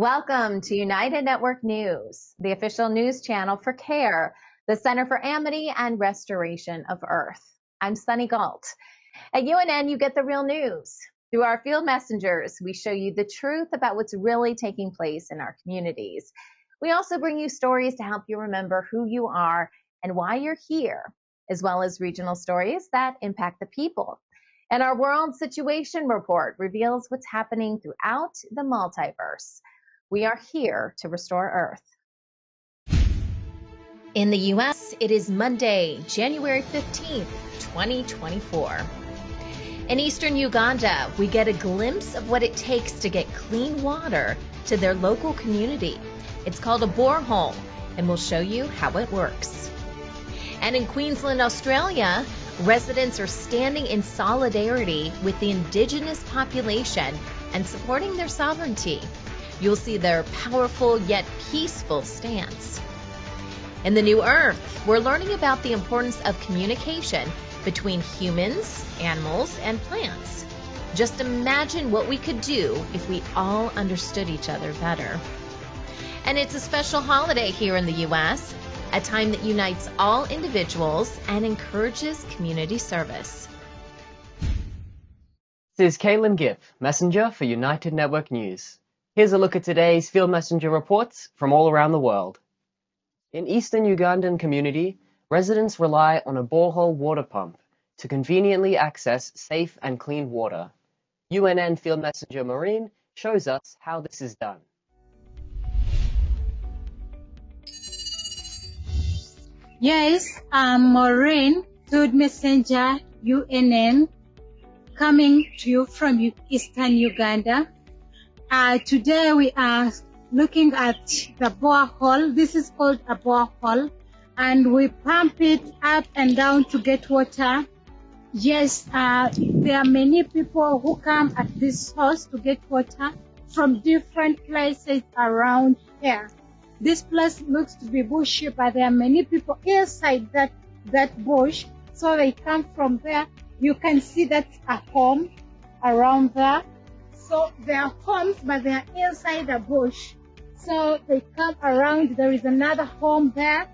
Welcome to United Network News, the official news channel for CARE, the Center for Amity and Restoration of Earth. I'm Sunny Galt. At UNN, you get the real news. Through our field messengers, we show you the truth about what's really taking place in our communities. We also bring you stories to help you remember who you are and why you're here, as well as regional stories that impact the people. And our World Situation Report reveals what's happening throughout the multiverse. We are here to restore Earth. In the U.S., it is Monday, January 15th, 2024. In eastern Uganda, we get a glimpse of what it takes to get clean water to their local community. It's called a borehole, and we'll show you how it works. And in Queensland, Australia, residents are standing in solidarity with the indigenous population and supporting their sovereignty. You'll see their powerful yet peaceful stance. In the new Earth, we're learning about the importance of communication between humans, animals, and plants. Just imagine what we could do if we all understood each other better. And it's a special holiday here in the U.S., a time that unites all individuals and encourages community service. This is Calen Gipp, messenger for United Network News. Here's a look at today's field messenger reports from all around the world. In eastern Ugandan community, residents rely on a borehole water pump to conveniently access safe and clean water. UNN field messenger Moreen shows us how this is done. Yes, I'm Moreen, field messenger UNN, coming to you from eastern Uganda. Today we are looking at the borehole. This is called a borehole, and we pump it up and down to get water. Yes, there are many people who come at this source to get water from different places around here. This place looks to be bushy, but there are many people inside that bush, so they come from there. You can see that's a home around there. So they are homes, but they are inside the bush. So they come around. There is another home there.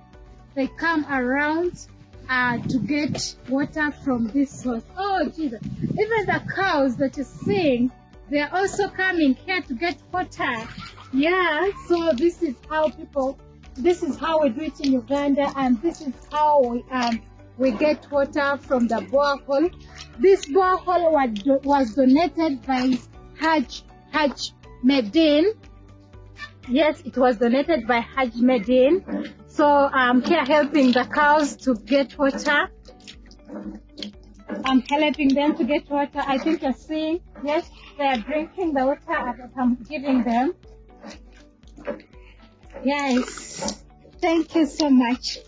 They come around to get water from this source. Oh, Jesus. Even the cows that you're seeing, they are also coming here to get water. Yeah, so this is how we do it in Uganda, and this is how we get water from the borehole. This borehole was donated by Haj Medin. Yes, it was donated by Haj Medin. So I'm here helping the cows to get water. I'm helping them to get water. I think you're seeing, yes, they are drinking the water that I'm giving them. Yes, thank you so much,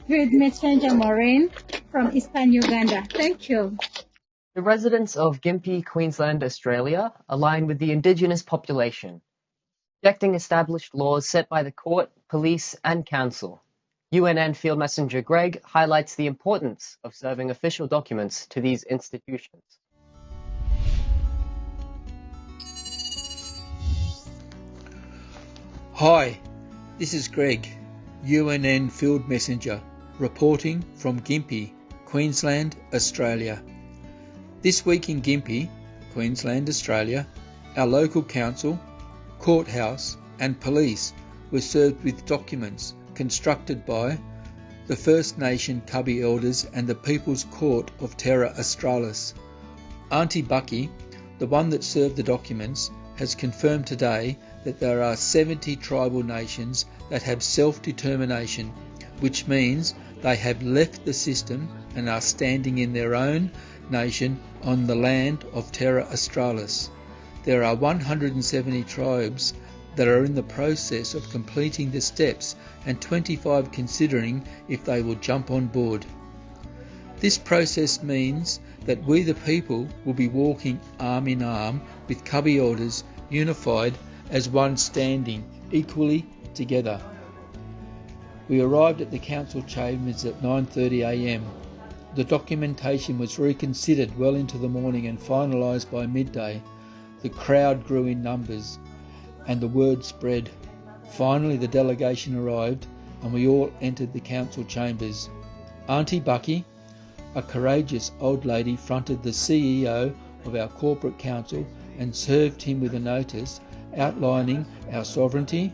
field messenger Moreen from eastern Uganda. Thank you. The residents of Gympie, Queensland, Australia align with the indigenous population, rejecting established laws set by the court, police and council. UNN field messenger Greg highlights the importance of serving official documents to these institutions. Hi, this is Greg, UNN field messenger, reporting from Gympie, Queensland, Australia. This week in Gympie, Queensland, Australia, our local council, courthouse and police were served with documents constructed by the First Nation Cubby Elders and the People's Court of Terra Australis. Auntie Bucky, the one that served the documents, has confirmed today that there are 70 tribal nations that have self-determination, which means they have left the system and are standing in their own nation on the land of Terra Australis. There are 170 tribes that are in the process of completing the steps and 25 considering if they will jump on board. This process means that we the people will be walking arm in arm with Cubby Elders, unified as one, standing equally together. We arrived at the council chambers at 9:30 a.m. The documentation was reconsidered well into the morning and finalised by midday. The crowd grew in numbers. and the word spread. Finally the delegation arrived and we all entered the council chambers. Auntie Bucky, a courageous old lady, fronted the CEO of our corporate council and served him with a notice outlining our sovereignty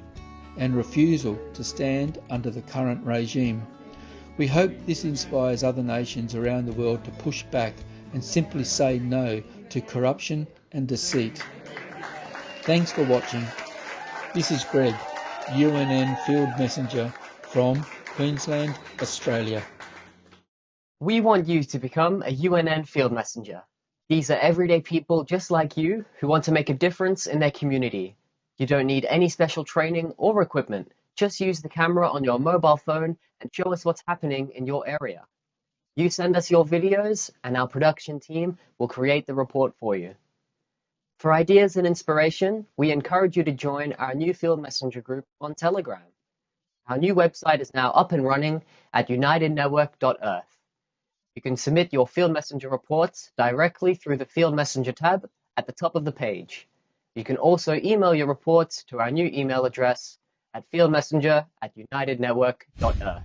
and refusal to stand under the current regime. We hope this inspires other nations around the world to push back and simply say no to corruption and deceit. Thanks for watching. This is Greg, UNN Field Messenger from Queensland, Australia. We want you to become a UNN Field Messenger. These are everyday people just like you who want to make a difference in their community. You don't need any special training or equipment. Just use the camera on your mobile phone and show us what's happening in your area. You send us your videos and our production team will create the report for you. For ideas and inspiration, we encourage you to join our new Field Messenger group on Telegram. Our new website is now up and running at unitednetwork.earth. You can submit your Field Messenger reports directly through the Field Messenger tab at the top of the page. You can also email your reports to our new email address at fieldmessenger@unitednetwork.earth.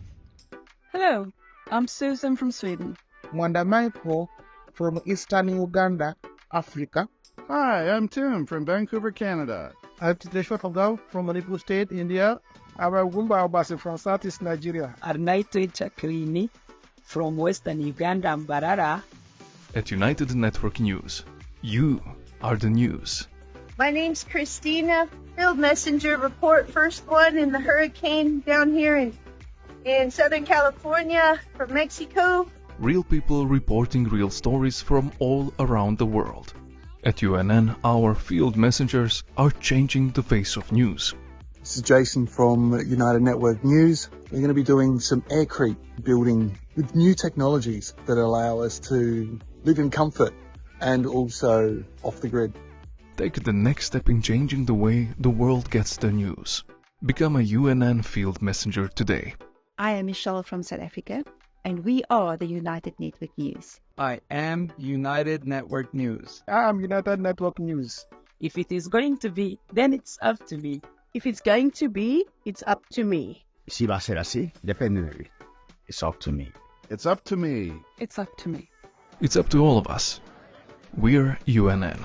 Hello, I'm Susan from Sweden. Wanda Michael from Eastern Uganda, Africa. Hi, I'm Tim from Vancouver, Canada. I'm Titesho Togao from Manipur State, India. I'm Gumba Obasi from Southeast Nigeria. Arnaito Chakrini from Western Uganda, Mbarara. At United Network News, you are the news. My name's Christina, Field Messenger, report first one in the hurricane down here in Southern California from Mexico. Real people reporting real stories from all around the world. At UNN, our field messengers are changing the face of news. This is Jason from United Network News. We're going to be doing some aircrete building with new technologies that allow us to live in comfort and also off the grid. Take the next step in changing the way the world gets their news. Become a UNN field messenger today. I am Michelle from South Africa, and we are the United Network News. I am United Network News. I am United Network News. If it is going to be, then it's up to me. If it's going to be, it's up to me. Si va a ser así, depende de mí. It's up to me. It's up to me. It's up to me. It's up to all of us. We're UNN.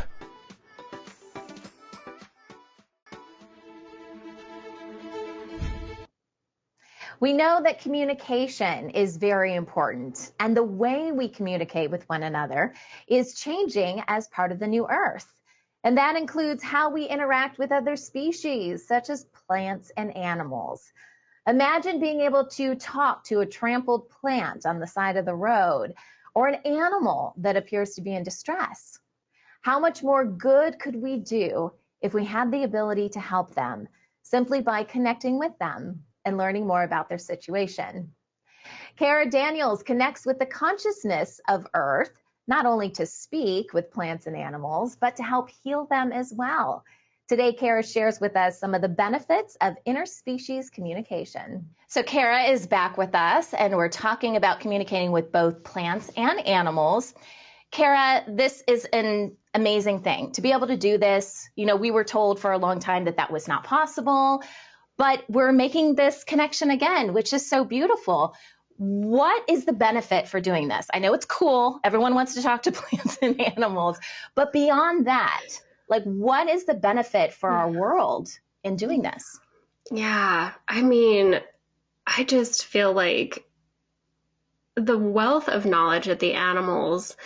We know that communication is very important, and the way we communicate with one another is changing as part of the new Earth. And that includes how we interact with other species, such as plants and animals. Imagine being able to talk to a trampled plant on the side of the road, or an animal that appears to be in distress. How much more good could we do if we had the ability to help them, simply by connecting with them and learning more about their situation? Kara Daniels connects with the consciousness of Earth, not only to speak with plants and animals, but to help heal them as well. Today, Kara shares with us some of the benefits of interspecies communication. So Kara is back with us, and we're talking about communicating with both plants and animals. Kara, this is an amazing thing. To be able to do this, we were told for a long time that that was not possible, but we're making this connection again, which is so beautiful. What is the benefit for doing this? I know it's cool. Everyone wants to talk to plants and animals, but beyond that, what is the benefit for our world in doing this? Yeah, I just feel like the wealth of knowledge that the animals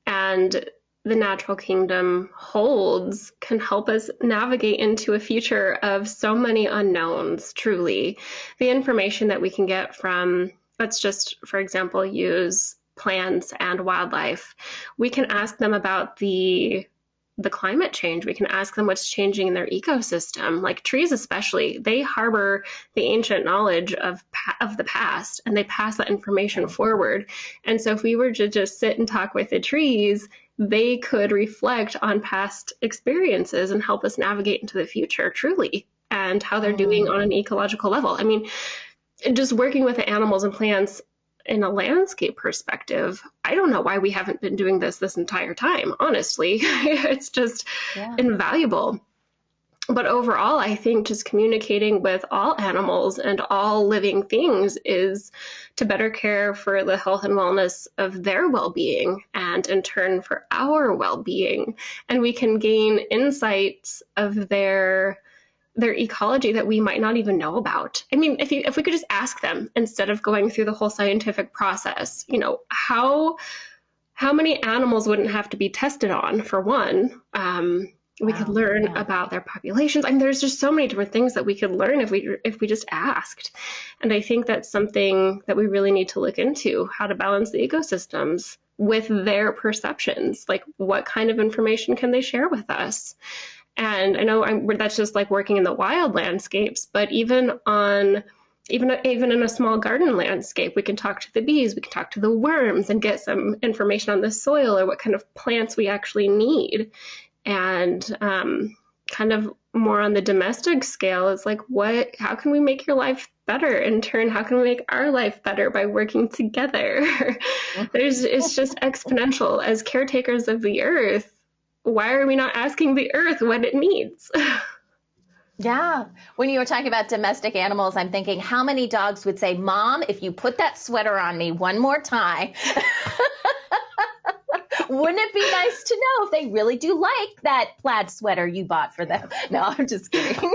and the natural kingdom holds can help us navigate into a future of so many unknowns, truly. The information that we can get from, let's just, for example, use plants and wildlife. We can ask them about the climate change. We can ask them what's changing in their ecosystem. Like trees especially, they harbor the ancient knowledge of the past, and they pass that information forward. And so if we were to just sit and talk with the trees, they could reflect on past experiences and help us navigate into the future, truly, and how they're doing on an ecological level. Just working with the animals and plants in a landscape perspective, I don't know why we haven't been doing this entire time, honestly. It's just invaluable. But overall, I think just communicating with all animals and all living things is to better care for the health and wellness of their well-being, and in turn for our well-being. And we can gain insights of their ecology that we might not even know about. I mean, if we could just ask them instead of going through the whole scientific process, you know, how many animals wouldn't have to be tested on, for one? We could learn about their populations. I mean, there's just so many different things that we could learn if we just asked. And I think that's something that we really need to look into, how to balance the ecosystems with their perceptions. Like, what kind of information can they share with us? And I know that's just like working in the wild landscapes, but even in a small garden landscape, we can talk to the bees, we can talk to the worms and get some information on the soil or what kind of plants we actually need. And kind of more on the domestic scale is like, how can we make your life better? In turn, how can we make our life better by working together? It's just exponential. As caretakers of the earth, why are we not asking the earth what it needs? Yeah. When you were talking about domestic animals, I'm thinking, how many dogs would say, Mom, if you put that sweater on me one more time, wouldn't it be nice to know if they really do like that plaid sweater you bought for them? No, I'm just kidding.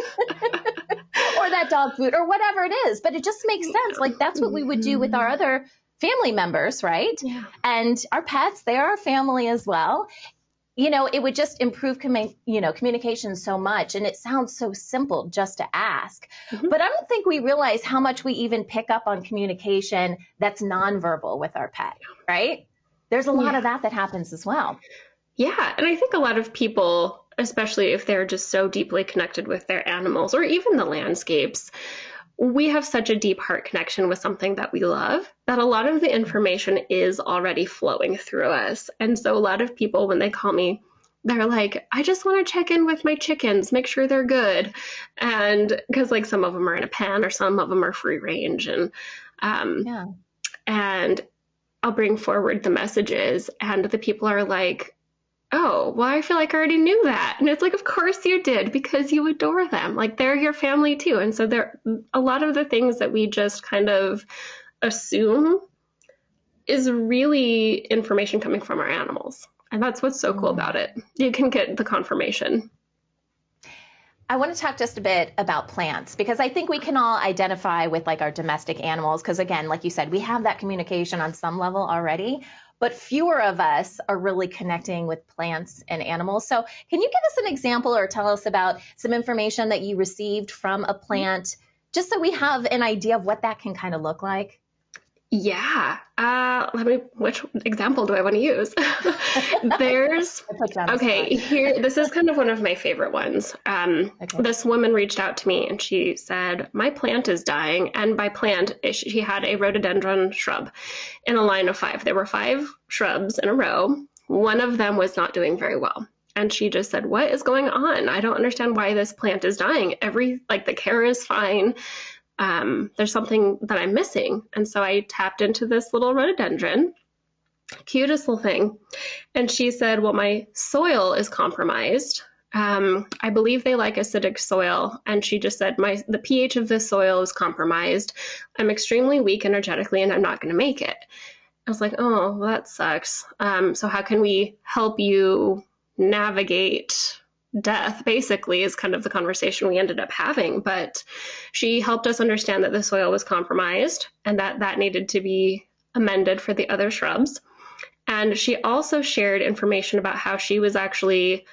Or that dog food or whatever it is. But it just makes sense. Like, that's what we would do with our other family members, right? Yeah. And our pets, they are our family as well. You know, it would just improve, communication so much. And it sounds so simple just to ask. Mm-hmm. But I don't think we realize how much we even pick up on communication that's nonverbal with our pet, right? There's a lot of that happens as well. Yeah. And I think a lot of people, especially if they're just so deeply connected with their animals or even the landscapes, we have such a deep heart connection with something that we love that a lot of the information is already flowing through us. And so a lot of people, when they call me, they're like, I just want to check in with my chickens, make sure they're good. And because like some of them are in a pen or some of them are free range. And I'll bring forward the messages and the people are like, oh, well, I feel like I already knew that. And it's like, of course you did, because you adore them. Like, they're your family too. And so there, a lot of the things that we just kind of assume is really information coming from our animals. And that's what's so cool about it. You can get the confirmation. I want to talk just a bit about plants, because I think we can all identify with like our domestic animals. Because again, like you said, we have that communication on some level already, but fewer of us are really connecting with plants and animals. So can you give us an example or tell us about some information that you received from a plant, just so we have an idea of what that can kind of look like? Yeah. Which example do I want to use? This is kind of one of my favorite ones. This woman reached out to me and she said, my plant is dying. And by plant, she had a rhododendron shrub in a line of 5. There were 5 shrubs in a row. One of them was not doing very well. And she just said, what is going on? I don't understand why this plant is dying. The care is fine. There's something that I'm missing. And so I tapped into this little rhododendron, cutest little thing. And she said, well, my soil is compromised. I believe they like acidic soil. And she just said, the pH of this soil is compromised. I'm extremely weak energetically and I'm not going to make it. I was like, oh, well, that sucks. So how can we help you navigate death, basically, is kind of the conversation we ended up having. But she helped us understand that the soil was compromised and that needed to be amended for the other shrubs. And she also shared information about how she was actually,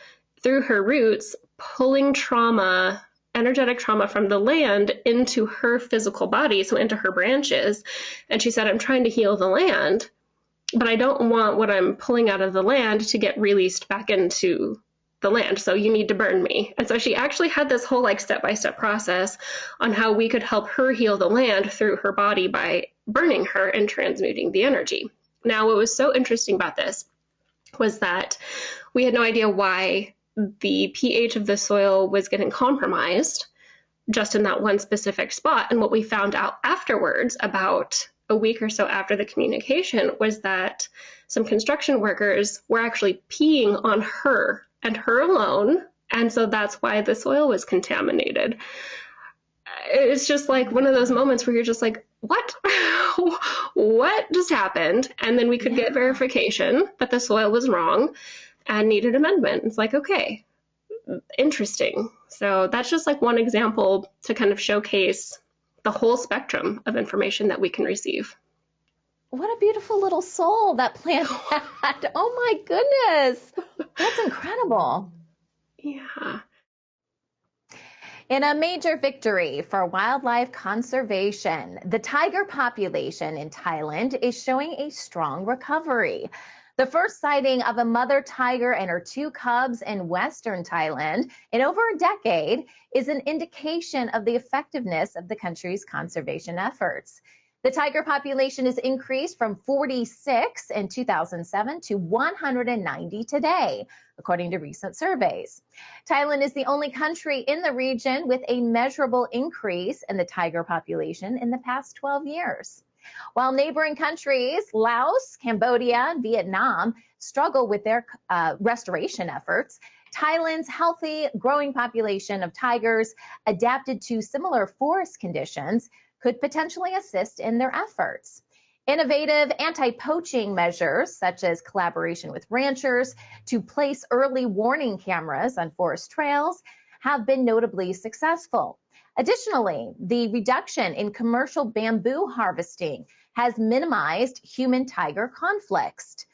through her roots, pulling energetic trauma from the land into her physical body, so into her branches. And she said, I'm trying to heal the land, but I don't want what I'm pulling out of the land to get released back into the land. So you need to burn me. And so she actually had this whole step-by-step process on how we could help her heal the land through her body by burning her and transmuting the energy. Now, what was so interesting about this was that we had no idea why the pH of the soil was getting compromised just in that one specific spot. And what we found out afterwards, about a week or so after the communication, was that some construction workers were actually peeing on her and her alone And so that's why the soil was contaminated. It's just like one of those moments where you're just like, what? What just happened? And then we could get verification that the soil was wrong and needed amendment. It's like, okay, interesting. So that's just like one example to kind of showcase the whole spectrum of information that we can receive. What a beautiful little soul that plant had. Oh my goodness. That's incredible. Yeah. In a major victory for wildlife conservation, the tiger population in Thailand is showing a strong recovery. The first sighting of a mother tiger and her 2 cubs in western Thailand in over a decade is an indication of the effectiveness of the country's conservation efforts. The tiger population has increased from 46 in 2007 to 190 today, according to recent surveys. Thailand is the only country in the region with a measurable increase in the tiger population in the past 12 years. While neighboring countries, Laos, Cambodia, and Vietnam, struggle with their restoration efforts, Thailand's healthy, growing population of tigers adapted to similar forest conditions could potentially assist in their efforts. Innovative anti-poaching measures, such as collaboration with ranchers to place early warning cameras on forest trails, have been notably successful. Additionally, the reduction in commercial bamboo harvesting has minimized human-tiger conflicts.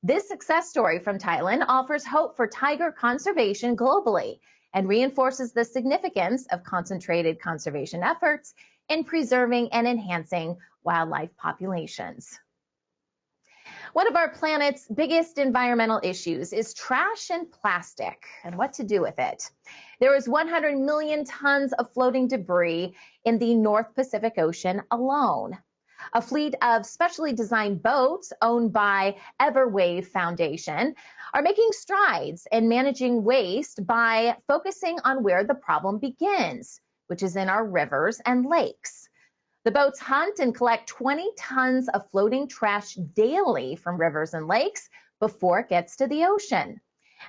This success story from Thailand offers hope for tiger conservation globally and reinforces the significance of concentrated conservation efforts in preserving and enhancing wildlife populations. One of our planet's biggest environmental issues is trash and plastic and what to do with it. There is 100 million tons of floating debris in the North Pacific Ocean alone. A fleet of specially designed boats owned by Everwave Foundation are making strides in managing waste by focusing on where the problem begins, which is in our rivers and lakes. The boats hunt and collect 20 tons of floating trash daily from rivers and lakes before it gets to the ocean.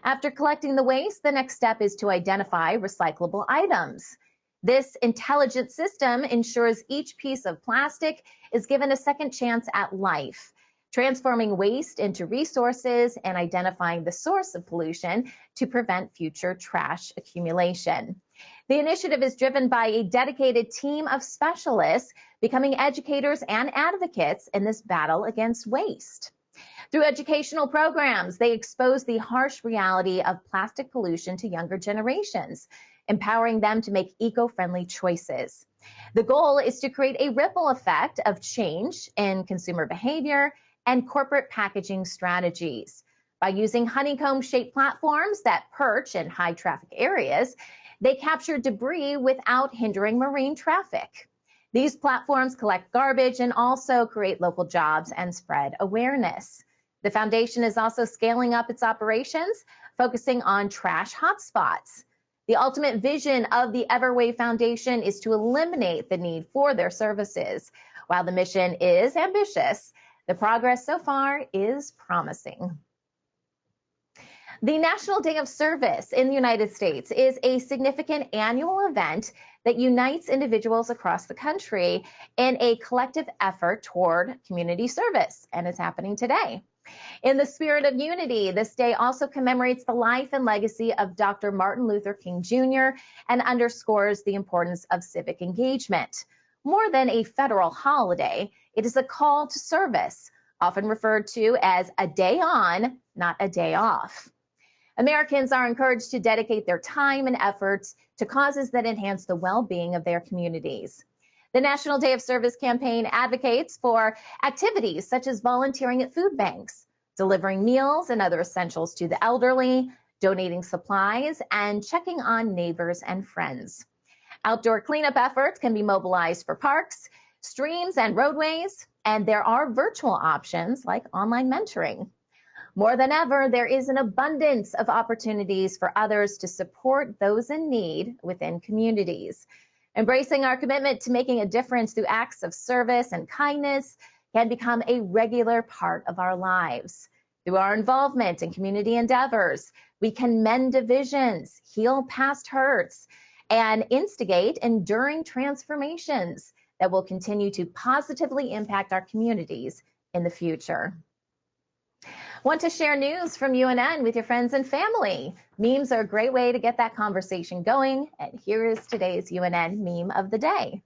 After collecting the waste, the next step is to identify recyclable items. This intelligent system ensures each piece of plastic is given a second chance at life, transforming waste into resources and identifying the source of pollution to prevent future trash accumulation. The initiative is driven by a dedicated team of specialists becoming educators and advocates in this battle against waste. Through educational programs, they expose the harsh reality of plastic pollution to younger generations, empowering them to make eco-friendly choices. The goal is to create a ripple effect of change in consumer behavior and corporate packaging strategies. By using honeycomb-shaped platforms that perch in high-traffic areas, they capture debris without hindering marine traffic. These platforms collect garbage and also create local jobs and spread awareness. The foundation is also scaling up its operations, focusing on trash hotspots. The ultimate vision of the Everwave Foundation is to eliminate the need for their services. While the mission is ambitious, the progress so far is promising. The National Day of Service in the United States is a significant annual event that unites individuals across the country in a collective effort toward community service, and it's happening today. In the spirit of unity, this day also commemorates the life and legacy of Dr. Martin Luther King Jr. and underscores the importance of civic engagement. More than a federal holiday, it is a call to service, often referred to as a day on, not a day off. Americans are encouraged to dedicate their time and efforts to causes that enhance the well-being of their communities. The National Day of Service campaign advocates for activities such as volunteering at food banks, delivering meals and other essentials to the elderly, donating supplies, and checking on neighbors and friends. Outdoor cleanup efforts can be mobilized for parks, streams, and roadways, and there are virtual options like online mentoring. More than ever, there is an abundance of opportunities for others to support those in need within communities. Embracing our commitment to making a difference through acts of service and kindness can become a regular part of our lives. Through our involvement in community endeavors, we can mend divisions, heal past hurts, and instigate enduring transformations that will continue to positively impact our communities in the future. Want to share news from UNN with your friends and family? Memes are a great way to get that conversation going, and here is today's UNN meme of the day.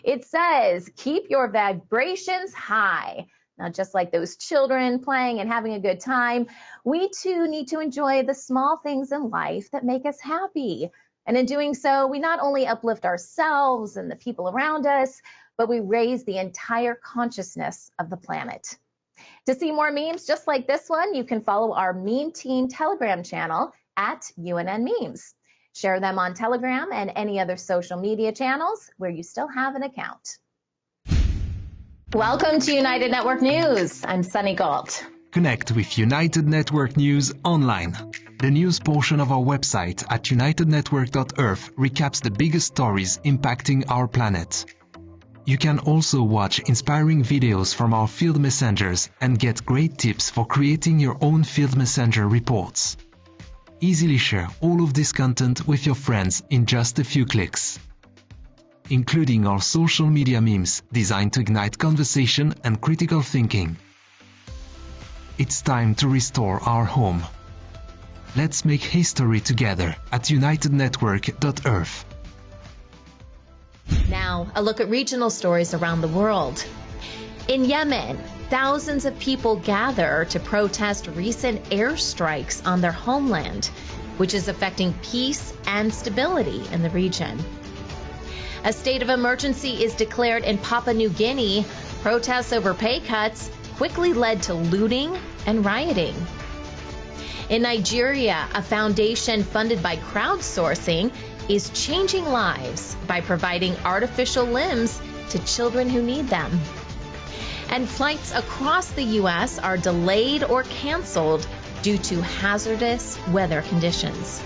It says, keep your vibrations high. Now, just like those children playing and having a good time, we too need to enjoy the small things in life that make us happy. And in doing so, we not only uplift ourselves and the people around us, but we raise the entire consciousness of the planet. To see more memes just like this one, you can follow our Meme Team Telegram channel at UNN Memes. Share them on Telegram and any other social media channels where you still have an account. Welcome to United Network News. I'm Sunny Galt. Connect with United Network News online. The news portion of our website at unitednetwork.earth recaps the biggest stories impacting our planet. You can also watch inspiring videos from our field messengers and get great tips for creating your own field messenger reports. Easily share all of this content with your friends in just a few clicks, including our social media memes designed to ignite conversation and critical thinking. It's time to restore our home. Let's make history together at unitednetwork.earth. Now, a look at regional stories around the world. In Yemen, thousands of people gather to protest recent airstrikes on their homeland, which is affecting peace and stability in the region. A state of emergency is declared in Papua New Guinea. Protests over pay cuts quickly led to looting and rioting. In Nigeria, a foundation funded by crowdsourcing is changing lives by providing artificial limbs to children who need them. And flights across the U.S. are delayed or canceled due to hazardous weather conditions.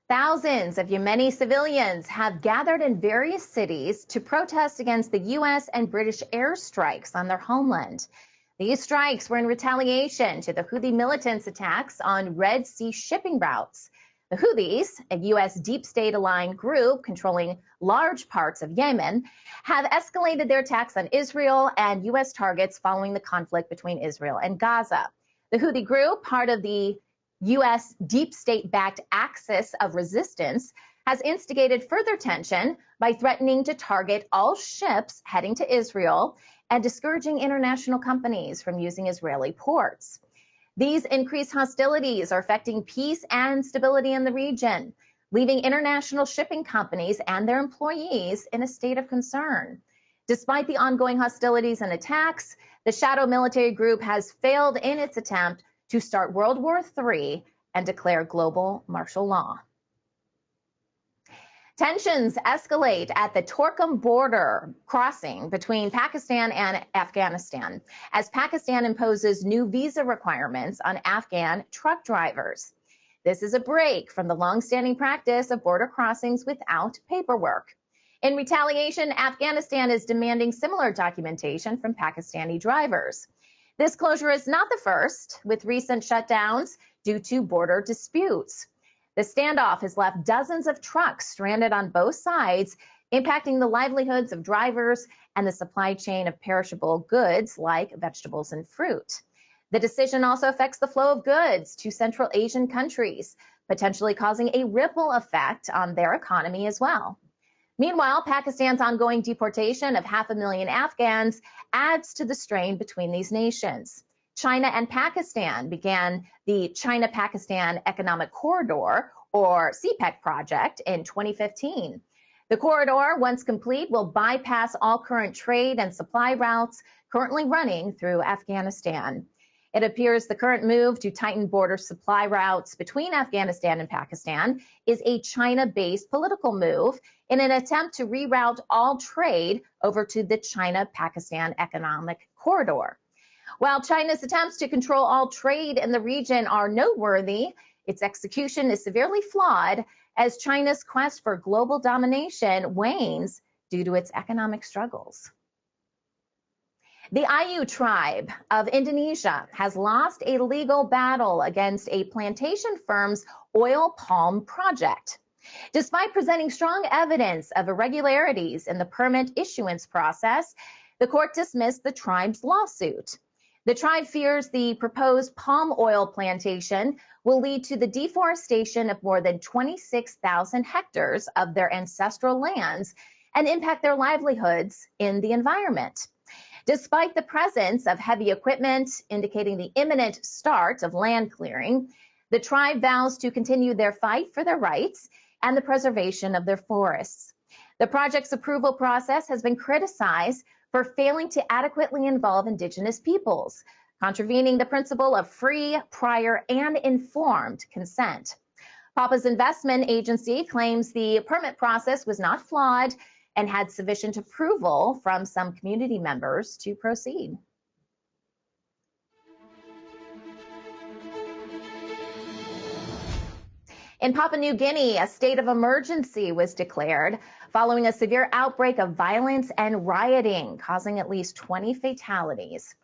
Thousands of Yemeni civilians have gathered in various cities to protest against the U.S. and British airstrikes on their homeland. These strikes were in retaliation to the Houthi militants' attacks on Red Sea shipping routes. The Houthis, a U.S. deep state-aligned group controlling large parts of Yemen, have escalated their attacks on Israel and U.S. targets following the conflict between Israel and Gaza. The Houthi group, part of the U.S. deep state-backed axis of resistance, has instigated further tension by threatening to target all ships heading to Israel and discouraging international companies from using Israeli ports. These increased hostilities are affecting peace and stability in the region, leaving international shipping companies and their employees in a state of concern. Despite the ongoing hostilities and attacks, the shadow military group has failed in its attempt to start World War III and declare global martial law. Tensions escalate at the Torkham border crossing between Pakistan and Afghanistan as Pakistan imposes new visa requirements on Afghan truck drivers. This is a break from the long-standing practice of border crossings without paperwork. In retaliation, Afghanistan is demanding similar documentation from Pakistani drivers. This closure is not the first, with recent shutdowns due to border disputes. The standoff has left dozens of trucks stranded on both sides, impacting the livelihoods of drivers and the supply chain of perishable goods like vegetables and fruit. The decision also affects the flow of goods to Central Asian countries, potentially causing a ripple effect on their economy as well. Meanwhile, Pakistan's ongoing deportation of 500,000 Afghans adds to the strain between these nations. China and Pakistan began the China-Pakistan Economic Corridor, or CPEC project, in 2015. The corridor, once complete, will bypass all current trade and supply routes currently running through Afghanistan. It appears the current move to tighten border supply routes between Afghanistan and Pakistan is a China-based political move in an attempt to reroute all trade over to the China-Pakistan Economic Corridor. While China's attempts to control all trade in the region are noteworthy, its execution is severely flawed as China's quest for global domination wanes due to its economic struggles. The Ayu tribe of Indonesia has lost a legal battle against a plantation firm's oil palm project. Despite presenting strong evidence of irregularities in the permit issuance process, the court dismissed the tribe's lawsuit. The tribe fears the proposed palm oil plantation will lead to the deforestation of more than 26,000 hectares of their ancestral lands and impact their livelihoods in the environment. Despite the presence of heavy equipment indicating the imminent start of land clearing, the tribe vows to continue their fight for their rights and the preservation of their forests. The project's approval process has been criticized for failing to adequately involve Indigenous peoples, contravening the principle of free, prior, and informed consent. Papua's investment agency claims the permit process was not flawed and had sufficient approval from some community members to proceed. In Papua New Guinea, a state of emergency was declared following a severe outbreak of violence and rioting, causing at least 20 fatalities.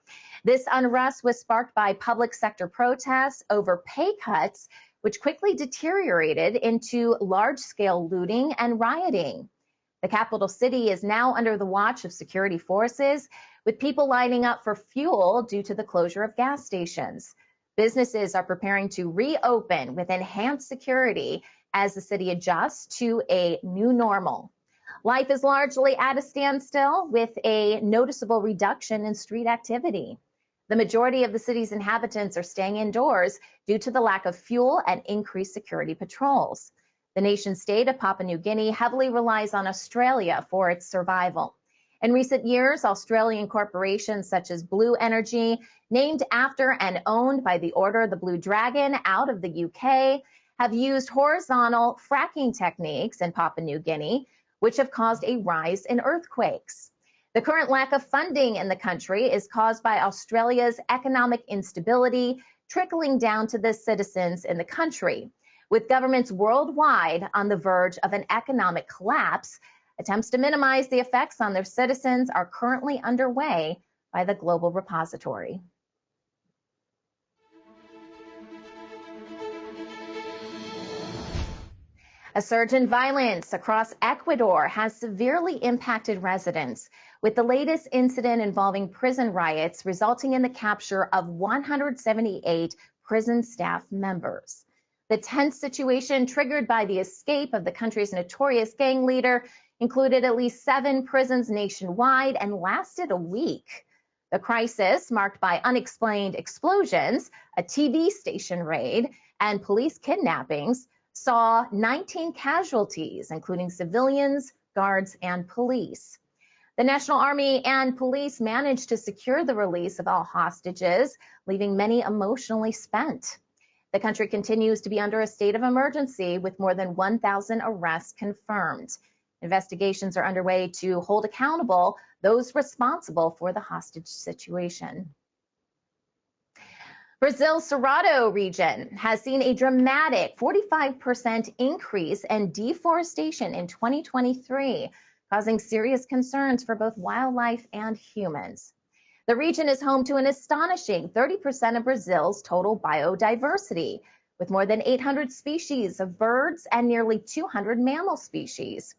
This unrest was sparked by public sector protests over pay cuts, which quickly deteriorated into large-scale looting and rioting. The capital city is now under the watch of security forces, with people lining up for fuel due to the closure of gas stations. Businesses are preparing to reopen with enhanced security as the city adjusts to a new normal. Life is largely at a standstill with a noticeable reduction in street activity. The majority of the city's inhabitants are staying indoors due to the lack of fuel and increased security patrols. The nation-state of Papua New Guinea heavily relies on Australia for its survival. In recent years, Australian corporations such as Blue Energy, named after and owned by the Order of the Blue Dragon out of the UK, have used horizontal fracking techniques in Papua New Guinea, which have caused a rise in earthquakes. The current lack of funding in the country is caused by Australia's economic instability trickling down to the citizens in the country. With governments worldwide on the verge of an economic collapse, attempts to minimize the effects on their citizens are currently underway by the Global Repository. A surge in violence across Ecuador has severely impacted residents, with the latest incident involving prison riots resulting in the capture of 178 prison staff members. The tense situation triggered by the escape of the country's notorious gang leader included at least 7 prisons nationwide and lasted a week. The crisis, marked by unexplained explosions, a TV station raid, and police kidnappings, saw 19 casualties, including civilians, guards, and police. The National Army and police managed to secure the release of all hostages, leaving many emotionally spent. The country continues to be under a state of emergency with more than 1,000 arrests confirmed. Investigations are underway to hold accountable those responsible for the hostage situation. Brazil's Cerrado region has seen a dramatic 45% increase in deforestation in 2023, causing serious concerns for both wildlife and humans. The region is home to an astonishing 30% of Brazil's total biodiversity, with more than 800 species of birds and nearly 200 mammal species.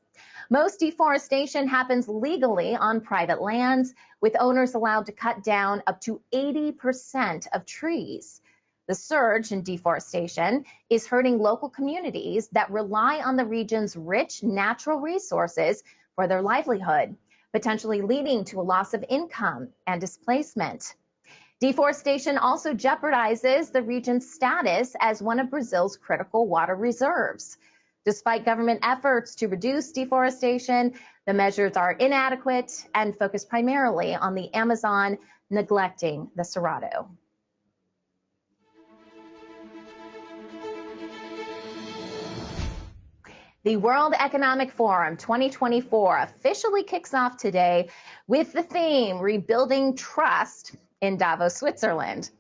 Most deforestation happens legally on private lands, with owners allowed to cut down up to 80% of trees. The surge in deforestation is hurting local communities that rely on the region's rich natural resources for their livelihood, potentially leading to a loss of income and displacement. Deforestation also jeopardizes the region's status as one of Brazil's critical water reserves. Despite government efforts to reduce deforestation, the measures are inadequate and focus primarily on the Amazon, neglecting the Cerrado. The World Economic Forum 2024 officially kicks off today with the theme Rebuilding Trust in Davos, Switzerland.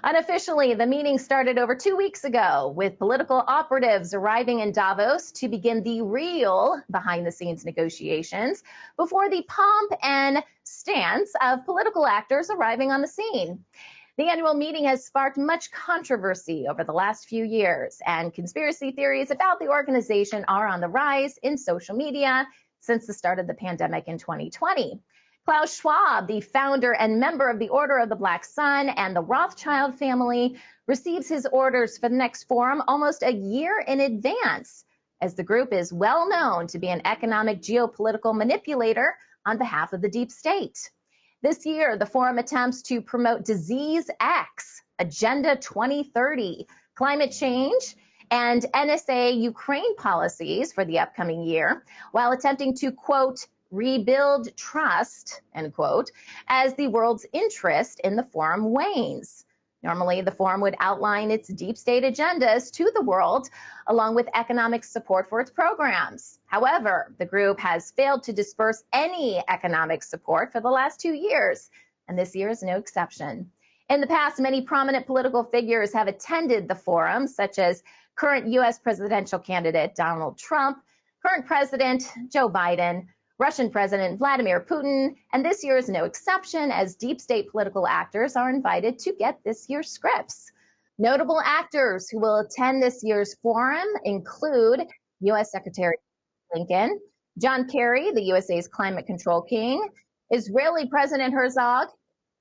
Unofficially, the meeting started over 2 weeks ago with political operatives arriving in Davos to begin the real behind-the-scenes negotiations before the pomp and stance of political actors arriving on the scene. The annual meeting has sparked much controversy over the last few years, and conspiracy theories about the organization are on the rise in social media since the start of the pandemic in 2020. Klaus Schwab, the founder and member of the Order of the Black Sun and the Rothschild family, receives his orders for the next forum almost a year in advance, as the group is well known to be an economic geopolitical manipulator on behalf of the deep state. This year, the forum attempts to promote Disease X, Agenda 2030, climate change, and NSA Ukraine policies for the upcoming year, while attempting to, quote, rebuild trust, end quote, as the world's interest in the forum wanes. Normally, the forum would outline its deep state agendas to the world, along with economic support for its programs. However, the group has failed to disperse any economic support for the last 2 years, and this year is no exception. In the past, many prominent political figures have attended the forum, such as current U.S. presidential candidate Donald Trump, current President Joe Biden, Russian President Vladimir Putin, and this year is no exception, as deep state political actors are invited to get this year's scripts. Notable actors who will attend this year's forum include U.S. Secretary Blinken, John Kerry, the USA's climate control king, Israeli President Herzog,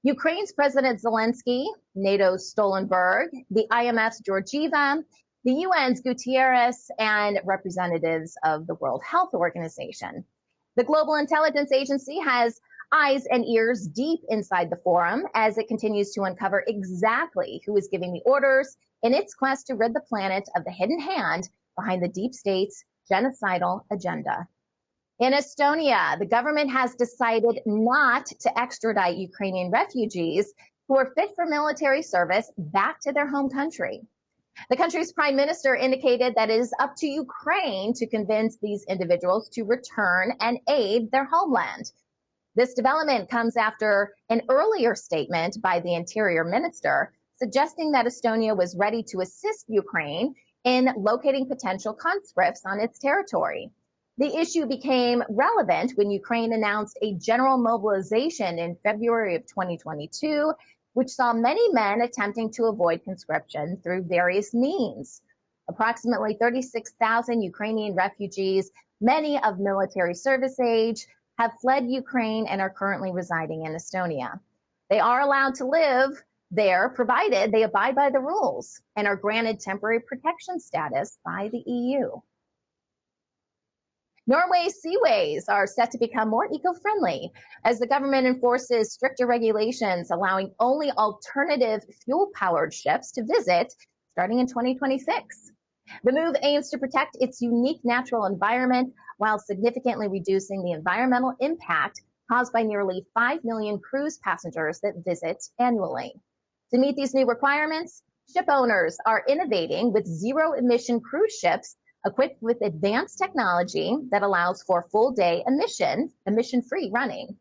Ukraine's President Zelensky, NATO's Stoltenberg, the IMF's Georgieva, the UN's Guterres, and representatives of the World Health Organization. The Global Intelligence Agency has eyes and ears deep inside the forum as it continues to uncover exactly who is giving the orders in its quest to rid the planet of the hidden hand behind the deep state's genocidal agenda. In Estonia, the government has decided not to extradite Ukrainian refugees who are fit for military service back to their home country. The country's prime minister indicated that it is up to Ukraine to convince these individuals to return and aid their homeland. This development comes after an earlier statement by the Interior Minister suggesting that Estonia was ready to assist Ukraine in locating potential conscripts on its territory. The issue became relevant when Ukraine announced a general mobilization in February of 2022, which saw many men attempting to avoid conscription through various means. Approximately 36,000 Ukrainian refugees, many of military service age, have fled Ukraine and are currently residing in Estonia. They are allowed to live there, provided they abide by the rules and are granted temporary protection status by the EU. Norway's seaways are set to become more eco-friendly as the government enforces stricter regulations allowing only alternative fuel-powered ships to visit starting in 2026. The move aims to protect its unique natural environment while significantly reducing the environmental impact caused by nearly 5 million cruise passengers that visit annually. To meet these new requirements, ship owners are innovating with zero-emission cruise ships equipped with advanced technology that allows for full-day emission-free running.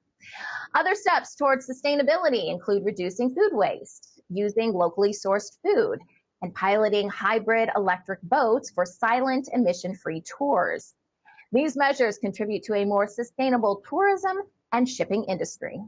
Other steps towards sustainability include reducing food waste, using locally sourced food, and piloting hybrid electric boats for silent emission-free tours. These measures contribute to a more sustainable tourism and shipping industry.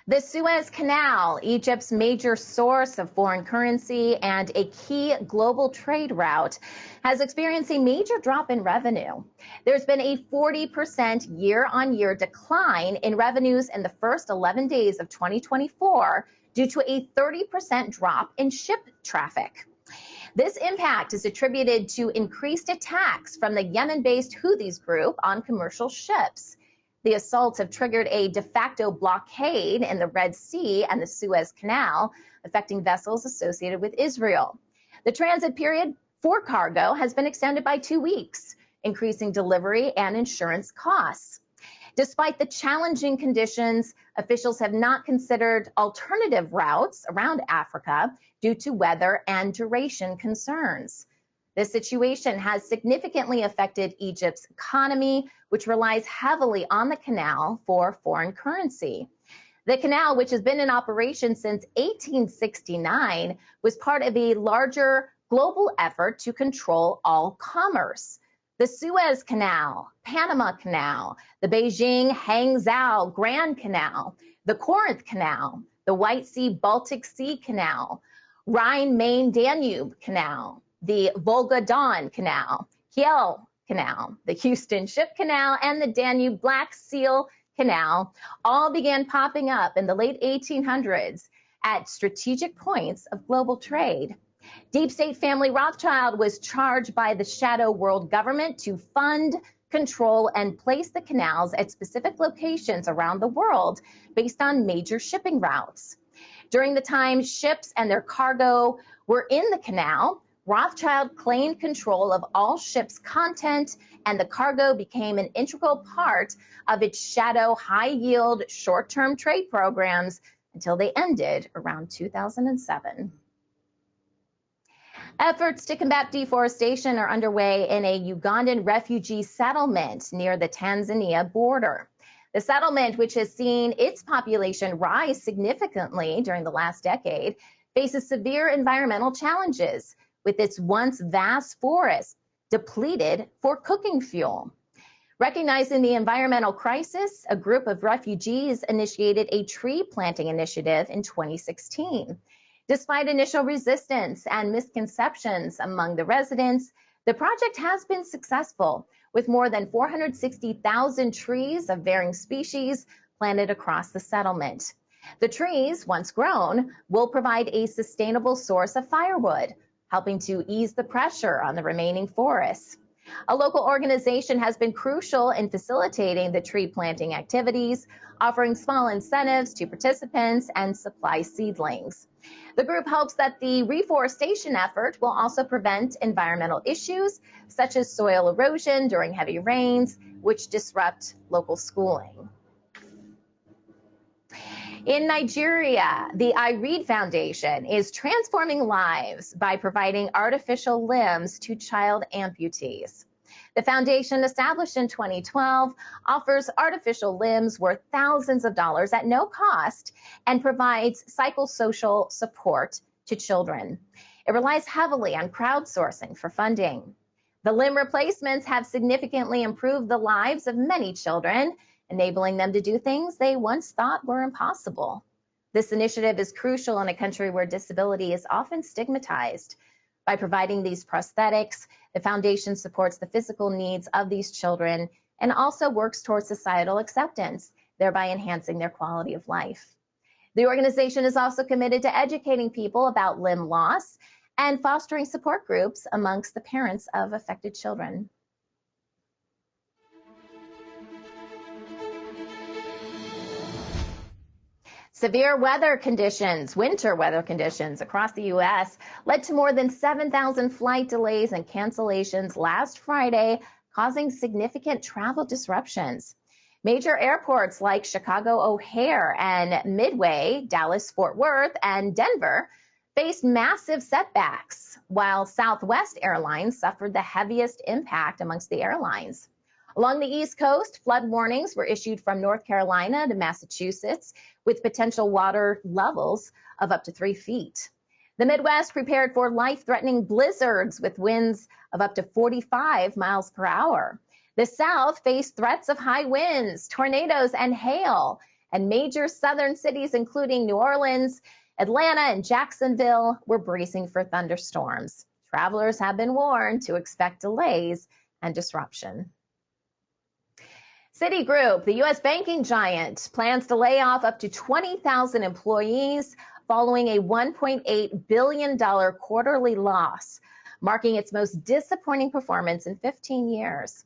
The Suez Canal, Egypt's major source of foreign currency and a key global trade route, has experienced a major drop in revenue. There's been a 40% year-on-year decline in revenues in the first 11 days of 2024 due to a 30% drop in ship traffic. This impact is attributed to increased attacks from the Yemen-based Houthis group on commercial ships. The assaults have triggered a de facto blockade in the Red Sea and the Suez Canal, affecting vessels associated with Israel. The transit period for cargo has been extended by 2 weeks, increasing delivery and insurance costs. Despite the challenging conditions, officials have not considered alternative routes around Africa due to weather and duration concerns. This situation has significantly affected Egypt's economy, which relies heavily on the canal for foreign currency. The canal, which has been in operation since 1869, was part of a larger global effort to control all commerce. The Suez Canal, Panama Canal, the Beijing-Hangzhou Grand Canal, the Corinth Canal, the White Sea-Baltic Sea Canal, Rhine-Main-Danube Canal, the Volga-Don Canal, Kiel Canal, the Houston Ship Canal, and the Danube Black Seal Canal all began popping up in the late 1800s at strategic points of global trade. Deep state family Rothschild was charged by the shadow world government to fund, control, and place the canals at specific locations around the world based on major shipping routes. During the time ships and their cargo were in the canal, Rothschild claimed control of all ships' content, and the cargo became an integral part of its shadow high-yield short-term trade programs until they ended around 2007. Efforts to combat deforestation are underway in a Ugandan refugee settlement near the Tanzania border. The settlement, which has seen its population rise significantly during the last decade, faces severe environmental challenges, with its once vast forest depleted for cooking fuel. Recognizing the environmental crisis, a group of refugees initiated a tree planting initiative in 2016. Despite initial resistance and misconceptions among the residents, the project has been successful, with more than 460,000 trees of varying species planted across the settlement. The trees, once grown, will provide a sustainable source of firewood, helping to ease the pressure on the remaining forests. A local organization has been crucial in facilitating the tree planting activities, offering small incentives to participants and supply seedlings. The group hopes that the reforestation effort will also prevent environmental issues such as soil erosion during heavy rains, which disrupt local schooling. In Nigeria, the I Read Foundation is transforming lives by providing artificial limbs to child amputees. The foundation, established in 2012, offers artificial limbs worth thousands of dollars at no cost and provides psychosocial support to children. It relies heavily on crowdsourcing for funding. The limb replacements have significantly improved the lives of many children, enabling them to do things they once thought were impossible. This initiative is crucial in a country where disability is often stigmatized. By providing these prosthetics, the foundation supports the physical needs of these children and also works towards societal acceptance, thereby enhancing their quality of life. The organization is also committed to educating people about limb loss and fostering support groups amongst the parents of affected children. Severe weather conditions, winter weather conditions across the U.S. led to more than 7,000 flight delays and cancellations last Friday, causing significant travel disruptions. Major airports like Chicago O'Hare and Midway, Dallas-Fort Worth, and Denver faced massive setbacks, while Southwest Airlines suffered the heaviest impact amongst the airlines. Along the East Coast, flood warnings were issued from North Carolina to Massachusetts, with potential water levels of up to 3 feet. The Midwest prepared for life-threatening blizzards with winds of up to 45 miles per hour. The South faced threats of high winds, tornadoes, and hail, and major southern cities, including New Orleans, Atlanta, and Jacksonville, were bracing for thunderstorms. Travelers have been warned to expect delays and disruption. Citigroup, the U.S. banking giant, plans to lay off up to 20,000 employees following a $1.8 billion quarterly loss, marking its most disappointing performance in 15 years.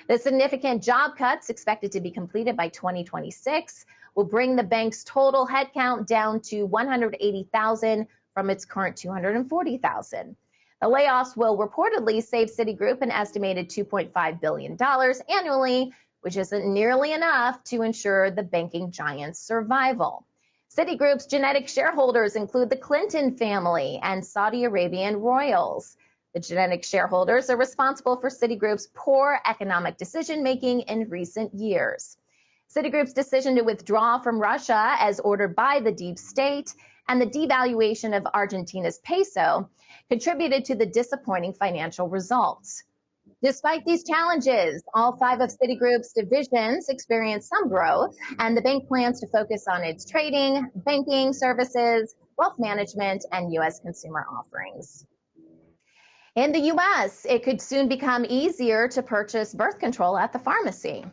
The significant job cuts, expected to be completed by 2026, will bring the bank's total headcount down to 180,000 from its current 240,000. The layoffs will reportedly save Citigroup an estimated $2.5 billion annually, which isn't nearly enough to ensure the banking giant's survival. Citigroup's genetic shareholders include the Clinton family and Saudi Arabian royals. The genetic shareholders are responsible for Citigroup's poor economic decision-making in recent years. Citigroup's decision to withdraw from Russia as ordered by the deep state and the devaluation of Argentina's peso contributed to the disappointing financial results. Despite these challenges, all 5 of Citigroup's divisions experienced some growth, and the bank plans to focus on its trading, banking services, wealth management, and U.S. consumer offerings. In the U.S., it could soon become easier to purchase birth control at the pharmacy.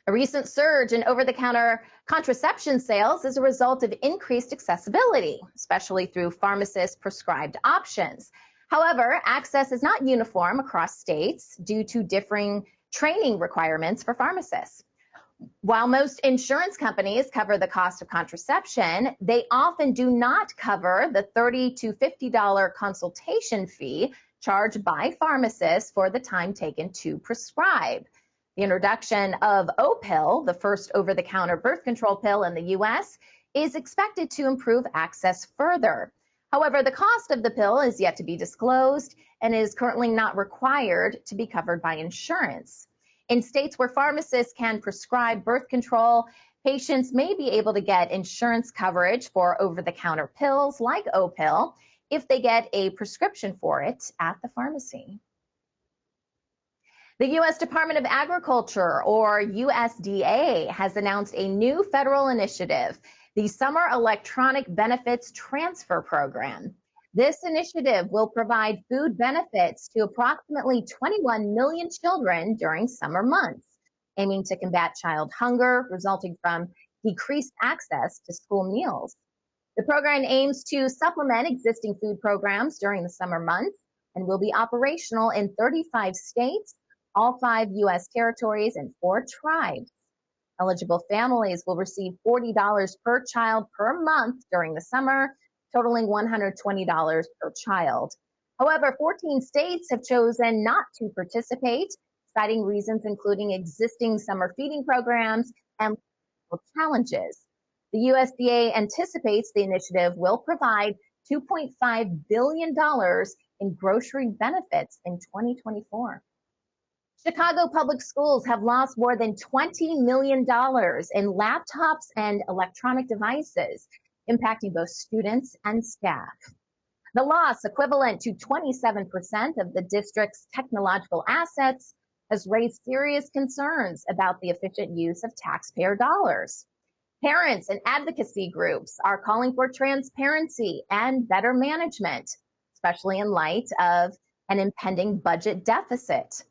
A recent surge in over-the-counter contraception sales is a result of increased accessibility, especially through pharmacist-prescribed options. However, access is not uniform across states due to differing training requirements for pharmacists. While most insurance companies cover the cost of contraception, they often do not cover the $30 to $50 consultation fee charged by pharmacists for the time taken to prescribe. The introduction of Opill, the first over-the-counter birth control pill in the U.S., is expected to improve access further. However, the cost of the pill is yet to be disclosed and is currently not required to be covered by insurance. In states where pharmacists can prescribe birth control, patients may be able to get insurance coverage for over-the-counter pills like Opill if they get a prescription for it at the pharmacy. The U.S. Department of Agriculture, or USDA, has announced a new federal initiative, the Summer Electronic Benefits Transfer Program. This initiative will provide food benefits to approximately 21 million children during summer months, aiming to combat child hunger resulting from decreased access to school meals. The program aims to supplement existing food programs during the summer months and will be operational in 35 states, all 5 U.S. territories, and 4 tribes. Eligible families will receive $40 per child per month during the summer, totaling $120 per child. However, 14 states have chosen not to participate, citing reasons including existing summer feeding programs and challenges. The USDA anticipates the initiative will provide $2.5 billion in grocery benefits in 2024. Chicago Public Schools have lost more than $20 million in laptops and electronic devices, impacting both students and staff. The loss, equivalent to 27% of the district's technological assets, has raised serious concerns about the efficient use of taxpayer dollars. Parents and advocacy groups are calling for transparency and better management, especially in light of an impending budget deficit.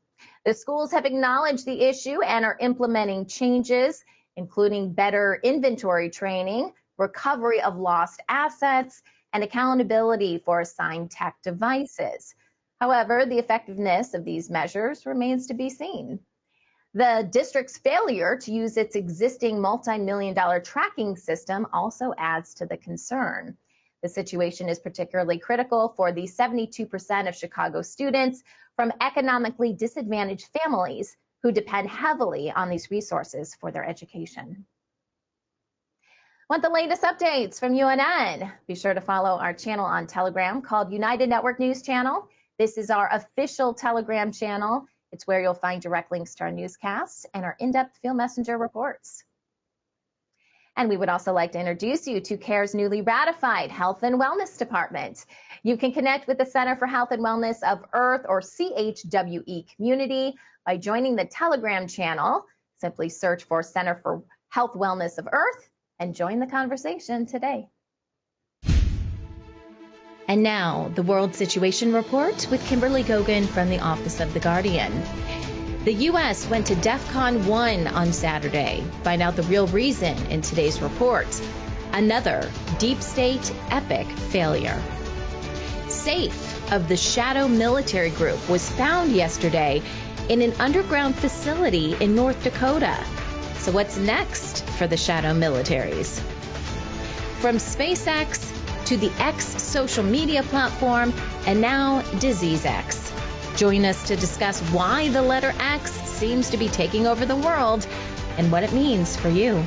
The schools have acknowledged the issue and are implementing changes, including better inventory training, recovery of lost assets, and accountability for assigned tech devices. However, the effectiveness of these measures remains to be seen. The district's failure to use its existing multi-million-dollar tracking system also adds to the concern. The situation is particularly critical for the 72% of Chicago students from economically disadvantaged families who depend heavily on these resources for their education. Want the latest updates from UNN? Be sure to follow our channel on Telegram called United Network News Channel. This is our official Telegram channel. It's where you'll find direct links to our newscasts and our in-depth Field Messenger reports. And we would also like to introduce you to CARE's newly ratified Health and Wellness Department. You can connect with the Center for Health and Wellness of Earth, or CHWE community, by joining the Telegram channel. Simply search for Center for Health Wellness of Earth and join the conversation today. And now, the World Situation Report with Kimberly Gogan from the Office of the Guardian. The U.S. went to DEFCON 1 on Saturday. Find out the real reason in today's report. Another deep state epic failure. Safe of the Shadow military group was found yesterday in an underground facility in North Dakota. So what's next for the Shadow militaries? From SpaceX to the X social media platform, and now DiseaseX. Join us to discuss why the letter X seems to be taking over the world and what it means for you.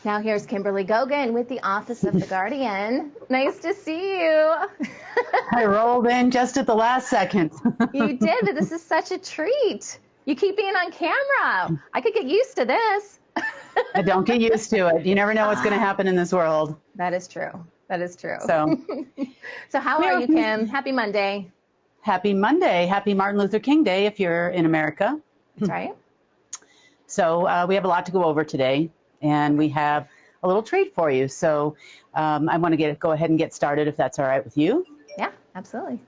Now here's Kimberly Gogan with the Office of the Guardian. Nice to see you. I rolled in just at the last second. You did, but this is such a treat. You keep being on camera. I could get used to this. I don't get used to it. You never know what's going to happen in this world. That is true. That is true. So, how are you, Kim? Happy Monday. Happy Monday. Happy Martin Luther King Day if you're in America. That's right. So we have a lot to go over today, and we have a little treat for you. So I want to go ahead and get started if that's all right with you. Yeah, absolutely.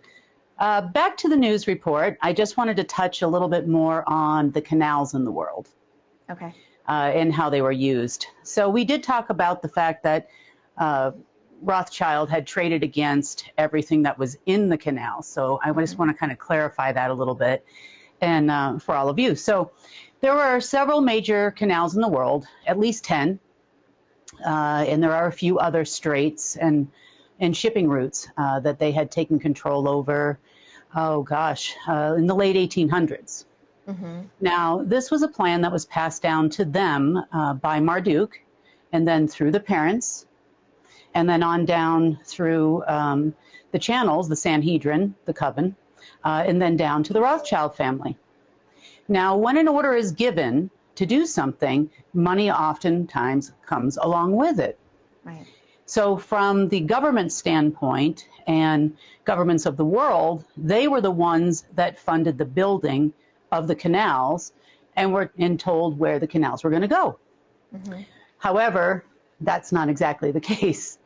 Back to the news report. I just wanted to touch a little bit more on the canals in the world. Okay. And how they were used. So we did talk about the fact that Rothschild had traded against everything that was in the canal. So I just want to kind of clarify that a little bit and for all of you. So there were several major canals in the world, at least 10. And there are a few other straits and shipping routes that they had taken control over, in the late 1800s. Now, this was a plan that was passed down to them by Marduk, and then through the parents, and then on down through the channels, the Sanhedrin, the Coven, and then down to the Rothschild family. Now, when an order is given to do something, money oftentimes comes along with it. Right. So from the government standpoint and governments of the world, they were the ones that funded the building of the canals and were told where the canals were going to go. However, that's not exactly the case.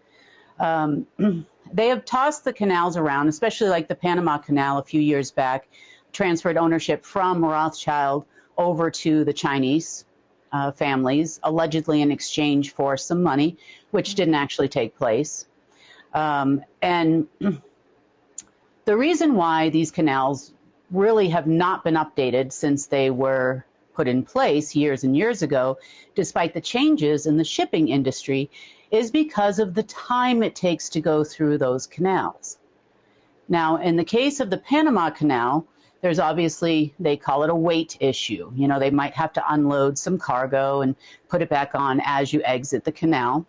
They have tossed the canals around, especially like the Panama Canal a few years back, transferred ownership from Rothschild over to the Chinese families, allegedly in exchange for some money, which didn't actually take place. And the reason why these canals really have not been updated since they were put in place years and years ago, despite the changes in the shipping industry, is because of the time it takes to go through those canals. Now, in the case of the Panama Canal, there's obviously, they call it a weight issue. You know, they might have to unload some cargo and put it back on as you exit the canal.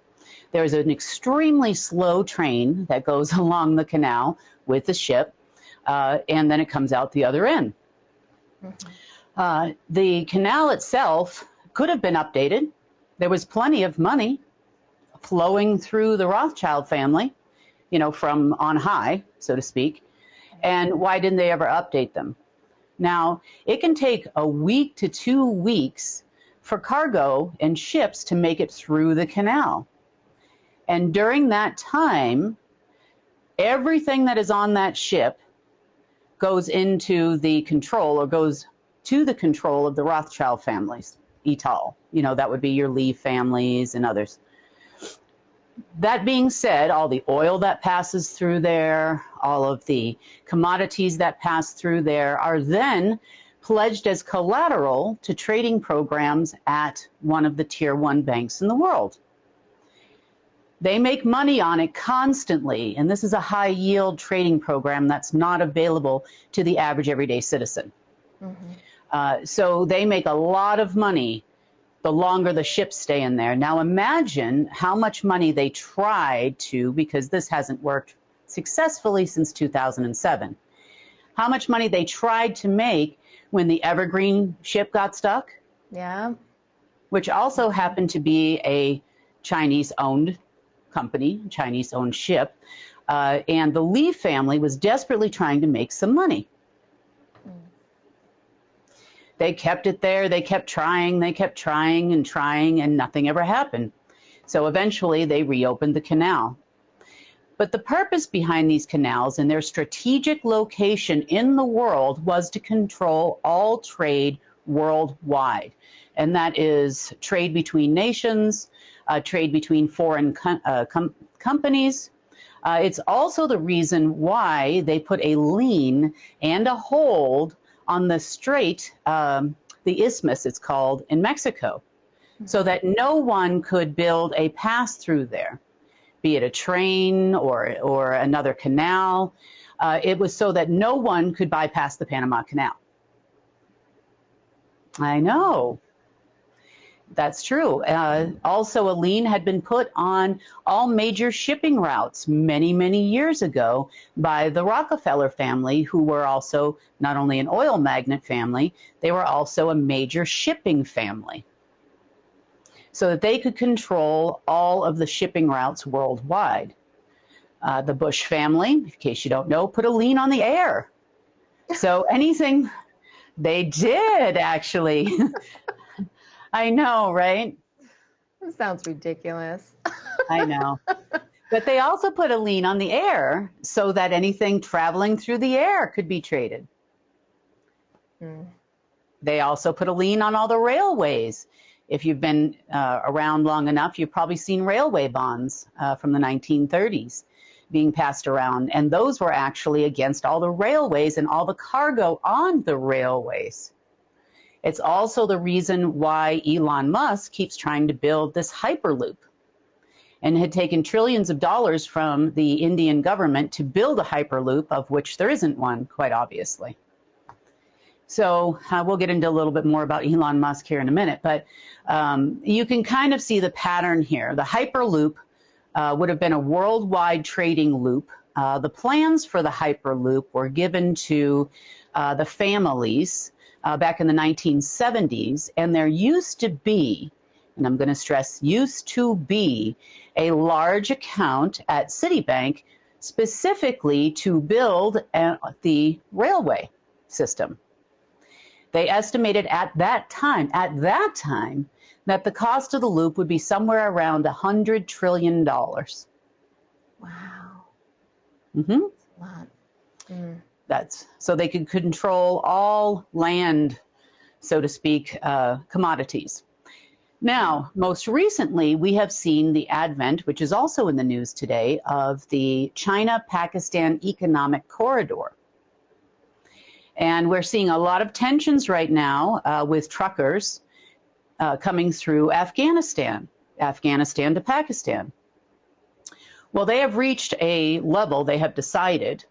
There's an extremely slow train that goes along the canal with the ship. And then it comes out the other end. The canal itself could have been updated. There was plenty of money flowing through the Rothschild family, you know, from on high, so to speak. And why didn't they ever update them? Now, it can take a week to 2 weeks for cargo and ships to make it through the canal. And during that time, everything that is on that ship goes into the control or goes to the control of the Rothschild families, et al. You know, that would be your Lee families and others. That being said, all the oil that passes through there, all of the commodities that pass through there are then pledged as collateral to trading programs at one of the tier 1 banks in the world. They make money on it constantly, and this is a high yield trading program that's not available to the average everyday citizen. So they make a lot of money the longer the ships stay in there. Now imagine how much money they tried to, because this hasn't worked successfully since 2007, how much money they tried to make when the Evergreen ship got stuck. Yeah. Which also happened to be a Chinese-owned company, Chinese-owned ship, and the Lee family was desperately trying to make some money. They kept it there, they kept trying and trying, and nothing ever happened. So eventually they reopened the canal. But the purpose behind these canals and their strategic location in the world was to control all trade worldwide. And that is trade between nations, trade between foreign companies. It's also the reason why they put a lien and a hold on the strait, the isthmus it's called, in Mexico, so that no one could build a pass through there, be it a train or another canal. It was so that no one could bypass the Panama Canal. I know. That's true. Also, a lien had been put on all major shipping routes many, many years ago by the Rockefeller family, who were also not only an oil magnate family, they were also a major shipping family, so that they could control all of the shipping routes worldwide. The Bush family, in case you don't know, put a lien on the air. So anything, they did actually. I know, right? That sounds ridiculous. I know. But they also put a lien on the air so that anything traveling through the air could be traded. They also put a lien on all the railways. If you've been around long enough, you've probably seen railway bonds from the 1930s being passed around. And those were actually against all the railways and all the cargo on the railways. It's also the reason why Elon Musk keeps trying to build this Hyperloop, and had taken trillions of dollars from the Indian government to build a Hyperloop, of which there isn't one, quite obviously. So we'll get into a little bit more about Elon Musk here in a minute, but you can kind of see the pattern here. The Hyperloop would have been a worldwide trading loop. The plans for the Hyperloop were given to the families back in the 1970s, and there used to be, and I'm going to stress used to be, a large account at Citibank specifically to build the railway system. They estimated at that time, that the cost of the loop would be somewhere around $100 trillion. Wow. That's a lot. That's so they could control all land, so to speak, commodities. Now, most recently, we have seen the advent, which is also in the news today, of the China-Pakistan Economic Corridor. And we're seeing a lot of tensions right now with truckers coming through Afghanistan to Pakistan. Well, they have reached a level, they have decided,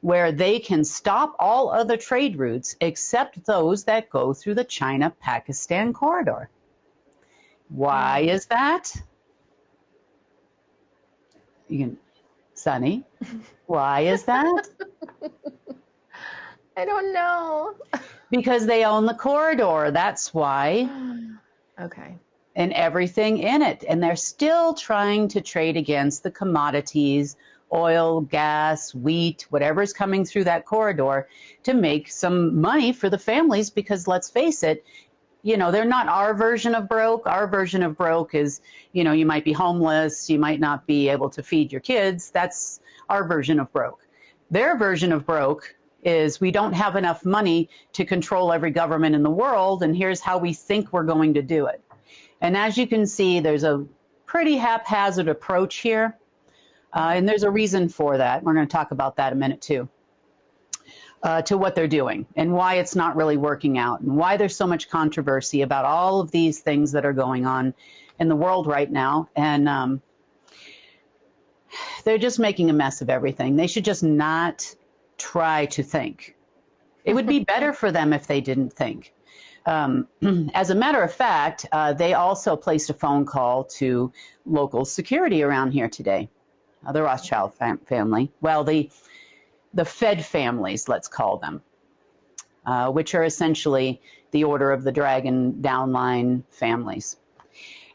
where they can stop all other trade routes except those that go through the China-Pakistan corridor. Why is that? Sunny, why is that? I don't know. Because they own the corridor, that's why. Okay. And everything in it. And they're still trying to trade against the commodities, oil, gas, wheat, whatever's coming through that corridor to make some money for the families, because let's face it, they're not our version of broke. Our version of broke is, you might be homeless, you might not be able to feed your kids. That's our version of broke. Their version of broke is we don't have enough money to control every government in the world, and here's how we think we're going to do it. And as you can see, there's a pretty haphazard approach here. And there's a reason for that. We're going to talk about that in a minute too, to what they're doing and why it's not really working out and why there's so much controversy about all of these things that are going on in the world right now. And they're just making a mess of everything. They should just not try to think. It would be better for them if they didn't think. As a matter of fact, they also placed a phone call to local security around here today. The Rothschild family, well, the Fed families, let's call them, which are essentially the Order of the Dragon downline families.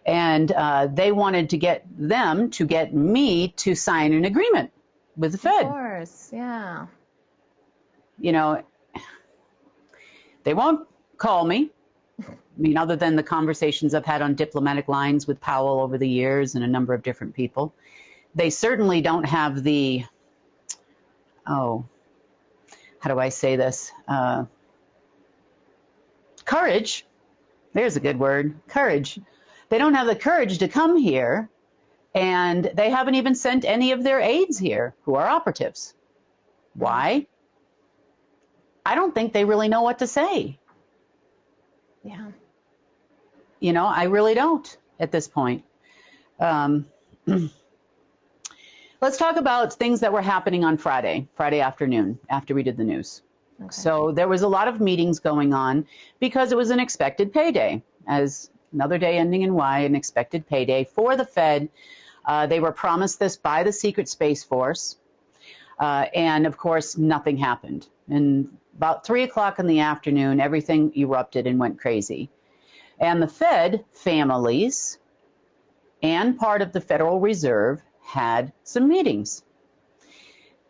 And they wanted to get them to get me to sign an agreement with the Fed. Of course, yeah. They won't call me. I mean, other than the conversations I've had on diplomatic lines with Powell over the years and a number of different people. They certainly don't have the, how do I say this? Courage. There's a good word. Courage. They don't have the courage to come here, and they haven't even sent any of their aides here who are operatives. Why? I don't think they really know what to say. Yeah. I really don't at this point. Let's talk about things that were happening on Friday afternoon, after we did the news. Okay. So there was a lot of meetings going on because it was an expected payday. As another day ending in Y, an expected payday for the Fed. They were promised this by the Secret Space Force. And of course, nothing happened. And about 3 o'clock in the afternoon, everything erupted and went crazy. And the Fed families and part of the Federal Reserve had some meetings.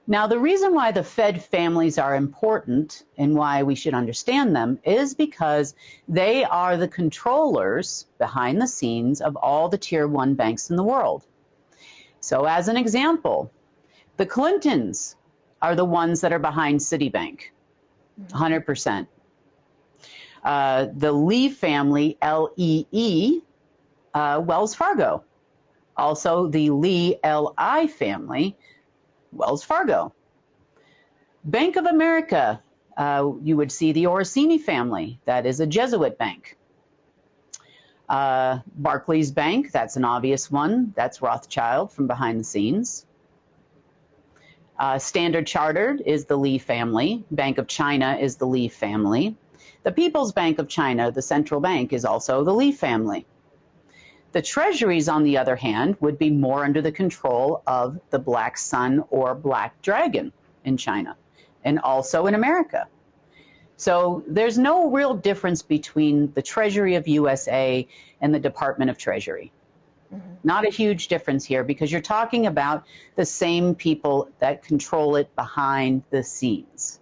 Now, the reason why the Fed families are important and why we should understand them is because they are the controllers behind the scenes of all the Tier 1 banks in the world. So as an example, the Clintons are the ones that are behind Citibank, 100%. The Lee family, L-E-E, Wells Fargo. Also the Lee L-I family, Wells Fargo. Bank of America, you would see the Orsini family. That is a Jesuit bank. Barclays Bank, that's an obvious one. That's Rothschild from behind the scenes. Standard Chartered is the Lee family. Bank of China is the Lee family. The People's Bank of China, the central bank, is also the Lee family. The treasuries, on the other hand, would be more under the control of the Black Sun or Black Dragon in China, and also in America. So there's no real difference between the Treasury of USA and the Department of Treasury. Not a huge difference here, because you're talking about the same people that control it behind the scenes.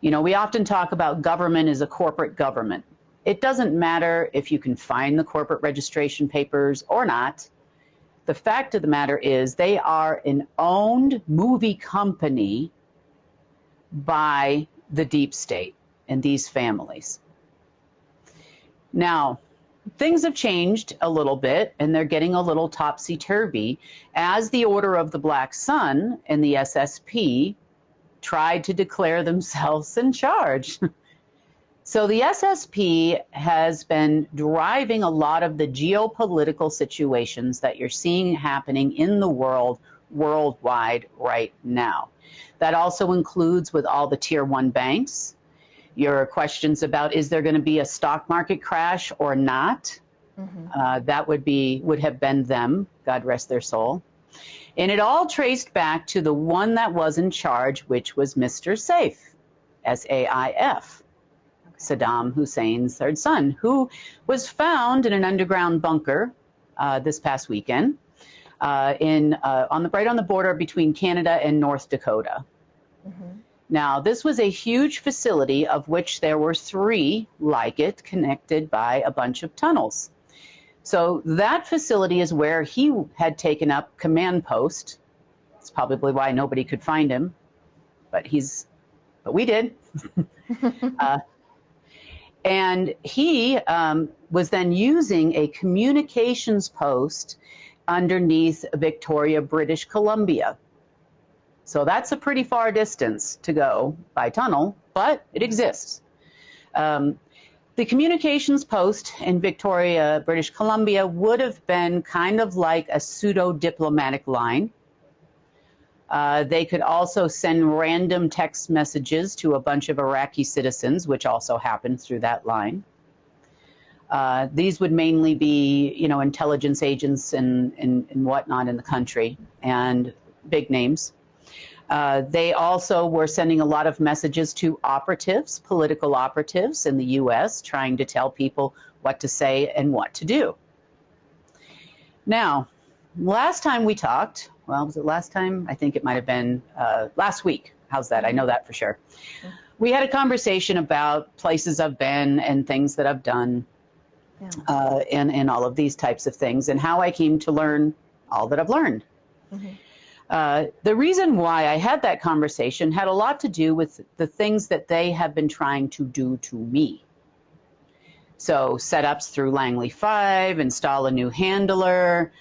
You know, we often talk about government as a corporate government. It doesn't matter if you can find the corporate registration papers or not. The fact of the matter is they are an owned movie company by the deep state and these families. Now, things have changed a little bit, and they're getting a little topsy-turvy as the Order of the Black Sun and the SSP tried to declare themselves in charge. So the SSP has been driving a lot of the geopolitical situations that you're seeing happening in the world, worldwide right now. That also includes with all the Tier 1 banks. Your questions about, is there going to be a stock market crash or not? That would have been them, God rest their soul. And it all traced back to the one that was in charge, which was Mr. Saif, S-A-I-F. Saddam Hussein's third son, who was found in an underground bunker this past weekend right on the border between Canada and North Dakota. Now, this was a huge facility of which there were 3 like it connected by a bunch of tunnels. So that facility is where he had taken up command post. It's probably why nobody could find him, but we did. And he was then using a communications post underneath Victoria, British Columbia. So that's a pretty far distance to go by tunnel, but it exists. The communications post in Victoria, British Columbia would have been kind of like a pseudo-diplomatic line. They could also send random text messages to a bunch of Iraqi citizens, which also happened through that line. These would mainly be, intelligence agents and whatnot in the country, and big names. They also were sending a lot of messages to operatives, political operatives in the U.S., trying to tell people what to say and what to do. Now, last time we talked, well, was it last time? I think it might have been last week. How's that? I know that for sure. We had a conversation about places I've been and things that I've done, and all of these types of things, and how I came to learn all that I've learned. The reason why I had that conversation had a lot to do with the things that they have been trying to do to me. So setups through Langley 5, install a new handler,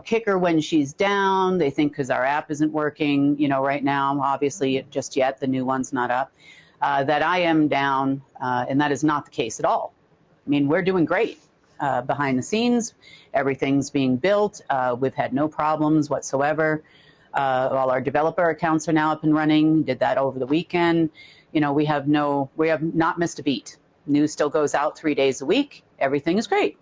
kick her when she's down. They think because our app isn't working, right now, obviously just yet, the new one's not up, that I am down, and that is not the case at all. I mean, we're doing great behind the scenes. Everything's being built. We've had no problems whatsoever. All our developer accounts are now up and running. Did that over the weekend. We have not missed a beat. News still goes out 3 days a week. everything is great.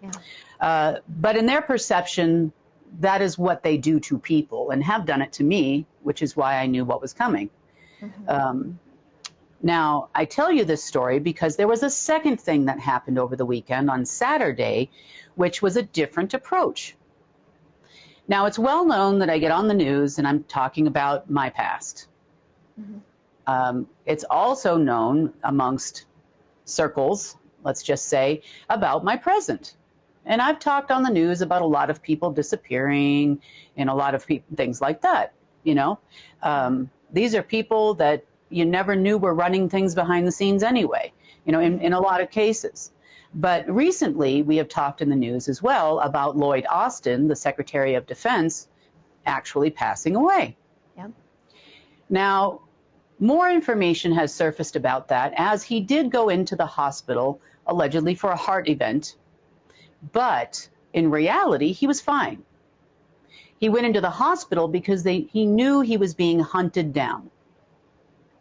Yeah. But in their perception, that is what they do to people and have done it to me, which is why I knew what was coming. Now, I tell you this story because there was a second thing that happened over the weekend on Saturday, which was a different approach. Now, it's well known that I get on the news and I'm talking about my past. It's also known amongst circles, let's just say, about my present. And I've talked on the news about a lot of people disappearing and a lot of things like that, you know. These are people that you never knew were running things behind the scenes anyway, you know, in a lot of cases. But recently, we have talked in the news as well about Lloyd Austin, the Secretary of Defense, actually passing away. Yep. Now, more information has surfaced about that, as he did go into the hospital, allegedly for a heart event. But in reality, he was fine. He went into the hospital because he knew he was being hunted down.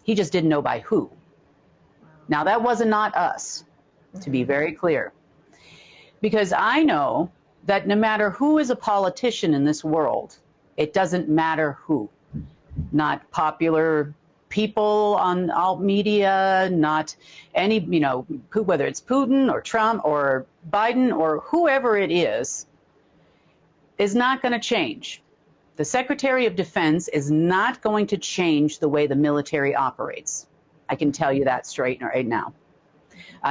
He just didn't know by who. Now, that was not us, to be very clear. Because I know that no matter who is a politician in this world, it doesn't matter who. Not popular people on alt media, not any, you know, whether it's Putin or Trump or Biden or whoever it is not going to change. The Secretary of Defense is not going to change the way the military operates. I can tell you that straight right now.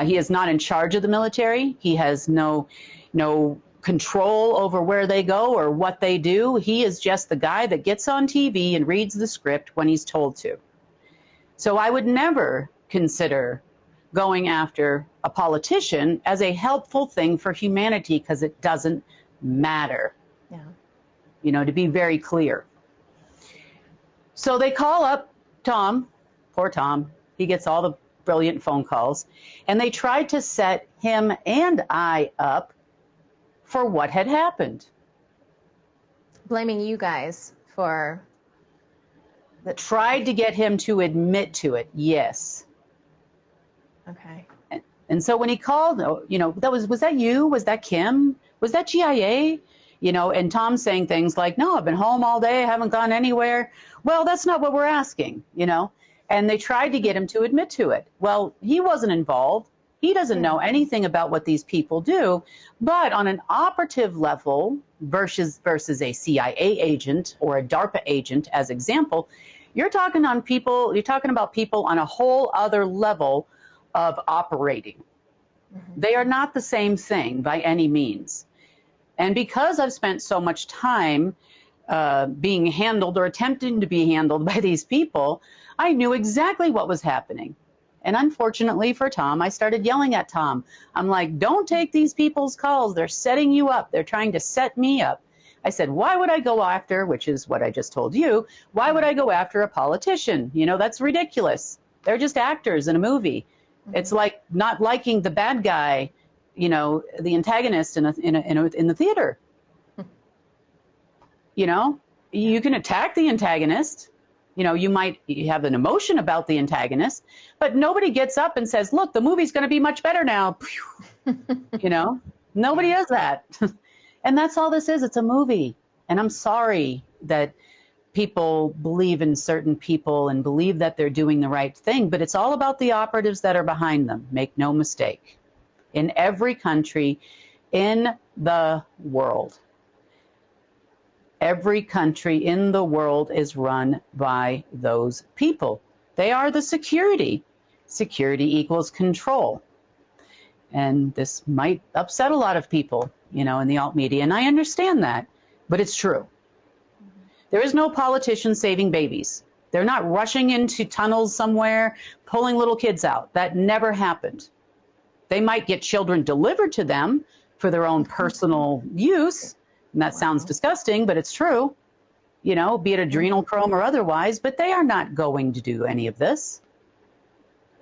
He is not in charge of the military. He has no control over where they go or what they do. He is just the guy that gets on TV and reads the script when he's told to. So I would never consider going after a politician as a helpful thing for humanity, because it doesn't matter. Yeah. You know, to be very clear. So they call up Tom, poor Tom. He gets all the brilliant phone calls, and they tried to set him and I up for what had happened. Blaming you guys for that. Tried to get him to admit to it, yes. Okay. And so when he called, you know, was that you? Was that Kim? Was that GIA? You know, and Tom's saying things like, no, I've been home all day, haven't gone anywhere. Well, that's not what we're asking, you know. And they tried to get him to admit to it. Well, he wasn't involved. He doesn't know anything about what these people do. But on an operative level versus a CIA agent or a DARPA agent, as example, you're talking about people on a whole other level of operating. They are not the same thing by any means. And because I've spent so much time being handled or attempting to be handled by these people, I knew exactly what was happening. And unfortunately for Tom, I started yelling at Tom. I'm like, don't take these people's calls. They're setting you up. They're trying to set me up. I said, why would I go after, which is what I just told you, why would I go after a politician? You know, that's ridiculous. They're just actors in a movie. It's like not liking the bad guy, you know, the antagonist in the theater. You know, you can attack the antagonist. You know, you have an emotion about the antagonist, but nobody gets up and says, look, the movie's going to be much better now. You know, nobody does that. And that's all this is. It's a movie. And I'm sorry that people believe in certain people and believe that they're doing the right thing, but it's all about the operatives that are behind them. Make no mistake. In every country in the world. Every country in the world is run by those people. They are the security. Security equals control. And this might upset a lot of people, you know, in the alt media, and I understand that, but it's true. There is no politician saving babies. They're not rushing into tunnels somewhere, pulling little kids out. That never happened. They might get children delivered to them for their own personal use. And that sounds disgusting, but it's true, you know, be it adrenochrome or otherwise, but they are not going to do any of this.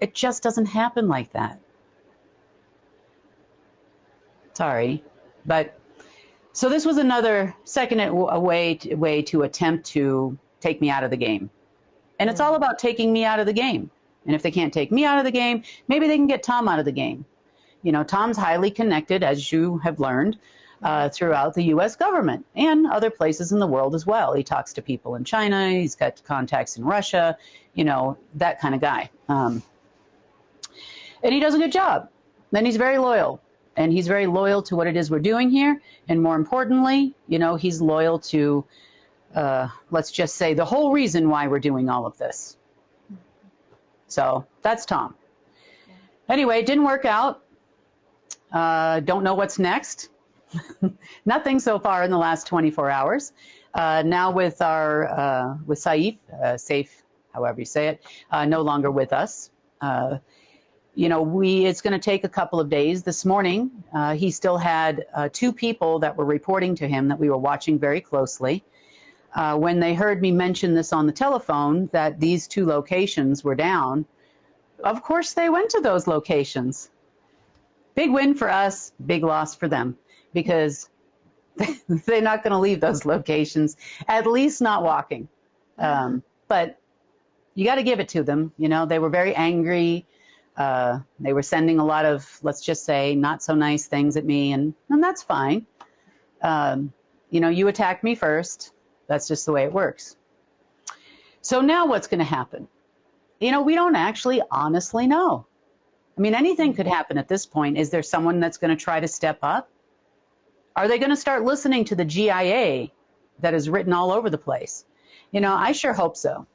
It just doesn't happen like that. Sorry. But so this was another second way to attempt to take me out of the game. And it's all about taking me out of the game. And if they can't take me out of the game, maybe they can get Tom out of the game. Tom's highly connected, as you have learned, throughout the U.S. government and other places in the world as well. He talks to people in China. He's got contacts in Russia, that kind of guy. And he does a good job. Then he's very loyal. And he's very loyal to what it is we're doing here. And more importantly, he's loyal to, let's just say, the whole reason why we're doing all of this. So that's Tom. Anyway, it didn't work out. Don't know what's next. Nothing so far in the last 24 hours. Now with Saif, Safe, however you say it, no longer with us. It's going to take a couple of days. This morning, he still had 2 people that were reporting to him that we were watching very closely. When they heard me mention this on the telephone, that these 2 locations were down, of course they went to those locations. Big win for us, big loss for them, because they're not going to leave those locations, at least not walking. But you got to give it to them. They were very angry. They were sending a lot of, let's just say, not so nice things at me, and that's fine. You attacked me first. That's just the way it works. So now what's going to happen? We don't actually honestly know. I mean, anything could happen at this point. Is there someone that's going to try to step up? Are they going to start listening to the GIA that is written all over the place? I sure hope so.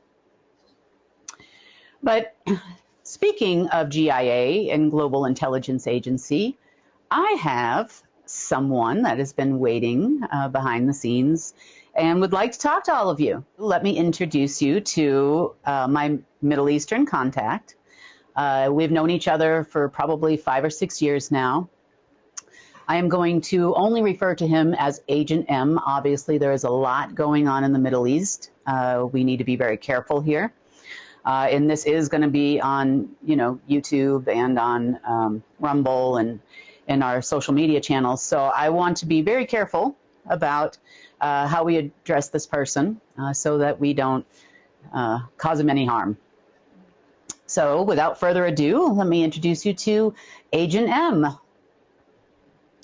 But speaking of GIA and Global Intelligence Agency, I have someone that has been waiting behind the scenes and would like to talk to all of you. Let me introduce you to my Middle Eastern contact. We've known each other for probably 5 or 6 years now. I am going to only refer to him as Agent M. Obviously, there is a lot going on in the Middle East. We need to be very careful here. And this is going to be on, YouTube and on Rumble and in our social media channels. So I want to be very careful about how we address this person so that we don't cause him any harm. So without further ado, let me introduce you to Agent M.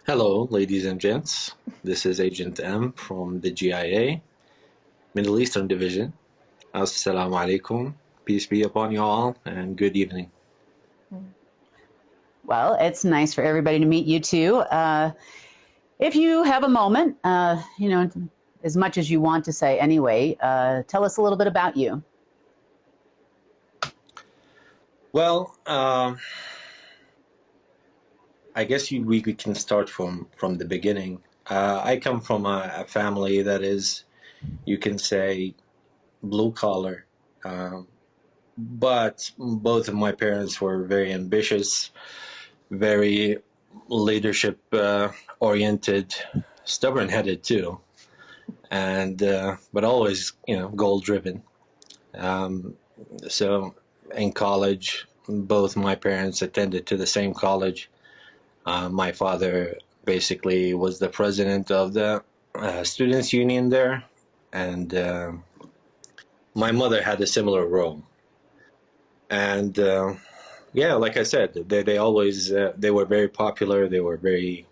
Hello, ladies and gents. This is Agent M from the GIA, Middle Eastern Division. Assalamu alaikum. Peace be upon you all, and good evening. Well, it's nice for everybody to meet you too. If you have a moment, as much as you want to say anyway, tell us a little bit about you. Well, I guess we can start from the beginning. I come from a family that is, you can say, blue collar. But both of my parents were very ambitious, very leadership oriented, stubborn-headed too, and but always goal driven. So in college, both my parents attended to the same college. My father basically was the president of the students union there, and my mother had a similar role. And yeah, like I said, they always they were very popular. They were very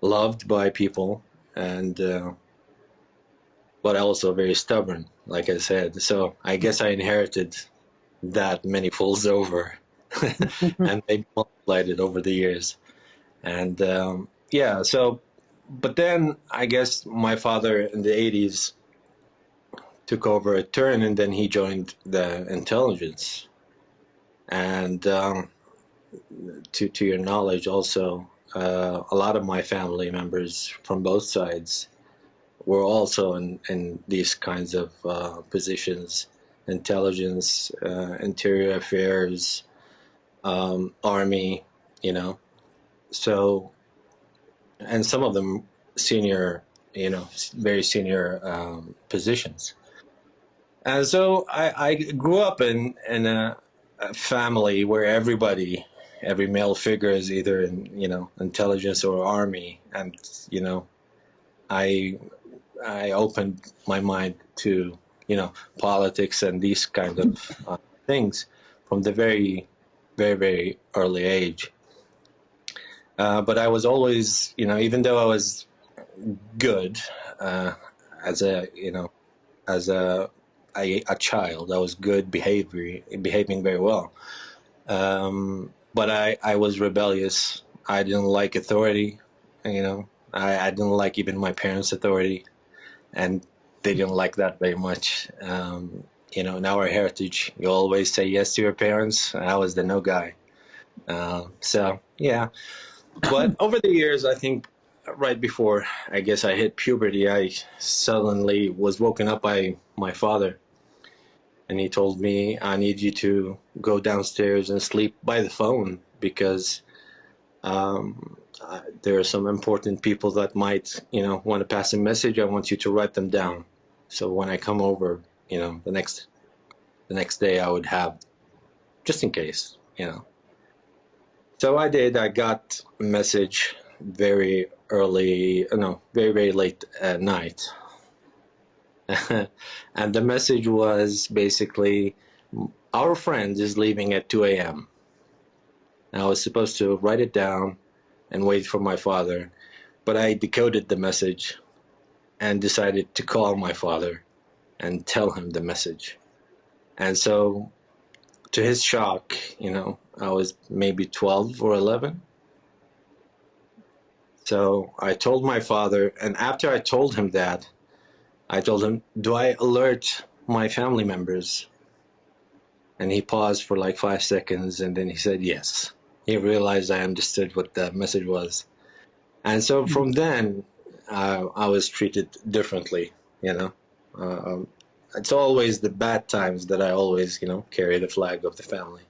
loved by people, and but also very stubborn, like I said. So I guess I inherited that many folds over, and they multiplied it over the years. And yeah, so but then I guess my father in the 80s took over a turn, and then he joined the intelligence. And to your knowledge also, a lot of my family members from both sides were also in these kinds of positions: intelligence, interior affairs, army, so, and some of them senior, very senior positions. And so I grew up in a family where every male figure is either in, intelligence or army. And, I opened my mind to, politics and these kind of things from the very very, very early age. But I was always, even though I was good as a child, I was good behaving very well. But I was rebellious. I didn't like authority. I didn't like even my parents' authority, and they didn't like that very much. In our heritage, you always say yes to your parents. I was the no guy. So yeah. But over the years, I think right before, I guess, I hit puberty, I suddenly was woken up by my father. And he told me, I need you to go downstairs and sleep by the phone because there are some important people that might, want to pass a message. I want you to write them down. So when I come over, the next day I would have, just in case, So I did. I got a message very very late at night. And the message was basically, our friend is leaving at 2 a.m. I was supposed to write it down and wait for my father, but I decoded the message and decided to call my father and tell him the message. And so, to his shock, I was maybe 12 or 11. So I told my father, and after I told him that, I told him, do I alert my family members? And he paused for like 5 seconds, and then he said yes. He realized I understood what the message was. And so from then, I was treated differently, It's always the bad times that I always, carry the flag of the family.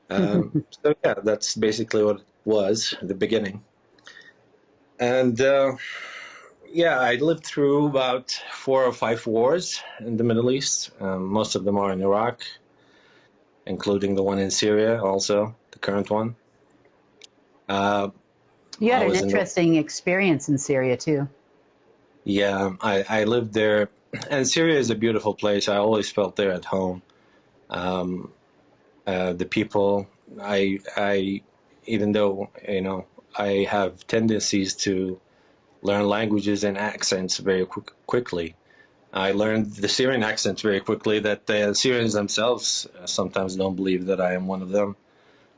So yeah, that's basically what it was at the beginning. And yeah, I lived through about 4 or 5 wars in the Middle East. Most of them are in Iraq, including the one in Syria also, the current one. You had an interesting experience in Syria too. Yeah, I lived there, and Syria is a beautiful place. I always felt there at home. The people, even though, I have tendencies to learn languages and accents very quickly. I learned the Syrian accents very quickly, that the Syrians themselves sometimes don't believe that I am one of them.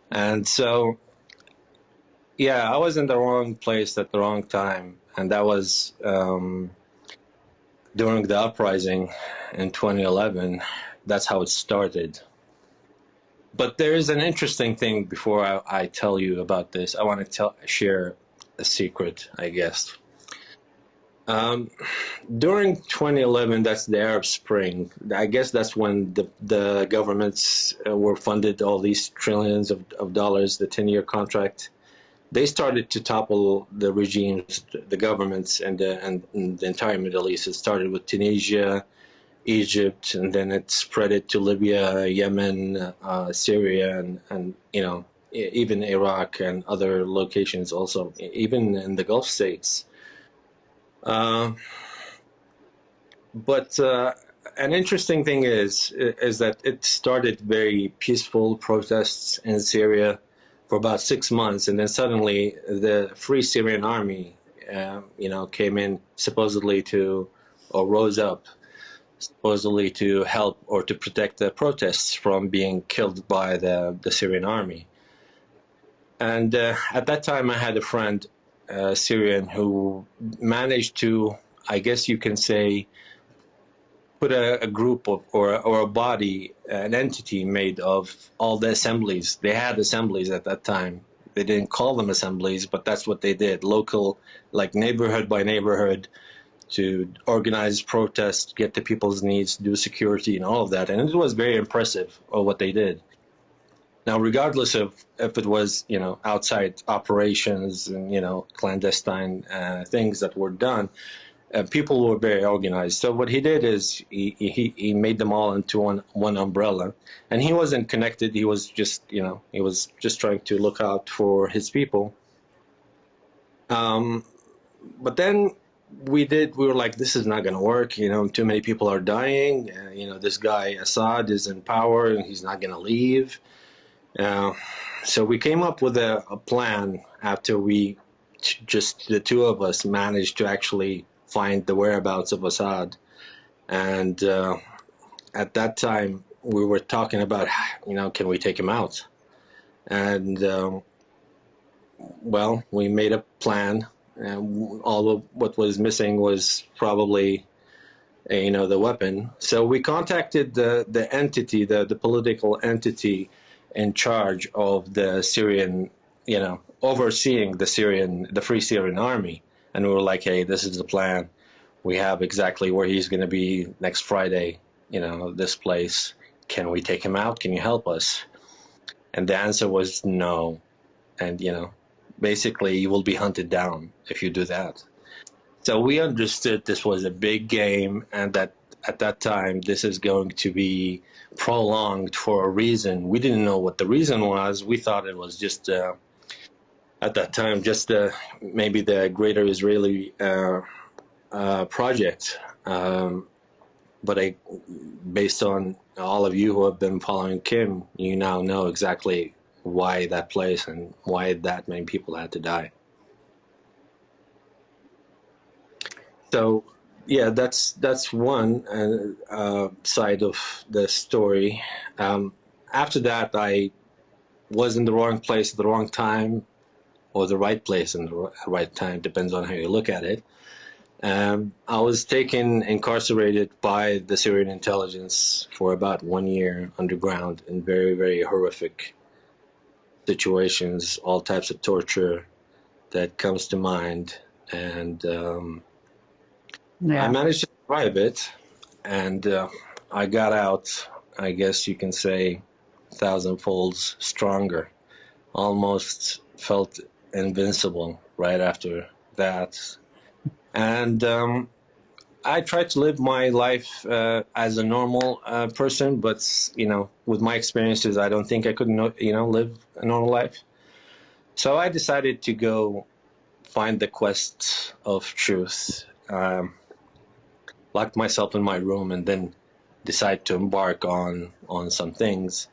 And so, yeah, I was in the wrong place at the wrong time. And that was during the uprising in 2011. That's how it started. But there is an interesting thing before I tell you about this. I want to share a secret, I guess. During 2011, that's the Arab Spring. I guess that's when the governments were funded all these trillions of dollars, the 10-year contract. They started to topple the regimes, the governments, and the entire Middle East. It started with Tunisia, Egypt, and then it spread it to Libya, Yemen, Syria, and even Iraq and other locations also, even in the Gulf states. But an interesting thing is that it started very peaceful protests in Syria for about 6 months, and then suddenly the Free Syrian Army, came in rose up supposedly to help or to protect the protests from being killed by the Syrian army. And at that time, I had a friend, Syrian, who managed to, I guess you can say, put a group of, or a body, an entity made of all the assemblies. They had assemblies at that time. They didn't call them assemblies, but that's what they did. Local, like neighborhood by neighborhood, to organize protests, get the people's needs, do security and all of that. And it was very impressive what they did. Now, regardless of if it was, outside operations and, clandestine things that were done, people were very organized. So what he did is he made them all into one umbrella. And he wasn't connected. He was just, he was just trying to look out for his people. But then we were like, this is not going to work. Too many people are dying. This guy Assad is in power and he's not going to leave. So we came up with a plan after we, just the two of us, managed to actually find the whereabouts of Assad. And at that time, we were talking about, can we take him out? And, well, we made a plan. And all of what was missing was probably, the weapon. So we contacted the entity, the political entity in charge of the Syrian, overseeing the Free Syrian Army. And we were like, hey, this is the plan. We have exactly where he's going to be next Friday, this place. Can we take him out? Can you help us? And the answer was no. And, basically you will be hunted down if you do that. So we understood this was a big game, and that at that time this is going to be prolonged for a reason. We didn't know what the reason was. We thought it was just at that time just maybe the greater Israeli project. But based on all of you who have been following Kim, you now know exactly why that place and why that many people had to die. So, yeah, that's one side of the story. After that, I was in the wrong place at the wrong time, or the right place in the right time, depends on how you look at it. I was incarcerated by the Syrian intelligence for about 1 year underground in very, very horrific situations, all types of torture that comes to mind. And I managed to survive it, and I got out, I guess you can say, 1,000-fold stronger. Almost felt invincible right after that. And I tried to live my life as a normal person, but, with my experiences, I don't think I could, live a normal life. So I decided to go find the quest of truth. Locked myself in my room and then decide to embark on some things.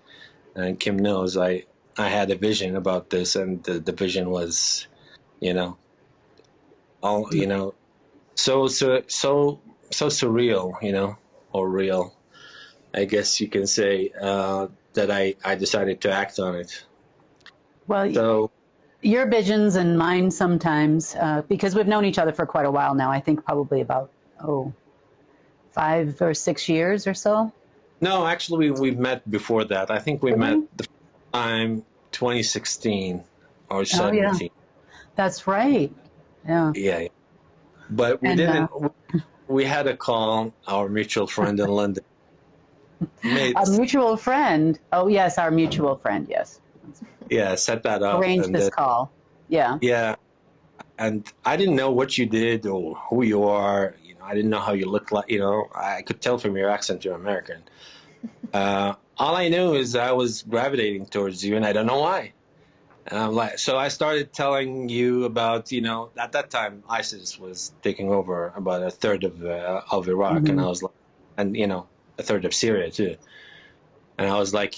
And Kim knows I had a vision about this, and the vision was, so surreal, or real, I guess you can say, that I decided to act on it. Well, so your visions and mine sometimes, because we've known each other for quite a while now, I think probably about, 5 or 6 years or so? No, actually, we've met before that. I think we met the first time 2016 or 17. Oh, yeah. That's right. Yeah. Yeah. But we didn't. We had a call, our mutual friend in London. A mutual friend? Oh, yes, our mutual friend, yes. Yeah, set that up. Arranged this call. Yeah. Yeah. And I didn't know what you did or who you are. I didn't know how you looked like. I could tell from your accent you're American. All I knew is I was gravitating towards you, and I don't know why. And I'm like, so I started telling you about, at that time ISIS was taking over about a third of Iraq, and I was like, and a third of Syria too. And I was like,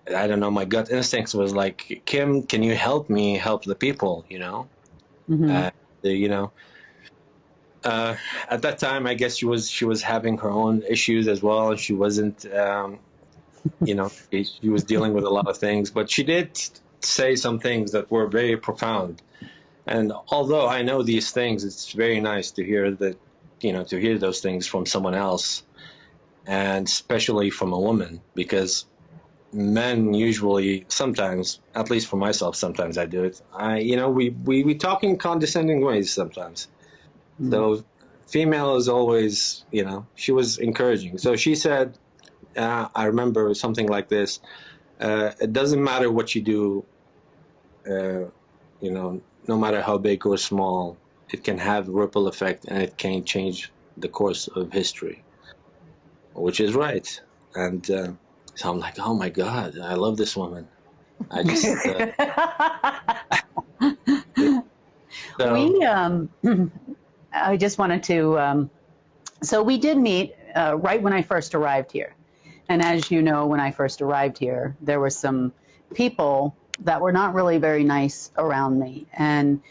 I don't know, my gut instincts was like, Kim, can you help me help the people? At that time, I guess she was having her own issues as well. She wasn't, she was dealing with a lot of things, but she did say some things that were very profound. And although I know these things, it's very nice to hear that, to hear those things from someone else, and especially from a woman, because men usually, sometimes, at least for myself, sometimes I do it. We talk in condescending ways sometimes. So female is always, she was encouraging. So she said, I remember something like this, it doesn't matter what you do, no matter how big or small, it can have a ripple effect and it can change the course of history, which is right. And so I'm like, oh my God, I love this woman. I just... I just wanted to, so we did meet right when I first arrived here. And as you know, when I first arrived here, there were some people that were not really very nice around me. And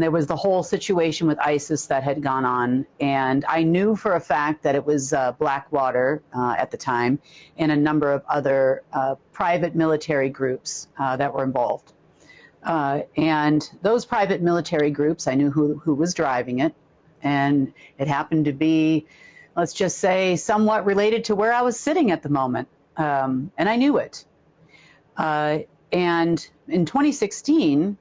there was the whole situation with ISIS that had gone on. And I knew for a fact that it was Blackwater at the time and a number of other private military groups that were involved. And those private military groups, I knew who was driving it. And it happened to be, let's just say, somewhat related to where I was sitting at the moment. And I knew it. And in 2016,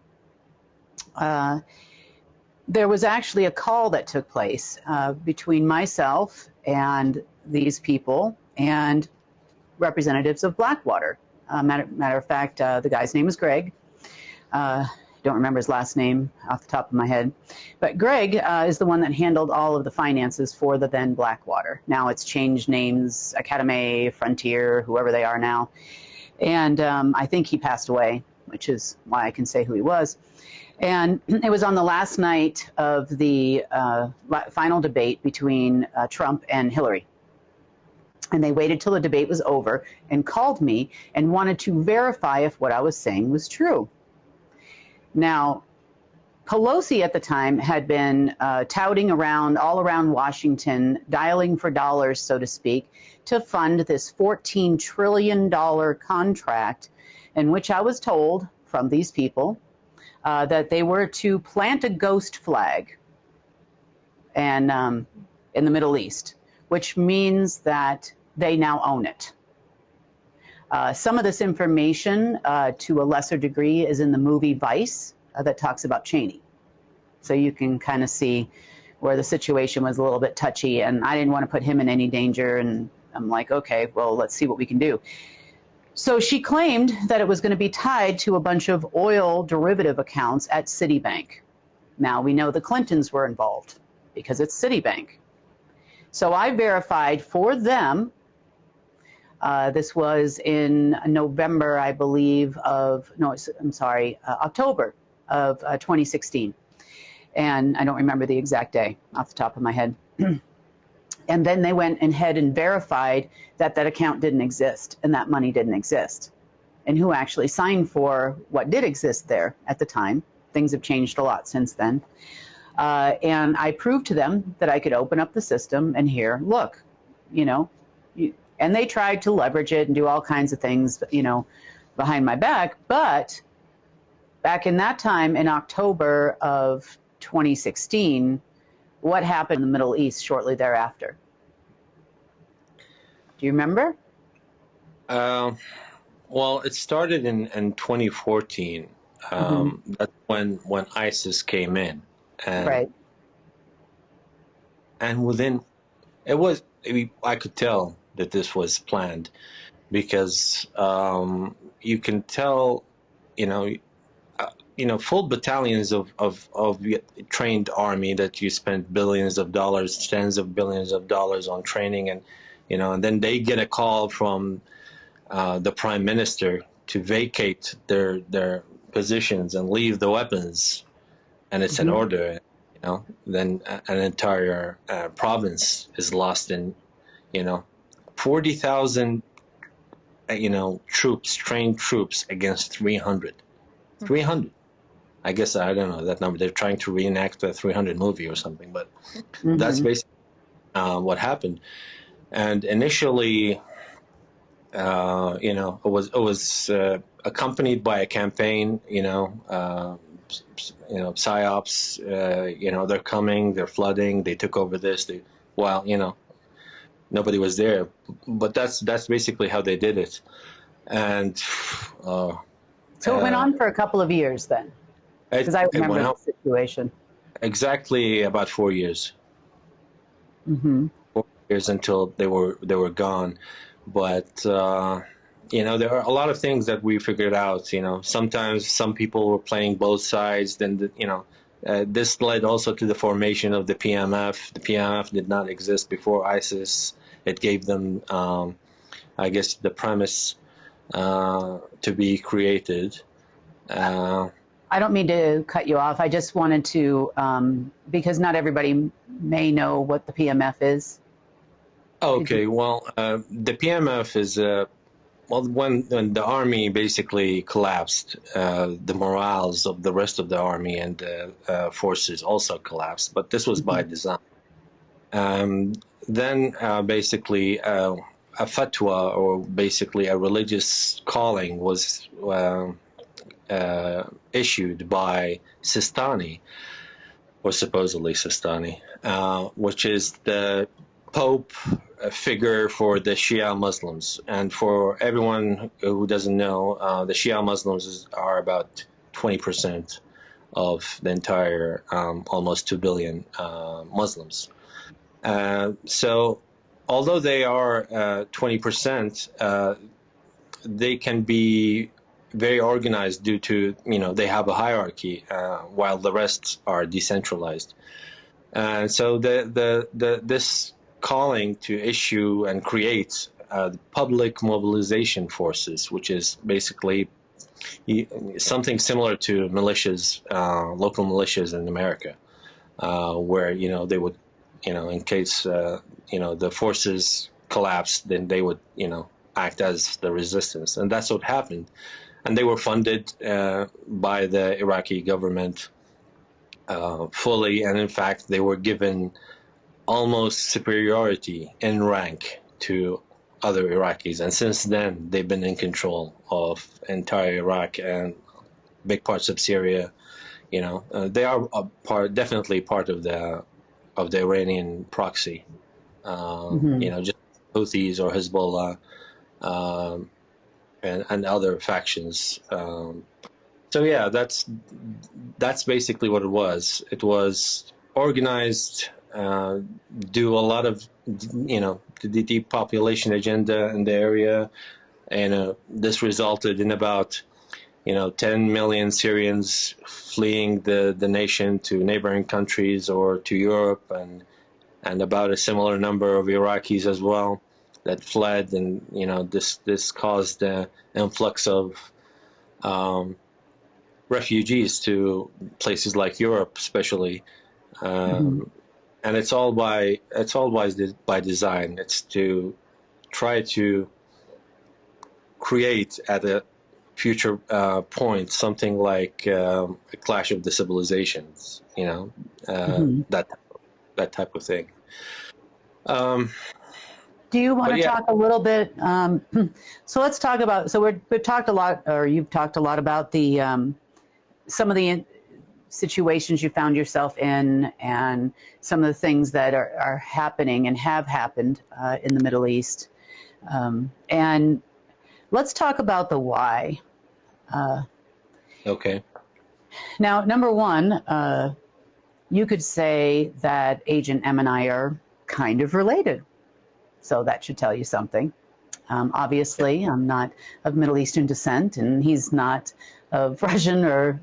there was actually a call that took place between myself and these people and representatives of Blackwater. Matter of fact, the guy's name is Greg. Don't remember his last name off the top of my head. But Greg is the one that handled all of the finances for the then Blackwater. Now it's changed names, Academy, Frontier, whoever they are now. And I think he passed away, which is why I can say who he was. And it was on the last night of the final debate between Trump and Hillary. And they waited till the debate was over and called me and wanted to verify if what I was saying was true. Now, Pelosi at the time had been touting around, all around Washington, dialing for dollars, so to speak, to fund this $14 trillion contract in which I was told from these people that they were to plant a ghost flag and in the Middle East, which means that they now own it. Some of this information, to a lesser degree, is in the movie Vice that talks about Cheney. So you can kind of see where the situation was a little bit touchy, and I didn't want to put him in any danger, and I'm like, okay, well, let's see what we can do. So she claimed that it was going to be tied to a bunch of oil derivative accounts at Citibank. Now, we know the Clintons were involved because it's Citibank. So I verified for them. This was in November, I believe, October of 2016. And I don't remember the exact day off the top of my head. And then they went ahead and verified that that account didn't exist and that money didn't exist. And who actually signed for what did exist there at the time. Things have changed a lot since then. And I proved to them that I could open up the system and here, look, and they tried to leverage it and do all kinds of things, behind my back. But back in that time, in October of 2016, what happened in the Middle East shortly thereafter? Do you remember? Well, it started in 2014. That's when ISIS came in. And, right. And I could tell that this was planned because you can tell, full battalions of trained army that you spend billions of dollars, tens of billions of dollars on training, and and then they get a call from the prime minister to vacate their positions and leave the weapons, and it's an order, then an entire province is lost in, 40,000, troops, trained troops against 300. 300. I guess, I don't know that number. They're trying to reenact the 300 movie or something, but that's basically what happened. And initially, it was accompanied by a campaign, psyops, they're coming, they're flooding, they took over this, nobody was there. But that's basically how they did it. And so it went on for a couple of years then, because I remember the situation. Exactly about 4 years. 4 years until they were gone. But there are a lot of things that we figured out. Sometimes some people were playing both sides. Then this led also to the formation of the PMF. The PMF did not exist before ISIS. It gave them, I guess, the premise to be created. I don't mean to cut you off. I just wanted to, because not everybody may know what the PMF is. Okay, well, the PMF is well, when the army basically collapsed, the morals of the rest of the army and the forces also collapsed, but this was by design. Then basically a fatwa, or basically a religious calling, was issued by Sistani, or supposedly Sistani, which is the Pope figure for the Shia Muslims. And for everyone who doesn't know, the Shia Muslims are about 20% of the entire almost 2 billion Muslims. So although they are 20%, they can be very organized due to, they have a hierarchy, while the rest are decentralized. So this calling to issue and create public mobilization forces, which is basically something similar to militias, local militias in America, where they would, in case the forces collapsed, then they would act as the resistance, and that's what happened. And they were funded by the Iraqi government fully, and in fact they were given almost superiority in rank to other Iraqis, and since then they've been in control of entire Iraq and big parts of Syria. They are definitely part of the Iranian proxy, just Houthis or Hezbollah and other factions. So yeah, that's basically what it was. It was organized, do a lot of, the depopulation agenda in the area, and this resulted in about 10 million Syrians fleeing the nation to neighboring countries or to Europe, and about a similar number of Iraqis as well that fled, and this caused an influx of refugees to places like Europe, especially, and it's all by design. It's to try to create at a future point something like a clash of the civilizations, that type of thing. Do you want to talk a little bit? So let's talk about. So we've talked a lot, or you've talked a lot about the some of the situations you found yourself in, and some of the things that are happening and have happened in the Middle East. And let's talk about the why. Okay. Now, number one, you could say that Agent M and I are kind of related. So that should tell you something. Obviously, I'm not of Middle Eastern descent, and he's not of Russian or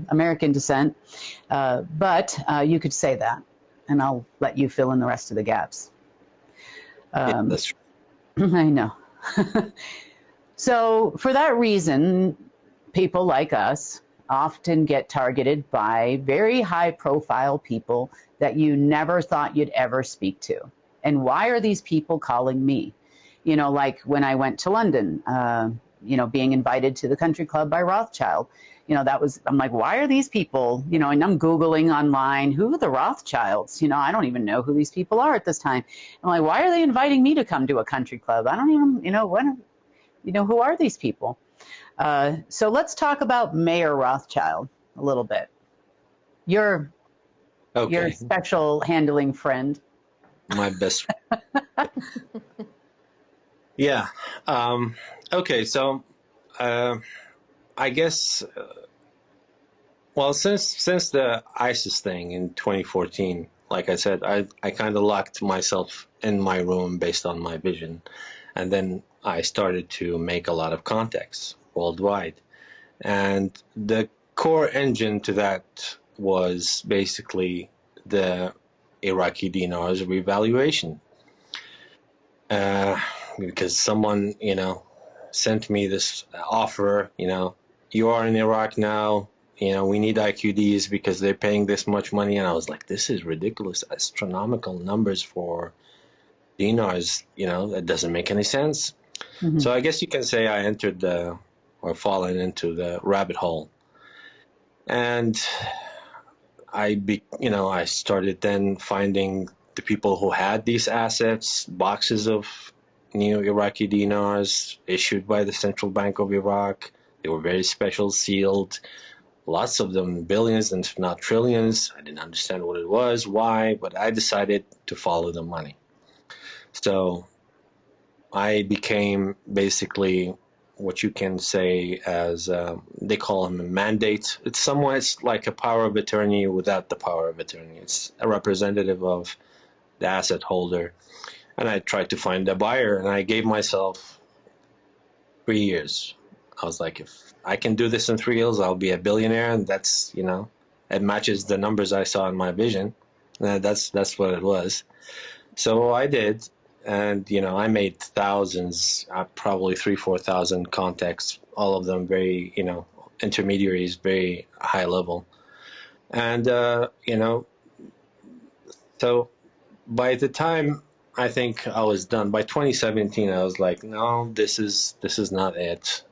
American descent. But you could say that, and I'll let you fill in the rest of the gaps. Yeah, that's true. I know. So for that reason, people like us often get targeted by very high-profile people that you never thought you'd ever speak to. And why are these people calling me? Like when I went to London, being invited to the country club by Rothschild, I'm like, why are these people, and I'm Googling online, who are the Rothschilds? I don't even know who these people are at this time. I'm like, why are they inviting me to come to a country club? I don't even, who are these people? So let's talk about Mayor Rothschild a little bit. Your special handling friend. My best friend. Yeah. Okay. So, I guess, well, since the ISIS thing in 2014, like I said, I kind of locked myself in my room based on my vision, and then I started to make a lot of contacts worldwide, and the core engine to that was basically the Iraqi dinar's revaluation, because someone sent me this offer, you are in Iraq now, we need IQDs because they're paying this much money, and I was like, this is ridiculous, astronomical numbers for dinars, that doesn't make any sense. So I guess you can say I entered or fallen into the rabbit hole. And I started then finding the people who had these assets, boxes of new Iraqi dinars issued by the Central Bank of Iraq. They were very special, sealed, lots of them, billions and if not trillions. I didn't understand what it was, why, but I decided to follow the money. So I became basically what you can say as, they call them a mandate. It's somewhat like a power of attorney without the power of attorney. It's a representative of the asset holder. And I tried to find a buyer, and I gave myself 3 years. I was like, if I can do this in 3 years, I'll be a billionaire, and that's, it matches the numbers I saw in my vision. And that's what it was. So I did. And, I made thousands, probably 4,000 contacts, all of them very, intermediaries, very high level. And, so by the time I think I was done, by 2017, I was like, no, this is not it.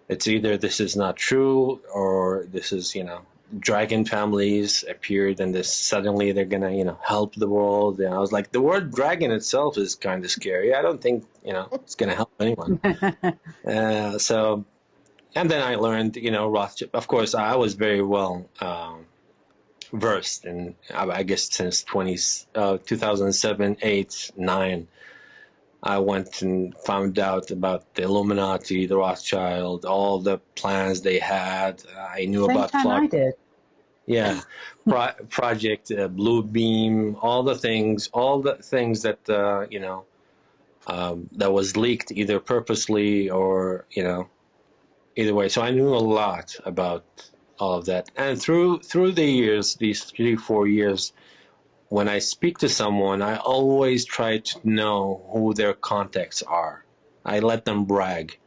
It's either this is not true or this is, dragon families appeared and suddenly they're gonna help the world. And I was like, the word dragon itself is kind of scary. I don't think it's gonna help anyone. So and then I learned Rothschild. Of course, I was very well versed in, I guess, since 2007, 8, 9. I went and found out about the Illuminati, the Rothschild, all the plans they had. I knew about I did. Yeah, Project Blue Beam, all the things that that was leaked either purposely or either way. So I knew a lot about all of that. And through the years, these 3-4 years, when I speak to someone, I always try to know who their contacts are. I let them brag.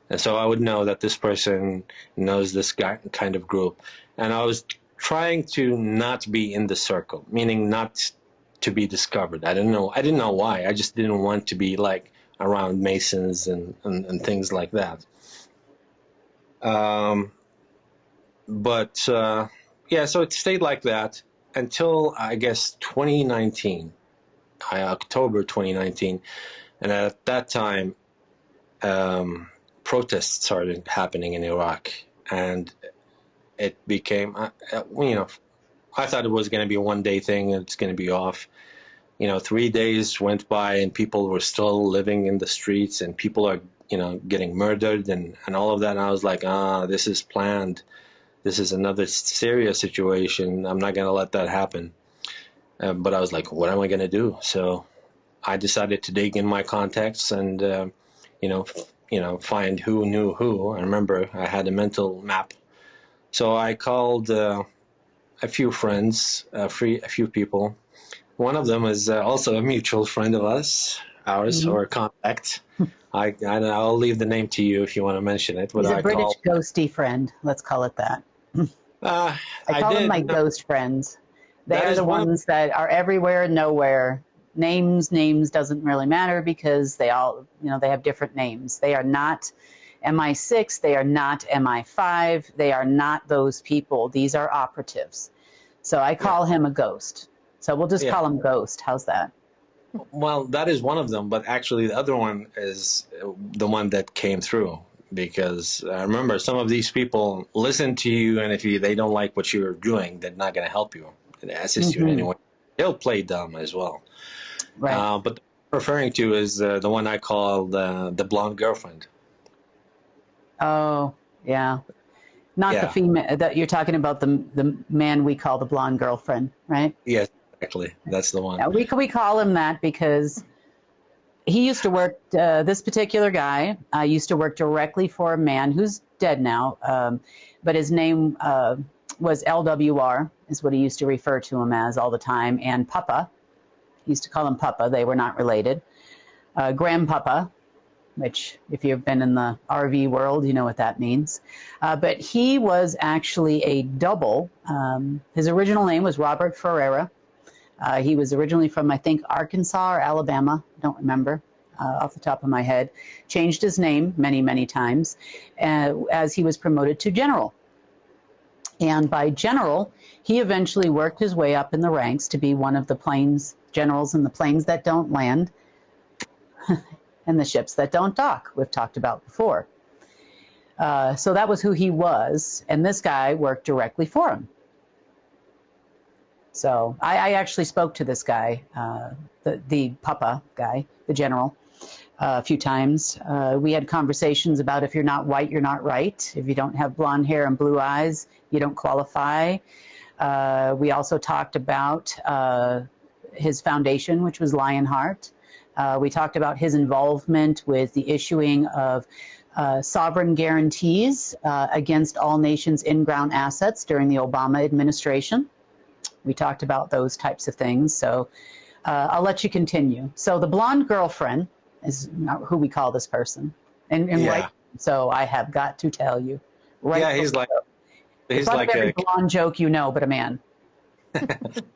And so I would know that this person knows this kind of group. And I was trying to not be in the circle, meaning not to be discovered. I didn't know why. I just didn't want to be like around Masons and things like that. So it stayed like that until, I guess, 2019, October 2019. And at that time, protests started happening in Iraq. And it became, I thought it was going to be a one-day thing and it's going to be off. 3 days went by and people were still living in the streets and people are, getting murdered and all of that. And I was like, this is planned. This is another serious situation. I'm not going to let that happen. But I was like, what am I going to do? So I decided to dig in my contacts and, find who knew who. I remember I had a mental map. So I called a few friends, a few people. One of them is also a mutual friend of ours, or a contact. I'll leave the name to you if you want to mention it. He's a British ghosty friend. Let's call it that. I call them my ghost friends. They are the ones that are everywhere and nowhere. Names doesn't really matter because they all, they have different names. They are not MI6. They are not MI5. They are not those people. These are operatives. So I call him a ghost. So we'll just call him Ghost. How's that? Well, that is one of them, but actually the other one is the one that came through. Because remember, some of these people listen to you, and if they don't like what you're doing, they're not going to help you and assist you in any way. They'll play dumb as well. Right. But referring to is the one I call the blonde girlfriend. Oh, yeah. Not the female. That you're talking about the man we call the blonde girlfriend, right? Yes, exactly. That's the one. Yeah, we call him that because he used to work, this particular guy used to work directly for a man who's dead now, but his name was LWR, is what he used to refer to him as all the time, and Papa. He used to call him Papa. They were not related. Grandpapa, which if you've been in the RV world, you know what that means. But he was actually a double. His original name was Robert Ferreira. He was originally from, I think, Arkansas or Alabama. I don't remember. off the top of my head, changed his name many, many times as he was promoted to general. And by general, he eventually worked his way up in the ranks to be one of the planes generals in the planes that don't land and the ships that don't dock, we've talked about before. So that was who he was, and this guy worked directly for him. So I actually spoke to this guy, the Papa guy, the general, a few times. We had conversations about if you're not white, you're not right. If you don't have blonde hair and blue eyes, you don't qualify. We also talked about his foundation, which was Lionheart. We talked about his involvement with the issuing of sovereign guarantees against all nations' in-ground assets during the Obama administration. We talked about those types of things. So I'll let you continue. So the blonde girlfriend is who we call this person. And Yeah. right, so I have got to tell you. Right, Yeah, he's like every blonde joke you know, but a man.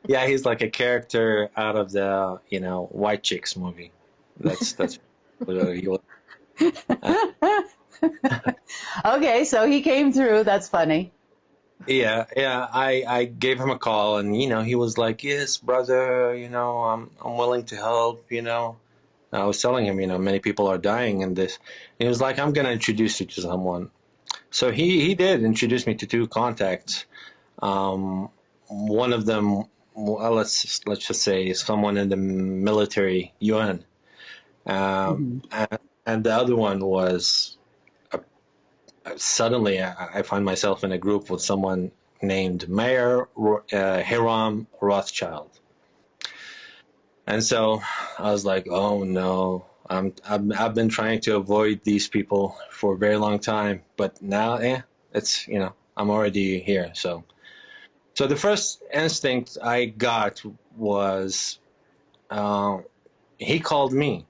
yeah, he's like a character out of the White Chicks movie. That's what he was. Okay, so he came through. That's funny. Yeah. I gave him a call, and he was like, "Yes, brother. I'm willing to help. I was telling him, many people are dying in this. He was like, "I'm gonna introduce you to someone." So he did introduce me to two contacts. One of them, well, let's just say, someone in the military, UN, and the other one was. Suddenly, I find myself in a group with someone named Mayor Hiram Rothschild, and so I was like, "Oh no, I've been trying to avoid these people for a very long time, but now, it's I'm already here." So the first instinct I got was he called me.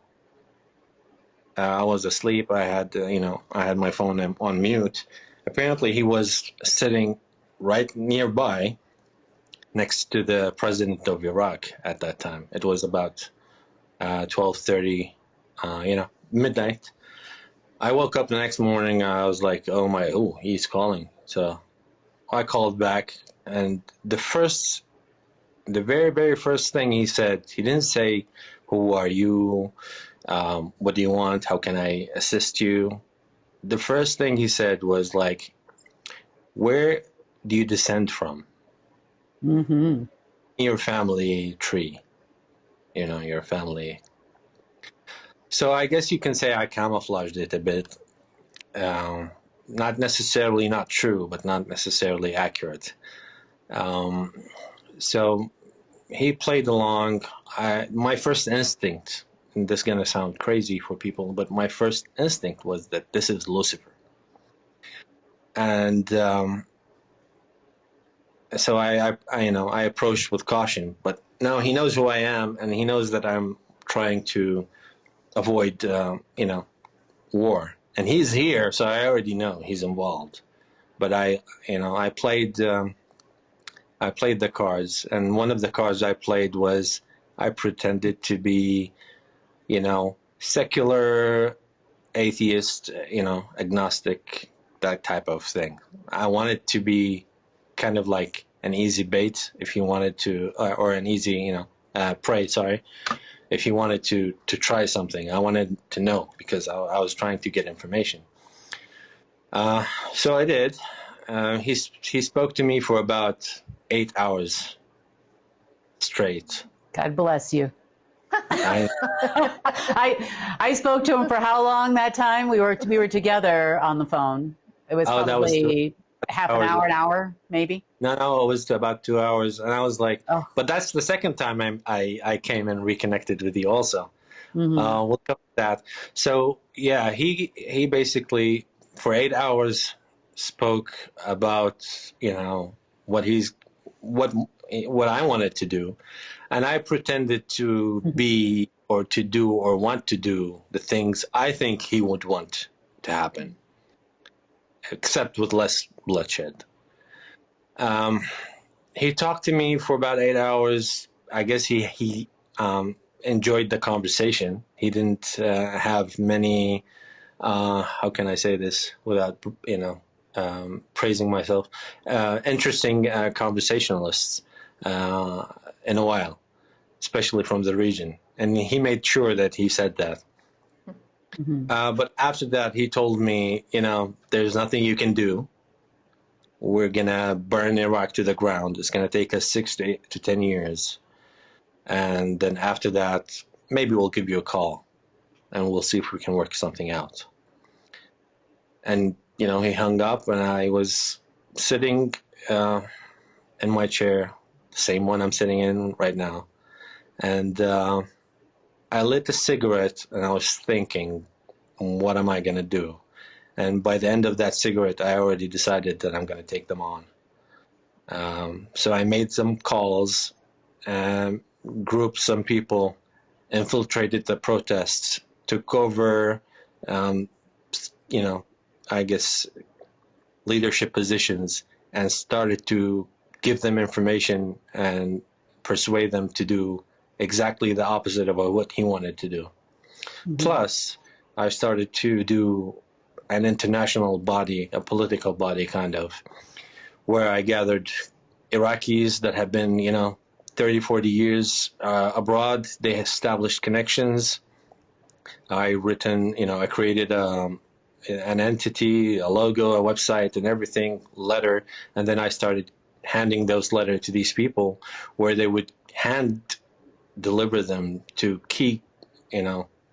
I was asleep. I had, I had my phone on mute. Apparently, he was sitting right nearby, next to the president of Iraq at that time. It was about 12:30, midnight. I woke up the next morning. I was like, "Oh, he's calling." So I called back, and the very, very first thing he said, he didn't say, "Who are you? What do you want? How can I assist you?" The first thing he said was like, "Where do you descend from?" Your family tree, your family. So I guess you can say I camouflaged it a bit. Not necessarily not true, but not necessarily accurate. So he played along. My first instinct, and this is going to sound crazy for people, but my first instinct was that this is Lucifer. And so I approached with caution, but now he knows who I am, and he knows that I'm trying to avoid, war. And he's here, so I already know he's involved. But I played the cards, and one of the cards I played was I pretended to be, secular, atheist, agnostic, that type of thing. I wanted to be kind of like an easy bait, if you wanted to, or an easy, prey, sorry, if you wanted to try something. I wanted to know, because I was trying to get information. So I did. He spoke to me for about 8 hours straight. God bless you. I spoke to him for how long that time? We were together on the phone. It was probably half an hour, maybe. No, it was about 2 hours, and I was like, but that's the second time I came and reconnected with you also. We'll cover that. So yeah, he basically for 8 hours spoke about what I wanted to do, and I pretended to be or to do or want to do the things I think he would want to happen, except with less bloodshed. He talked to me for about 8 hours. I guess he enjoyed the conversation. He didn't have many, how can I say this without, praising myself, interesting conversationalists in a while, especially from the region. And he made sure that he said that. But after that, he told me, there's nothing you can do. We're going to burn Iraq to the ground. It's going to take us 6 to 8 to 10 years. And then after that, maybe we'll give you a call and we'll see if we can work something out. And, he hung up, and I was sitting in my chair, the same one I'm sitting in right now. And I lit a cigarette, and I was thinking, what am I going to do? And by the end of that cigarette, I already decided that I'm going to take them on. So I made some calls, grouped some people, infiltrated the protests, took over, I guess, leadership positions, and started to give them information and persuade them to do exactly the opposite of what he wanted to do. Plus, I started to do an international body, a political body kind of, where I gathered Iraqis that have been, 30, 40 years abroad. They established connections. I created an entity, a logo, a website, and everything, letter, and then I started handing those letters to these people where they would hand deliver them to key,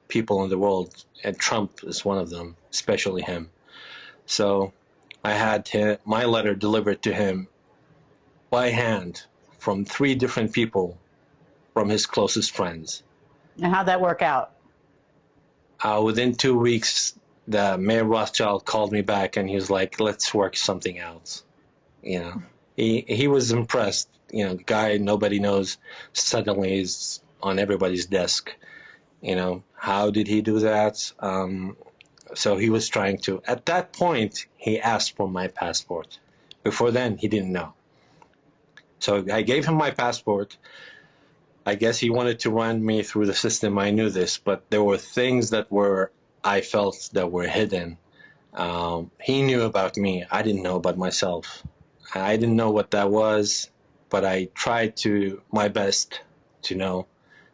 people in the world, and Trump is one of them, especially him. So I had my letter delivered to him by hand from 3 different people from his closest friends. And how'd that work out? Within 2 weeks, the Mayor Rothschild called me back, and he was like, let's work something out. He was impressed. Guy nobody knows suddenly is on everybody's desk. How did he do that? So he was trying to. At that point, he asked for my passport. Before then, he didn't know. So I gave him my passport. I guess he wanted to run me through the system. I knew this, but there were things that I felt that were hidden. He knew about me. I didn't know about myself. I didn't know what that was, but I tried my best to know.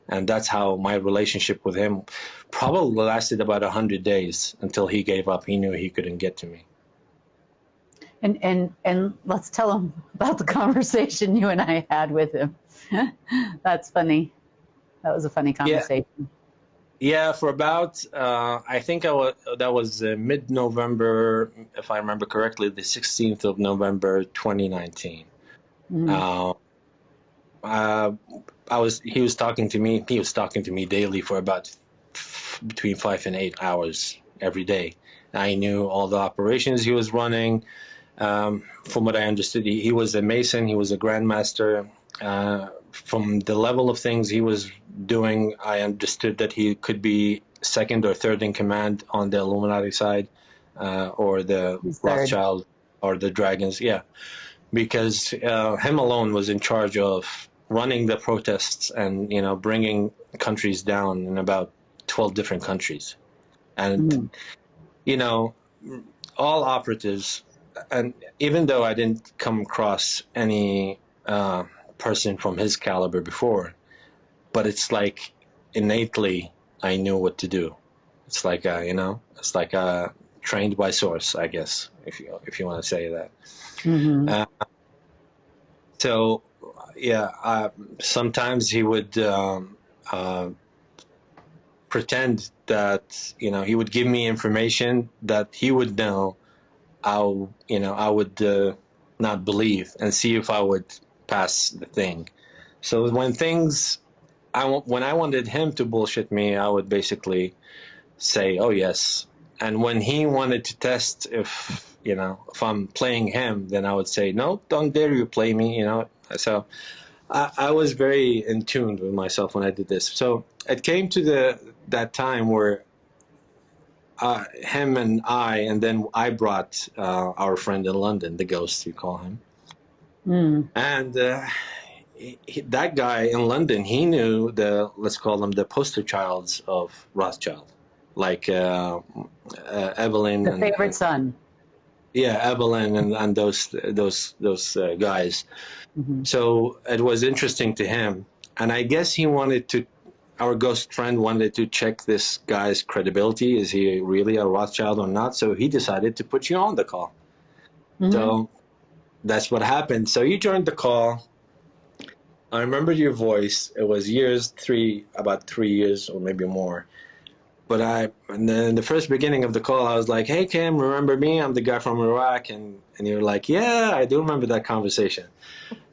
And that's how my relationship with him probably lasted about 100 days until he gave up. He knew he couldn't get to me. And let's tell him about the conversation you and I had with him. That's funny. That was a funny conversation. Yeah, for about, I think that was mid-November, if I remember correctly, the 16th of November, 2019. He was talking to me. He was talking to me daily for about between 5 and 8 hours every day. I knew all the operations he was running. From what I understood, he was a Mason. He was a Grandmaster. From the level of things he was doing, I understood that he could be second or third in command on the Illuminati side, or the Rothschild or the Dragons. Yeah, because him alone was in charge of running the protests and bringing countries down in about 12 different countries, and all operatives. And even though I didn't come across any person from his caliber before, but it's like innately I knew what to do. It's like it's like trained by source, I guess, if you want to say that. So yeah, sometimes he would pretend that he would give me information that he would know I would not believe, and see if I would pass the thing. So when I wanted him to bullshit me, I would basically say, oh yes. And when he wanted to test if I'm playing him, then I would say, no, don't dare you play me, So I was very in tune with myself when I did this. So it came to that time where him and then I brought our friend in London, the ghost, you call him. And that guy in London, he knew let's call them the poster childs of Rothschild, like Evelyn, the favorite son. Yeah, Evelyn and those guys. Mm-hmm. So it was interesting to him, and I guess our ghost friend wanted to check this guy's credibility. Is he really a Rothschild or not? So he decided to put you on the call. Mm-hmm. So that's what happened. So you joined the call. I remember your voice. It was about 3 years or maybe more. But and then the first beginning of the call, I was like, "Hey, Kim, remember me? I'm the guy from Iraq." And you're like, "Yeah, I do remember that conversation."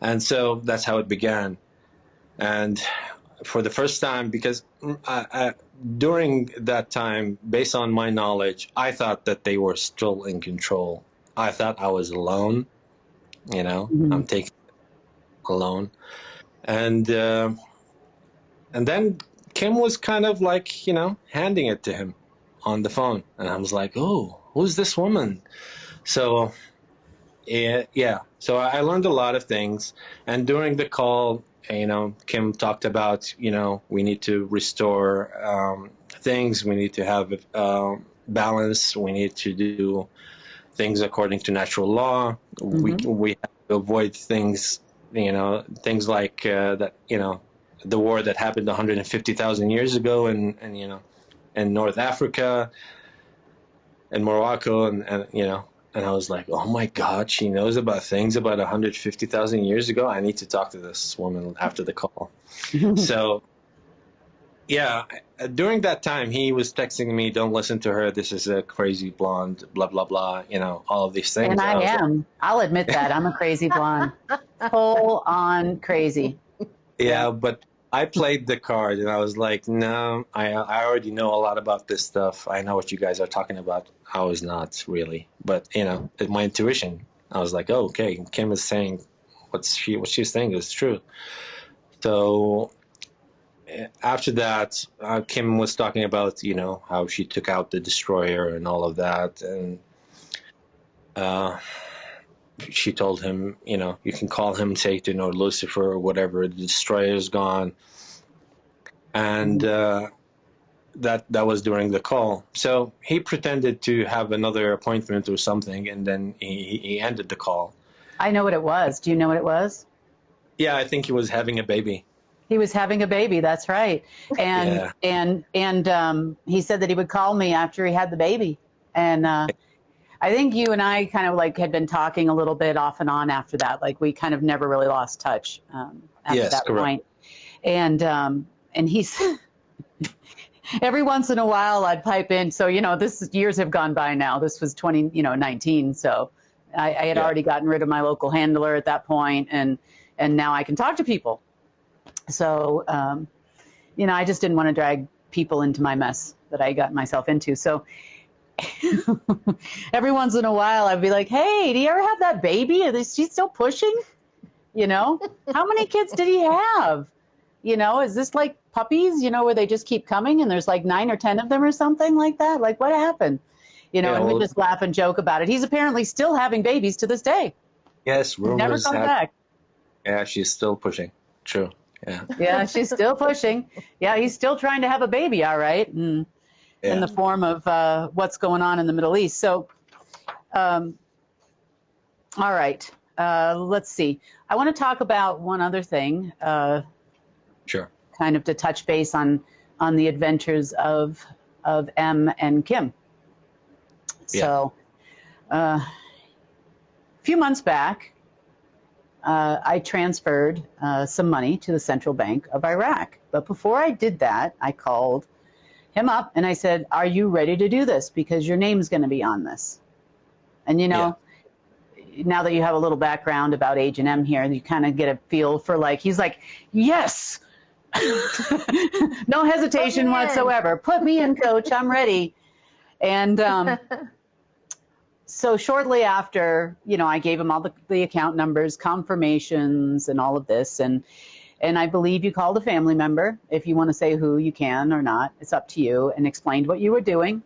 And so that's how it began. And for the first time, because during that time, based on my knowledge, I thought that they were still in control. I thought I was alone. Mm-hmm. I'm taking it alone. And then Kim was kind of like, handing it to him on the phone. And I was like, oh, who's this woman? So, yeah. So I learned a lot of things. And during the call, Kim talked about, we need to restore things. We need to have balance. We need to do things according to natural law. Mm-hmm. We have to avoid things, things like that, the war that happened 150,000 years ago in North Africa and Morocco, and I was like, oh my God, she knows about things about 150,000 years ago. I need to talk to this woman after the call. So yeah, during that time, he was texting me, don't listen to her. This is a crazy blonde, blah, blah, blah, all of these things. And I am. I'll admit that. I'm a crazy blonde. Full on crazy. Yeah, but I played the card and I was like, no, I already know a lot about this stuff. I know what you guys are talking about. I was not really, but my intuition, I was like, oh, okay, Kim is saying what she's saying is true. So after that, Kim was talking about, how she took out the destroyer and all of that. And she told him, you can call him Satan or Lucifer or whatever. The destroyer is gone. And that was during the call. So he pretended to have another appointment or something, and then he ended the call. I know what it was. Do you know what it was? Yeah, I think he was having a baby. He was having a baby. That's right. And and he said that he would call me after he had the baby. And I think you and I kind of like had been talking a little bit off and on after that. Like we kind of never really lost touch after that point. And he's every once in a while I'd pipe in. So, this years have gone by now. This was 2019. So I had already gotten rid of my local handler at that point, and now I can talk to people. So, I just didn't want to drag people into my mess that I got myself into. So every once in a while I'd be like, hey, do you ever have that baby? Is she still pushing? How many kids did he have? Is this like puppies, where they just keep coming and there's like 9 or 10 of them or something like that? Like what happened? And we just laugh and joke about it. He's apparently still having babies to this day. Yes, rumors never come back. Yeah, she's still pushing. True. Yeah. Yeah, she's still pushing. Yeah, he's still trying to have a baby, all right, in the form of what's going on in the Middle East. So, all right, let's see. I want to talk about one other thing. Sure. Kind of to touch base on the adventures of M and Kim. Yeah. So, a few months back, I transferred some money to the Central Bank of Iraq. But before I did that, I called him up and I said, are you ready to do this? Because your name's going to be on this. And, now that you have a little background about Agent M here, you kind of get a feel for he's like, yes, no hesitation whatsoever. Put me in, coach. I'm ready. And so shortly after, I gave him all the account numbers, confirmations, and all of this. And I believe you called a family member. If you want to say who, you can or not. It's up to you. And explained what you were doing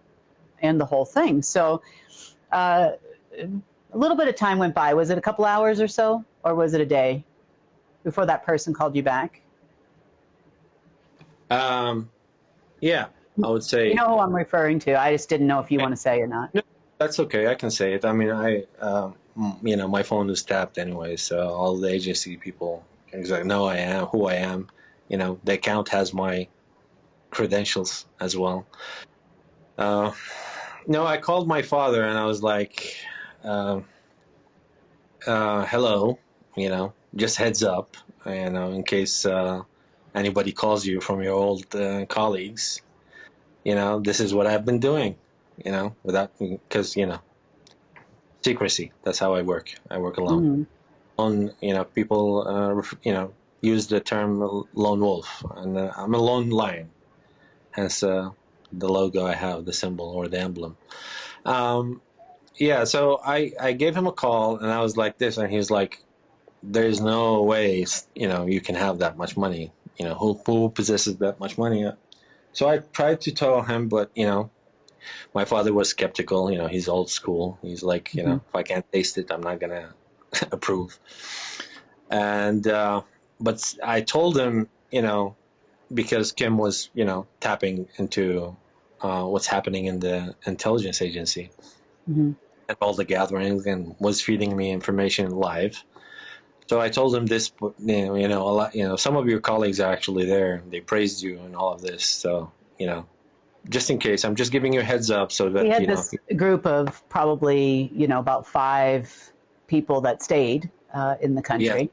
and the whole thing. So a little bit of time went by. Was it a couple hours or so? Or was it a day? before that person called you back? Yeah, I would say. You know who I'm referring to. I just didn't know if you want to say or not. No, that's okay. I can say it. I mean, my phone is tapped anyway, so all the agency people know I am who I am. The account has my credentials as well. No, I called my father and I was like, hello, just heads up, in case anybody calls you from your old colleagues, this is what I've been doing, without, because, secrecy, that's how I work. I work alone. People, use the term lone wolf, and I'm a lone lion, hence the logo I have, the symbol or the emblem. Yeah, so I gave him a call and I was like this, and he's like, there's no way, you can have that much money. Who possesses that much money? So I tried to tell him, but, my father was skeptical. He's old school. He's like, if I can't taste it, I'm not going to approve. And, but I told him, because Kim was, tapping into what's happening in the intelligence agency. At all the gatherings, and was feeding me information live. So I told him this, a lot, some of your colleagues are actually there. They praised you and all of this. So, just in case, I'm just giving you a heads up so that, we had this group of probably, about 5 people that stayed in the country.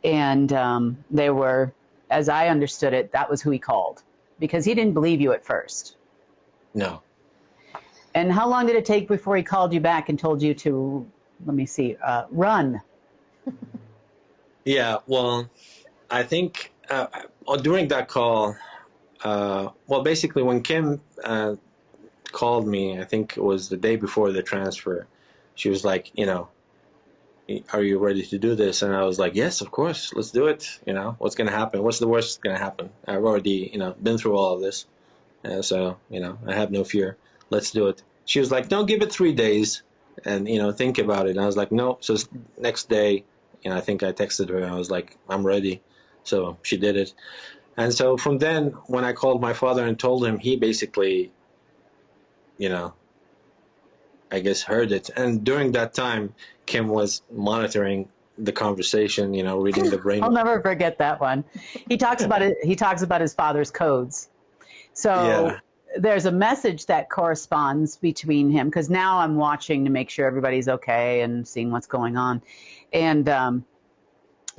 And they were, as I understood it, that was who he called, because he didn't believe you at first. No. And how long did it take before he called you back and told you to, run? Yeah, well, I think during that call, basically when Kim called me, I think it was the day before the transfer, she was like, are you ready to do this? And I was like, yes, of course, let's do it. What's going to happen? What's the worst that's going to happen? I've already, been through all of this. So, I have no fear. Let's do it. She was like, don't give it 3 days and, think about it. And I was like, no. So next day, I think I texted her and I was like, I'm ready. So she did it. And so from then, when I called my father and told him, he basically, I guess heard it. And during that time, Kim was monitoring the conversation, reading the brain. I'll never forget that one. He talks about it. He talks about his father's codes. So there's a message that corresponds between him, because now I'm watching to make sure everybody's okay and seeing what's going on. And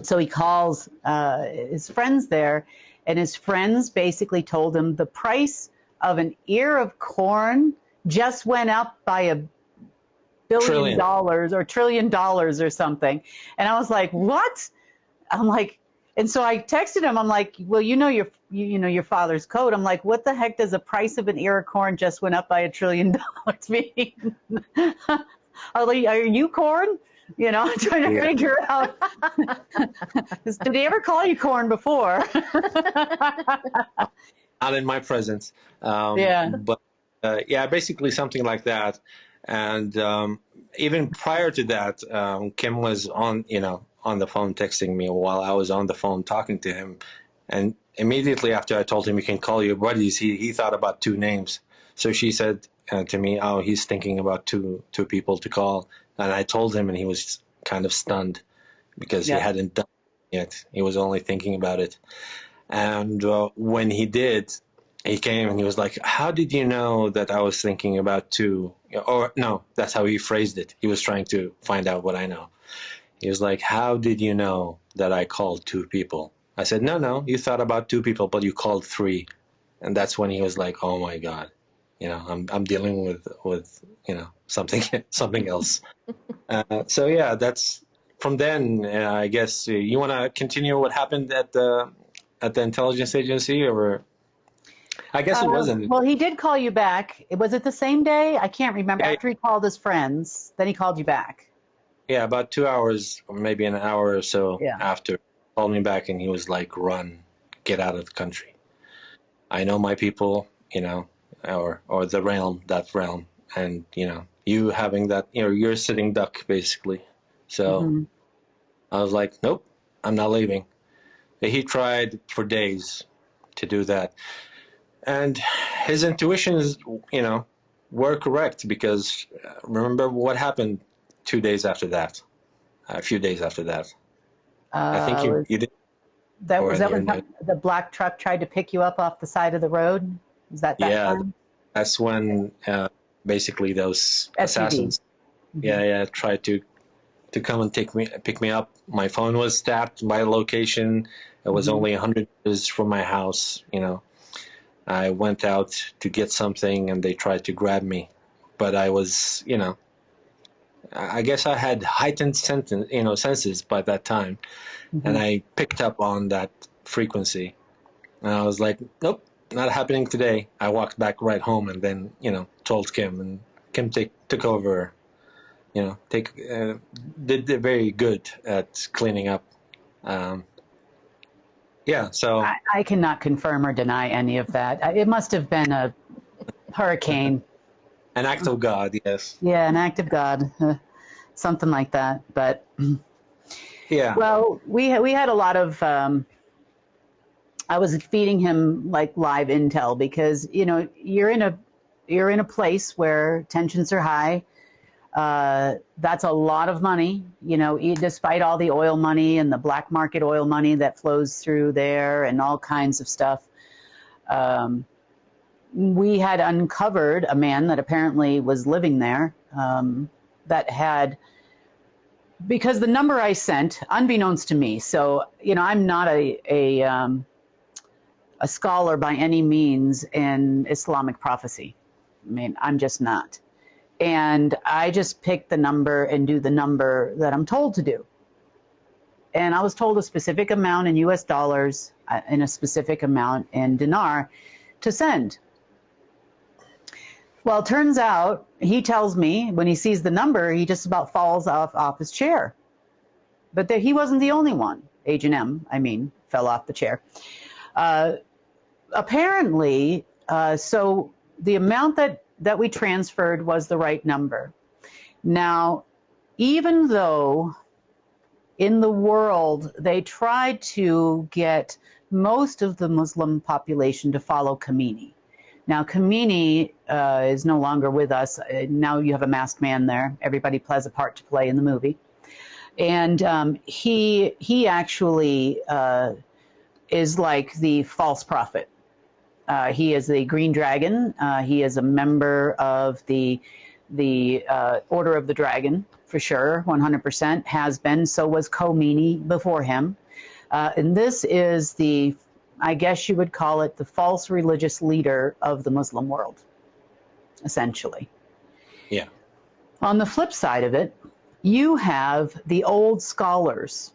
so he calls his friends there, and his friends basically told him the price of an ear of corn just went up by $1 billion or $1 trillion or something. And I was like, what? I'm like, and so I texted him. I'm like, well, your father's code. I'm like, what the heck does the price of an ear of corn just went up by $1 trillion mean? Are you corn? I'm trying to figure out. Did he ever call you corn before? Not in my presence. But basically something like that. And even prior to that, Kim was on the phone texting me while I was on the phone talking to him. And immediately after I told him you can call your buddies, he thought about 2 names. So she said to me, oh, he's thinking about two people to call. And I told him, and he was kind of stunned because he hadn't done it yet. He was only thinking about it. And when he did, he came and he was like, how did you know that I was thinking about 2? Or no, that's how he phrased it. He was trying to find out what I know. He was like, how did you know that I called 2 people? I said, no, you thought about 2 people, but you called 3. And that's when he was like, oh my God, I'm dealing with something else. So yeah, that's from then. I guess you want to continue what happened at the intelligence agency, or I guess it wasn't. Well, he did call you back. Was it the same day? I can't remember. After he called his friends, then he called you back. Yeah, about 2 hours or maybe an hour or so after, called me back, and he was like, run, get out of the country. I know my people, or the realm, that realm, and you having that, you're a sitting duck basically. So I was like, nope, I'm not leaving. He tried for days to do that. And his intuitions, were correct, because remember what happened 2 days after that, a few days after that. I think you did. Was that when the black truck tried to pick you up off the side of the road? Was that time? That's when basically those SUV. assassins, tried to come and pick me up. My phone was tapped by location. It was only 100 meters from my house. I went out to get something and they tried to grab me, but I was, I guess I had heightened senses by that time, and I picked up on that frequency, and I was like, nope, not happening today. I walked back right home and then, told Kim, and Kim took over, did very good at cleaning up. So I cannot confirm or deny any of that. It must have been a hurricane. An act of God, yes. Yeah, an act of God, something like that. But yeah. Well, we had a lot of. I was feeding him like live intel, because you're in a place where tensions are high. That's a lot of money, despite all the oil money and the black market oil money that flows through there and all kinds of stuff. We had uncovered a man that apparently was living there, that had, because the number I sent, unbeknownst to me, so, I'm not a scholar by any means in Islamic prophecy. I mean, I'm just not. And I just pick the number and do the number that I'm told to do. And I was told a specific amount in US dollars and a specific amount in dinar to send. Well, it turns out, he tells me when he sees the number, he just about falls off his chair. But he wasn't the only one. Agent M, fell off the chair. Apparently, so the amount that we transferred was the right number. Now, even though in the world they tried to get most of the Muslim population to follow Khomeini. Now, Khomeini is no longer with us. Now you have a masked man there. Everybody plays a part to play in the movie. And he actually is like the false prophet. He is the Green Dragon. He is a member of the Order of the Dragon, for sure, 100%, has been. So was Khomeini before him. And this is I guess you would call it the false religious leader of the Muslim world, essentially. Yeah. On the flip side of it, you have the old scholars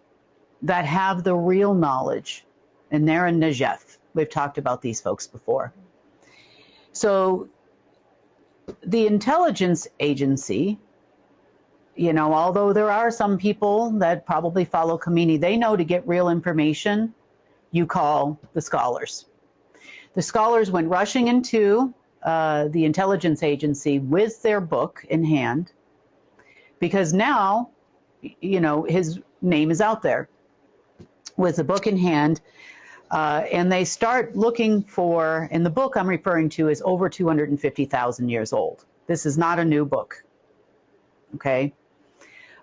that have the real knowledge, and they're in Najaf. We've talked about these folks before. So the intelligence agency, although there are some people that probably follow Khomeini, they know to get real information, you call the scholars. The scholars went rushing into the intelligence agency with their book in hand, because now, his name is out there with the book in hand. And they start looking for, and the book I'm referring to is over 250,000 years old. This is not a new book, okay?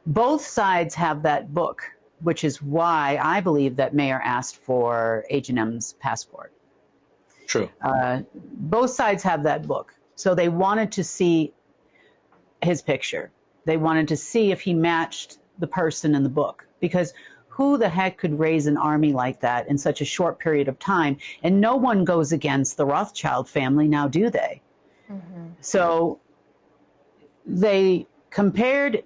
Both sides have that book, which is why I believe that Mayer asked for H&M's passport. True. Both sides have that book. So they wanted to see his picture. They wanted to see if he matched the person in the book, because who the heck could raise an army like that in such a short period of time? And no one goes against the Rothschild family now, do they? So they compared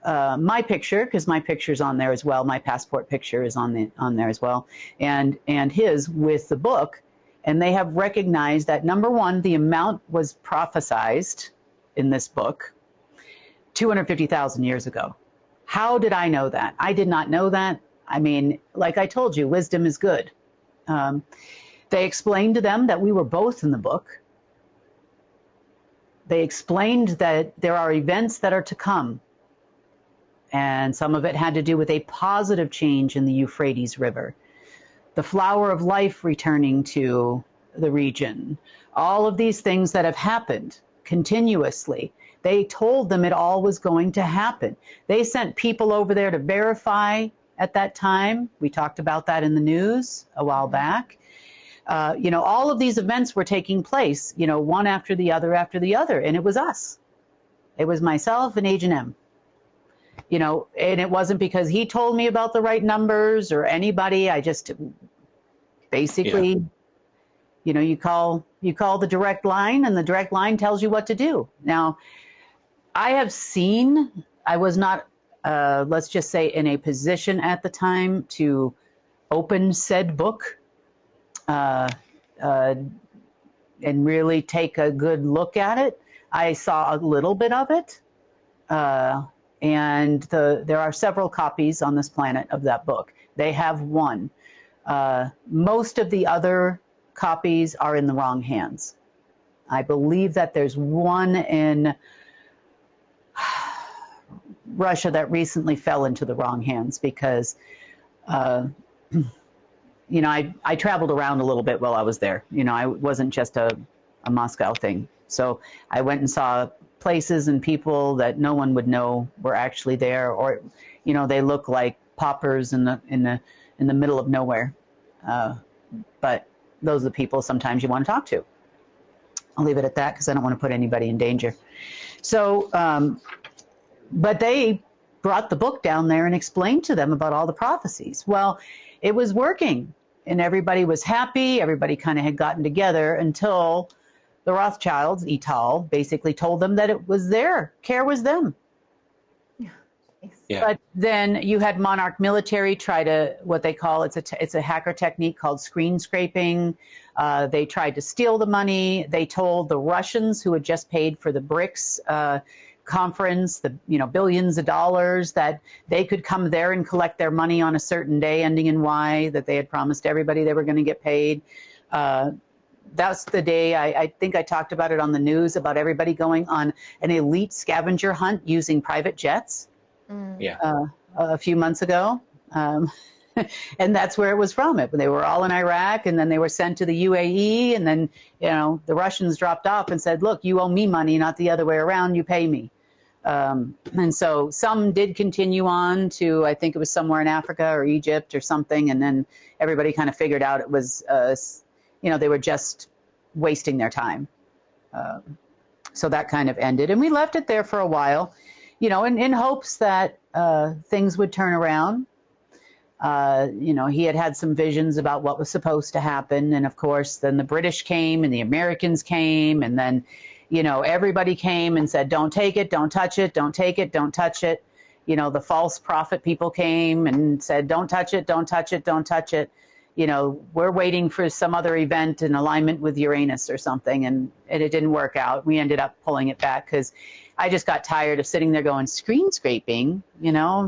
my picture, because my picture's on there as well. My passport picture is on there as well, and his with the book, and they have recognized that, number one, the amount was prophesized in this book 250,000 years ago. How did I know that? I did not know that. Like I told you, wisdom is good. They explained to them that we were both in the book. They explained that there are events that are to come. And some of it had to do with a positive change in the Euphrates River. the flower of life returning to the region, all of these things that have happened continuously. They told them it all was going to happen. They sent people over there to verify at that time. We talked about that in the news a while back. You know, all of these events were taking place, you know, one after the other, and it was us. It was myself and Agent M. You know, and it wasn't because he told me about the right numbers or anybody. I just basically, you know, you call the direct line, and the direct line tells you what to do. Now, I have seen, I was not, let's just say, in a position at the time to open said book and really take a good look at it. I saw a little bit of it, and there are several copies on this planet of that book. They have one. Most of the other copies are in the wrong hands. I believe that there's one in Russia that recently fell into the wrong hands because, you know, I traveled around a little bit while I was there. You know, I wasn't just a Moscow thing. So I went and saw places and people that no one would know were actually there, or, you know, they look like paupers in the middle of nowhere. But those are the people sometimes you want to talk to. I'll leave it at that because I don't want to put anybody in danger. So, but they brought the book down there and explained to them about all the prophecies. Well, it was working and everybody was happy. Everybody kind of had gotten together until the Rothschilds, et al., basically told them that it was their care was them. Yeah. But then you had Monarch Military try to, what they call, it's a hacker technique called screen scraping. They tried to steal the money. They told the Russians, who had just paid for the BRICS conference, the billions of dollars, that they could come there and collect their money on a certain day ending in Y, that they had promised everybody they were going to get paid. That's the day, I think I talked about it on the news, about everybody going on an elite scavenger hunt using private jets. A few months ago. And that's where it was from. They were all in Iraq, and then they were sent to the UAE, and then, you know, the Russians dropped off and said, look, you owe me money, not the other way around, you pay me. And so some did continue on to, I think it was somewhere in Africa or Egypt or something, and then everybody kind of figured out it was, you know, they were just wasting their time. So that kind of ended, and we left it there for a while, you know, in hopes that things would turn around. You know, he had some visions about what was supposed to happen. And of course, then the British came and the Americans came. And then, you know, everybody came and said, don't take it, don't touch it, don't take it, don't touch it. You know, the false prophet people came and said, don't touch it, don't touch it, don't touch it. You know, we're waiting for some other event in alignment with Uranus or something. And it didn't work out. We ended up pulling it back because I just got tired of sitting there going, screen scraping, you know,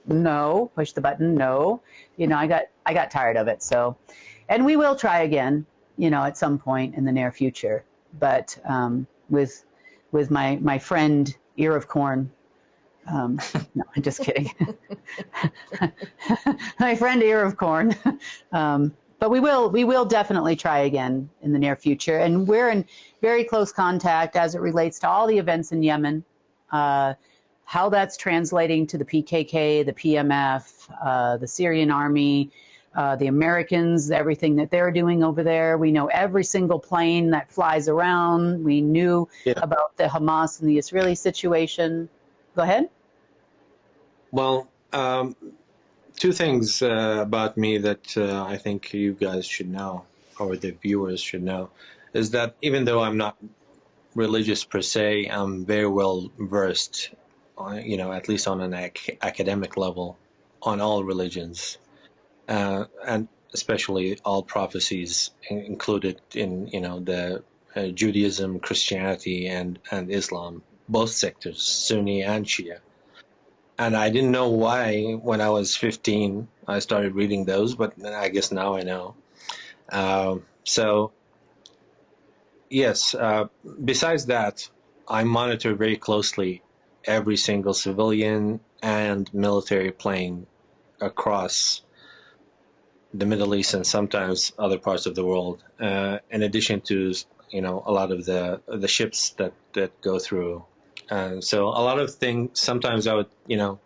no, push the button, no. You know, I got tired of it. So, and we will try again, you know, at some point in the near future. But with my friend Earh of Corn, no, I'm just kidding. My friend Earh of Corn. But we will definitely try again in the near future. And we're in very close contact as it relates to all the events in Yemen, how that's translating to the PKK, the PMF, the Syrian army, the Americans, everything that they're doing over there. We know every single plane that flies around. We knew about the Hamas and the Israeli situation. Go ahead. Well, two things about me that I think you guys should know, or the viewers should know, is that even though I'm not religious per se, I'm very well versed, you know, at least on an academic level, on all religions, and especially all prophecies included in, you know, the Judaism, Christianity, and Islam, both sectors, Sunni and Shia. And I didn't know why when I was 15 I started reading those, but I guess now I know. So, yes, besides that, I monitor very closely every single civilian and military plane across the Middle East and sometimes other parts of the world, in addition to, you know, a lot of the ships that go through. So a lot of things, sometimes I would, you know,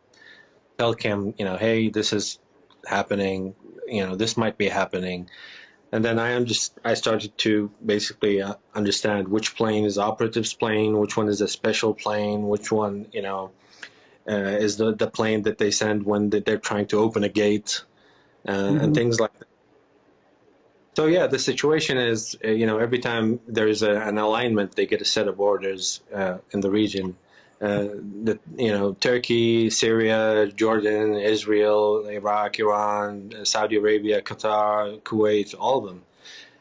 tell Kim, you know, hey, this is happening, you know, this might be happening. And then I started to basically understand which plane is operative's plane, which one is a special plane, which one, you know, is the plane that they send when they're trying to open a gate, and things like that. So yeah, the situation is, you know, every time there's an alignment, they get a set of orders in the region. That, you know, Turkey, Syria, Jordan, Israel, Iraq, Iran, Saudi Arabia, Qatar, Kuwait, all of them.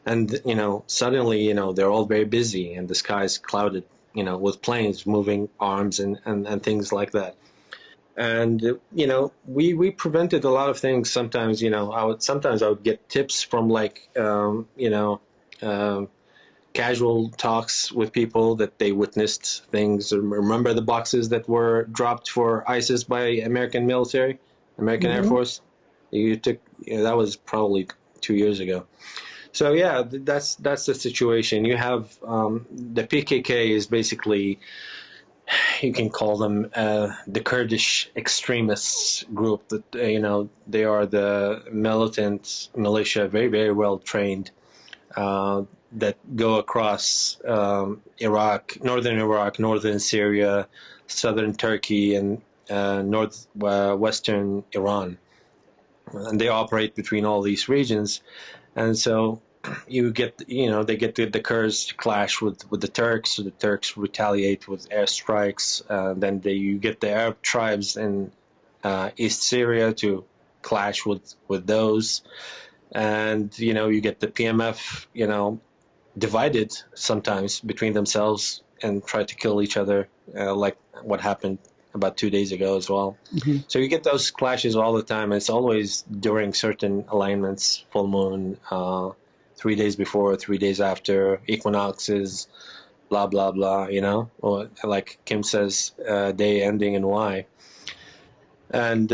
And, you know, suddenly, you know, they're all very busy and the sky's clouded, you know, with planes moving arms and things like that. And, you know, we prevented a lot of things. Sometimes, you know, sometimes I would get tips from, like, you know, casual talks with people that they witnessed things. Remember the boxes that were dropped for ISIS by American military, American Air Force? You know, that was probably 2 years ago. So yeah, that's the situation. You have the PKK is basically, you can call them the Kurdish extremists group. That you know, they are the militant militia, very, very well trained, that go across Iraq, northern Syria, southern Turkey, and northwestern Iran, and they operate between all these regions. And so you get, you know, they get the Kurds to clash with the Turks, so the Turks retaliate with airstrikes. Then you get the Arab tribes in East Syria to clash with those. And, you know, you get the PMF, you know, divided sometimes between themselves and try to kill each other, like what happened about 2 days ago as well. So you get those clashes all the time. It's always during certain alignments, full moon, 3 days before, 3 days after, equinoxes, blah, blah, blah, you know, or like Kim says, day ending in Y. And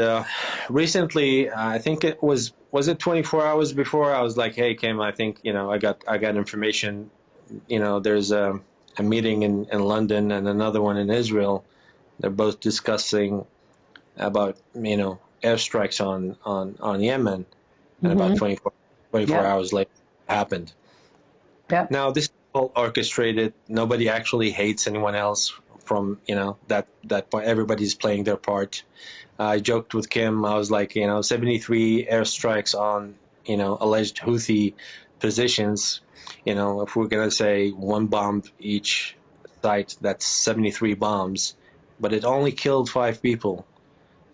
recently, I think it was it 24 hours before, I was like, hey, Kim, I think, you know, I got information, you know, there's a meeting in London and another one in Israel. They're both discussing about, you know, airstrikes on Yemen, and about 24 hours later it happened. Now, this is all orchestrated. Nobody actually hates anyone else from, you know, that point. Everybody's playing their part. I joked with Kim. I was like, you know, 73 airstrikes on, you know, alleged Houthi positions. You know, if we're going to say one bomb each site, that's 73 bombs. But it only killed 5 people.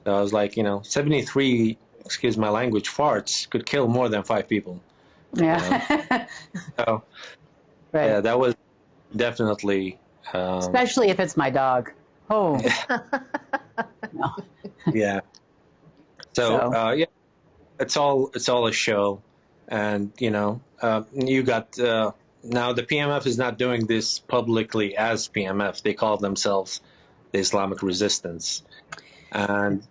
So I was like, you know, 73, excuse my language, farts could kill more than 5 people. Yeah. You know? So, yeah, that was definitely... especially if it's my dog. Oh. No. Yeah. So yeah, it's all a show. And, you know, you got... now, the PMF is not doing this publicly as PMF. They call themselves the Islamic Resistance. And,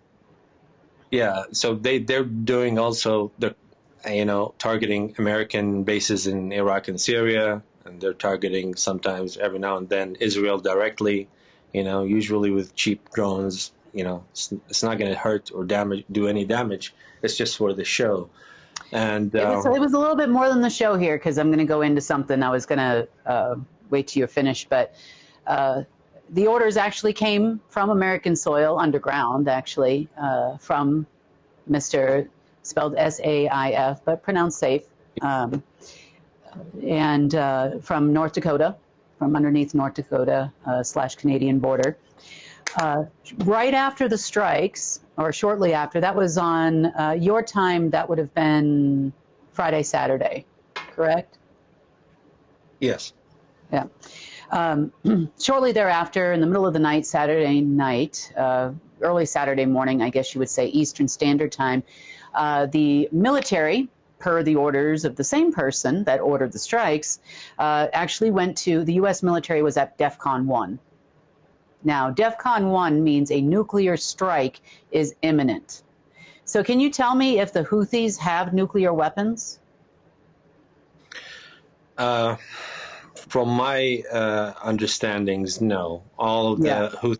yeah, so they're doing also, you know, targeting American bases in Iraq and Syria, and they're targeting sometimes, every now and then, Israel directly, you know, usually with cheap drones. You know, it's not going to hurt or do any damage. It's just for the show. And it was a little bit more than the show here, because I'm going to go into something. I was going to wait till you're finished, but the orders actually came from American soil, underground, actually, from Mr. spelled S-A-I-F, but pronounced safe, and from North Dakota, from underneath North Dakota / Canadian border. Right after the strikes, or shortly after, that was on your time, that would have been Friday, Saturday, correct? Yes. Yeah. Shortly thereafter, in the middle of the night, Saturday night, early Saturday morning, I guess you would say, Eastern Standard Time, the military, per the orders of the same person that ordered the strikes, actually went to, the U.S. military was at DEFCON 1. Now, DEFCON 1 means a nuclear strike is imminent. So can you tell me if the Houthis have nuclear weapons? From my understandings, no. All of the Houthi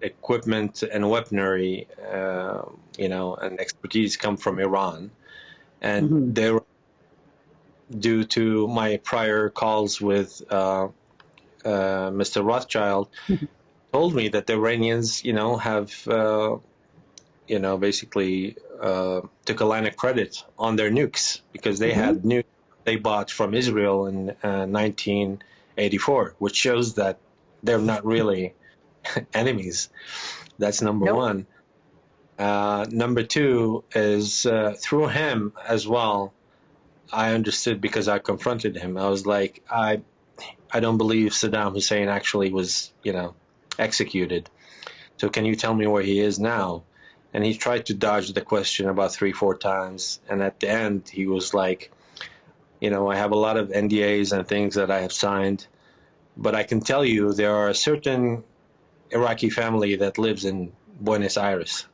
equipment and weaponry, and expertise come from Iran. And they were, due to my prior calls with Mr. Rothschild, told me that the Iranians, have, basically took a line of credit on their nukes because they had nukes they bought from Israel in 1984, which shows that they're not really enemies. That's number one. Number two is through him as well, I understood because I confronted him. I was like, I don't believe Saddam Hussein actually was, executed. So can you tell me where he is now? And he tried to dodge the question about 3-4 times. And at the end, he was like, I have a lot of NDAs and things that I have signed, but I can tell you there are a certain Iraqi family that lives in Buenos Aires.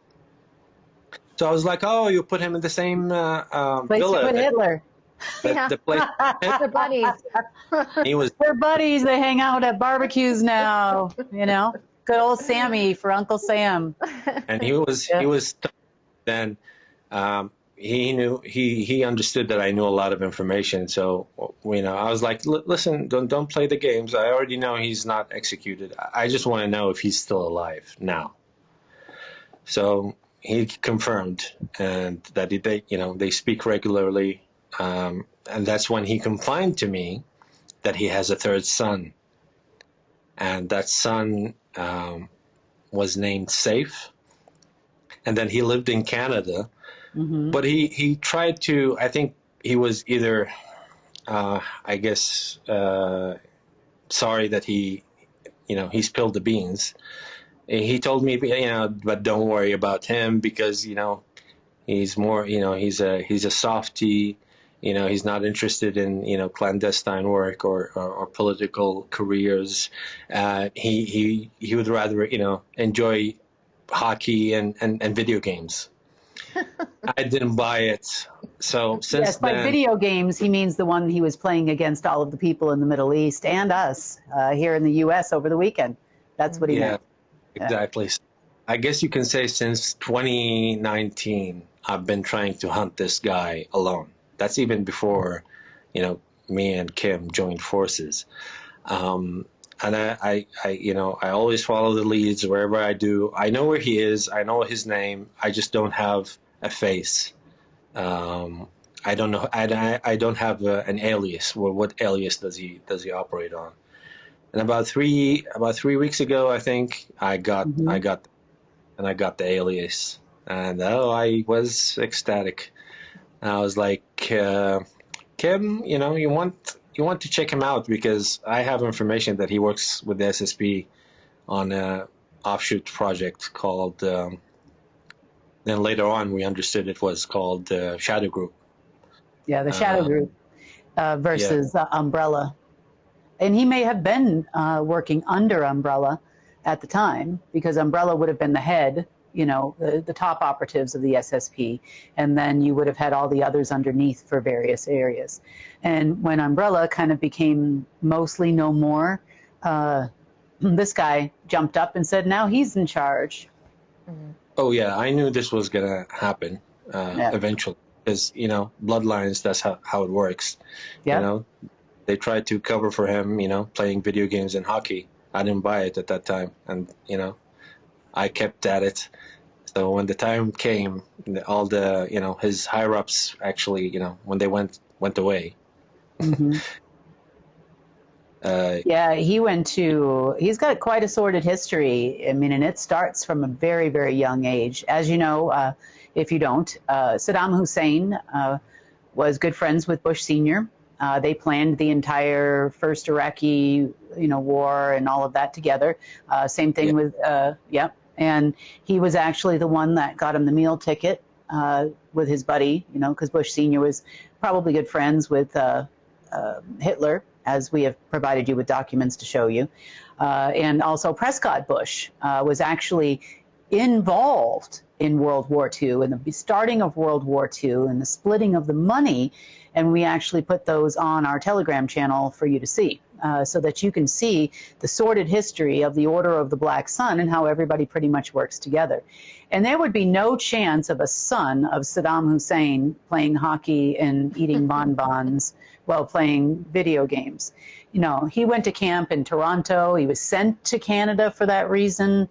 So I was like, oh, you put him in the same place villa. With Hitler. The place. They're buddies. They're buddies. They hang out at barbecues now, Good old Sammy for Uncle Sam. And he was then he understood that I knew a lot of information. So, I was like, listen, don't play the games. I already know he's not executed. I just want to know if he's still alive now. So he confirmed and that they speak regularly. And that's when he confided to me that he has a third son. And that son was named Safe. And then he lived in Canada. But he tried to, I think he was either, sorry that he spilled the beans. He told me, but don't worry about him because, he's more, he's a softie, he's not interested in, clandestine work or political careers. He would rather, enjoy hockey and video games. I didn't buy it. So since by then, video games, he means the one he was playing against all of the people in the Middle East and us here in the U.S. over the weekend. That's what he meant. Exactly. I guess you can say since 2019, I've been trying to hunt this guy alone. That's even before, me and Kim joined forces. And I always follow the leads wherever I do. I know where he is. I know his name. I just don't have a face. I don't know. I don't have an alias. Well, what alias does he operate on? And about three weeks ago, I think I got the alias, and I was ecstatic. And I was like, Kim, you want to check him out because I have information that he works with the SSP on an offshoot project called. Then later on, we understood it was called Shadow Group. Yeah, the Shadow Group versus Umbrella. And he may have been working under Umbrella at the time because Umbrella would have been the head, the top operatives of the SSP. And then you would have had all the others underneath for various areas. And when Umbrella kind of became mostly no more, this guy jumped up and said, now he's in charge. Oh, yeah, I knew this was going to happen eventually because, bloodlines, that's how it works. They tried to cover for him, playing video games and hockey. I didn't buy it at that time. And, I kept at it. So when the time came, all the, his higher-ups actually, when they went away. He's got quite a sordid history. I mean, and it starts from a very, very young age. As you know, if you don't, Saddam Hussein was good friends with Bush Sr. They planned the entire first Iraqi, war and all of that together. Same thing with, and he was actually the one that got him the meal ticket with his buddy, because Bush Sr. was probably good friends with Hitler, as we have provided you with documents to show you. And also Prescott Bush was actually involved in World War II and the starting of World War II and the splitting of the money. And we actually put those on our Telegram channel for you to see, so that you can see the sordid history of the Order of the Black Sun and how everybody pretty much works together. And there would be no chance of a son of Saddam Hussein playing hockey and eating bonbons while playing video games. You know, he went to camp in Toronto. He was sent to Canada for that reason.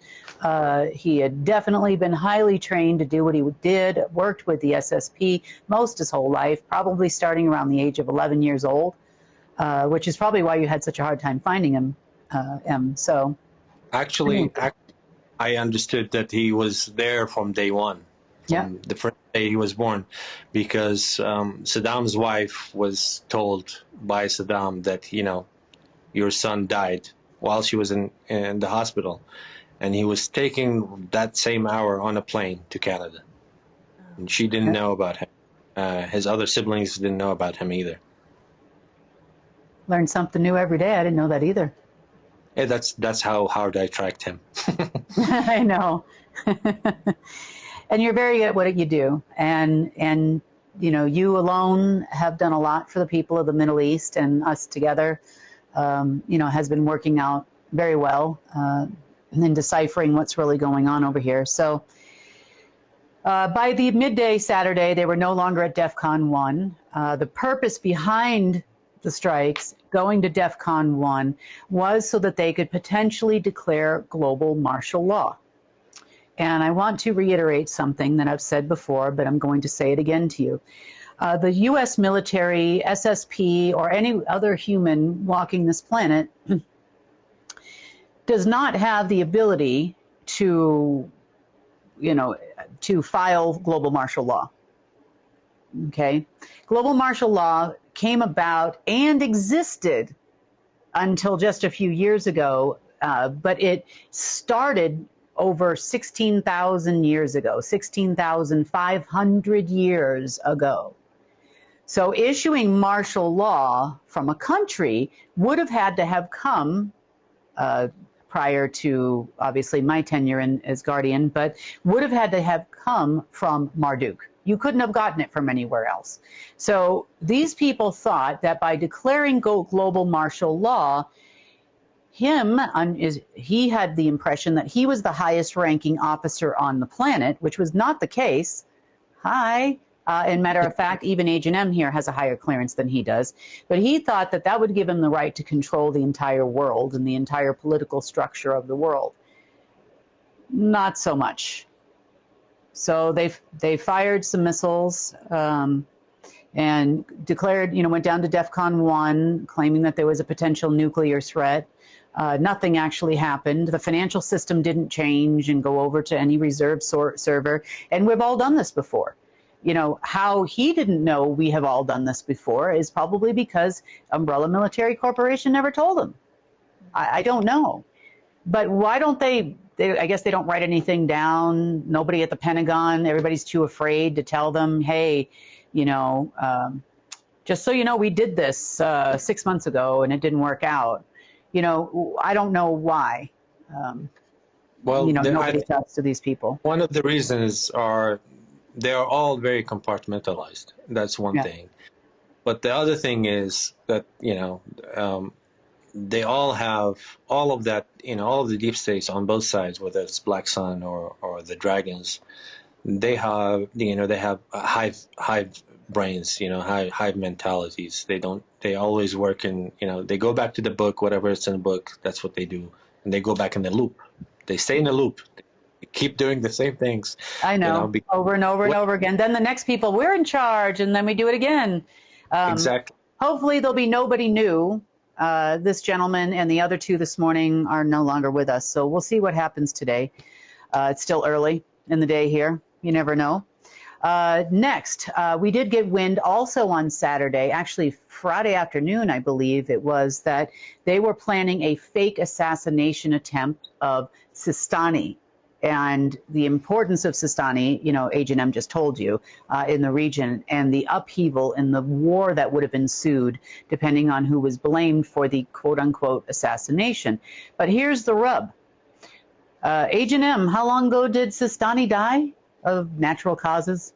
He had definitely been highly trained to do what he did, worked with the SSP most his whole life, probably starting around the age of 11 years old, which is probably why you had such a hard time finding him, M. So, actually, I understood that he was there from day one. From the first day he was born, because Saddam's wife was told by Saddam that, you know, your son died while she was in the hospital, and he was taking that same hour on a plane to Canada, and she didn't know about him. His other siblings didn't know about him either. Learn something new every day. I didn't know that either. Yeah, that's how hard I tracked him. I know. And you're very good at what you do, and you know, you alone have done a lot for the people of the Middle East, and us together, you know, has been working out very well in deciphering what's really going on over here. So by the midday Saturday, they were no longer at DEFCON 1. The purpose behind the strikes going to DEFCON 1 was so that they could potentially declare global martial law. And I want to reiterate something that I've said before, but I'm going to say it again to you. The U.S. military, SSP, or any other human walking this planet does not have the ability to, you know, to file global martial law. Okay? Global martial law came about and existed until just a few years ago, but it started over 16,000 years ago, 16,500 years ago. So issuing martial law from a country would have had to have come prior to, obviously, my tenure as Guardian, but would have had to have come from Marduk. You couldn't have gotten it from anywhere else. So these people thought that by declaring global martial law, he had the impression that he was the highest ranking officer on the planet, which was not the case. And matter of fact, even Agent M here has a higher clearance than he does. But he thought that that would give him the right to control the entire world and the entire political structure of the world. Not so much. So they fired some missiles and declared, you know, went down to DEFCON 1, claiming that there was a potential nuclear threat. Nothing actually happened. The financial system didn't change and go over to any reserve server. And we've all done this before. You know, how he didn't know we have all done this before is probably because Umbrella Military Corporation never told him. I don't know. But why don't they, I guess they don't write anything down. Nobody at the Pentagon, everybody's too afraid to tell them, hey, you know, just so you know, we did this 6 months ago and it didn't work out. You know, I don't know why. Well, you know, nobody talks to these people. One of the reasons are they are all very compartmentalized. That's one thing. But the other thing is that, you know, they all have all of that, you know, all of the deep states on both sides, whether it's Black Sun or the Dragons. They have, you know, they have hive brains, you know, hive mentalities. They always work in, you know, they go back to the book, whatever it's in the book, that's what they do. And they go back in the loop. They stay in the loop. They keep doing the same things. I know, you know, over and over and over again. Then the next people, we're in charge, and then we do it again. Exactly. Hopefully there'll be nobody new. This gentleman and the other two this morning are no longer with us. So we'll see what happens today. It's still early in the day here. You never know. Next, we did get wind also on Saturday, actually Friday afternoon, I believe it was, that they were planning a fake assassination attempt of Sistani. And the importance of Sistani, you know, Agent M just told you, in the region, and the upheaval in the war that would have ensued, depending on who was blamed for the quote-unquote assassination. But here's the rub. Agent M, how long ago did Sistani die? of natural causes?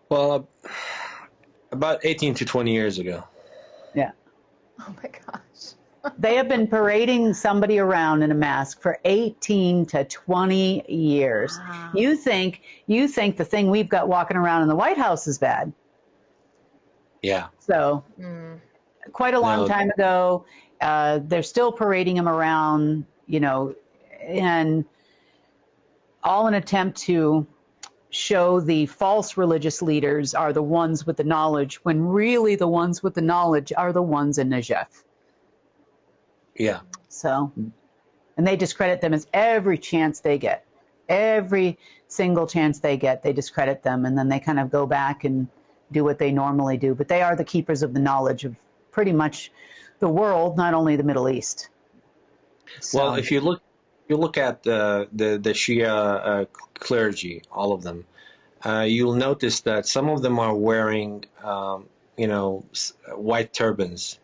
Well, about 18 to 20 years ago. Yeah. Oh my gosh. They have been parading somebody around in a mask for 18 to 20 years. Wow. You think the thing we've got walking around in the White House is bad. Yeah. So quite a long time ago, they're still parading him around, you know, and all an attempt to show the false religious leaders are the ones with the knowledge, when really the ones with the knowledge are the ones in Najaf. Yeah. So, and they discredit them as every chance they get. Every single chance they get, they discredit them, and then they kind of go back and do what they normally do. But they are the keepers of the knowledge of pretty much the world, not only the Middle East. So, well, if you look at the Shia clergy, all of them, you'll notice that some of them are wearing, white turbans,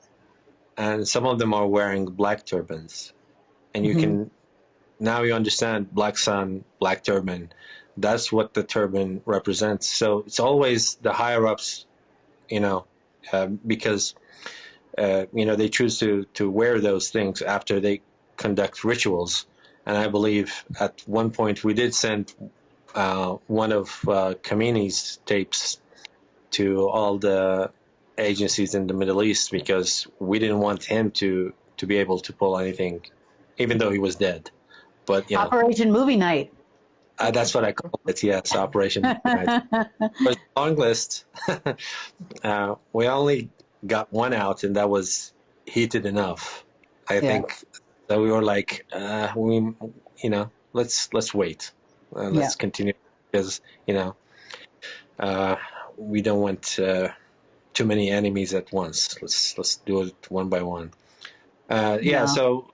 and some of them are wearing black turbans. And you can, now you understand black sun, black turban. That's what the turban represents. So it's always the higher ups, because, they choose to wear those things after they conduct rituals. And I believe at one point we did send one of Khamenei's tapes to all the agencies in the Middle East, because we didn't want him to be able to pull anything, even though he was dead. But Operation Movie Night. That's what I call it. Yes, Operation Movie Night. But long list. We only got one out, and that was heated enough. I think that we were like, let's wait. Let's continue, because we don't want too many enemies at once. Let's do it one by one. So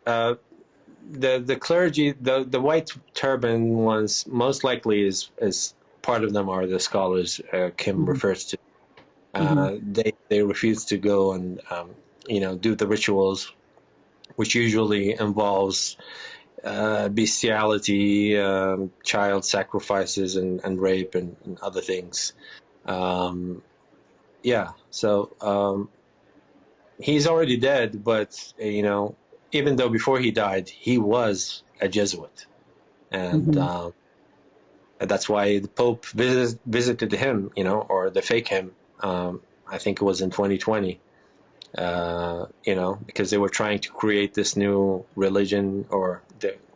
the clergy, the white turban ones, most likely is part of them are the scholars Kim refers to. They refuse to go and do the rituals, which usually involves bestiality, child sacrifices, and rape and other things. So he's already dead, but even though before he died, he was a Jesuit, and that's why the Pope visited him, or the fake him. I think it was in 2020. Because they were trying to create this new religion, or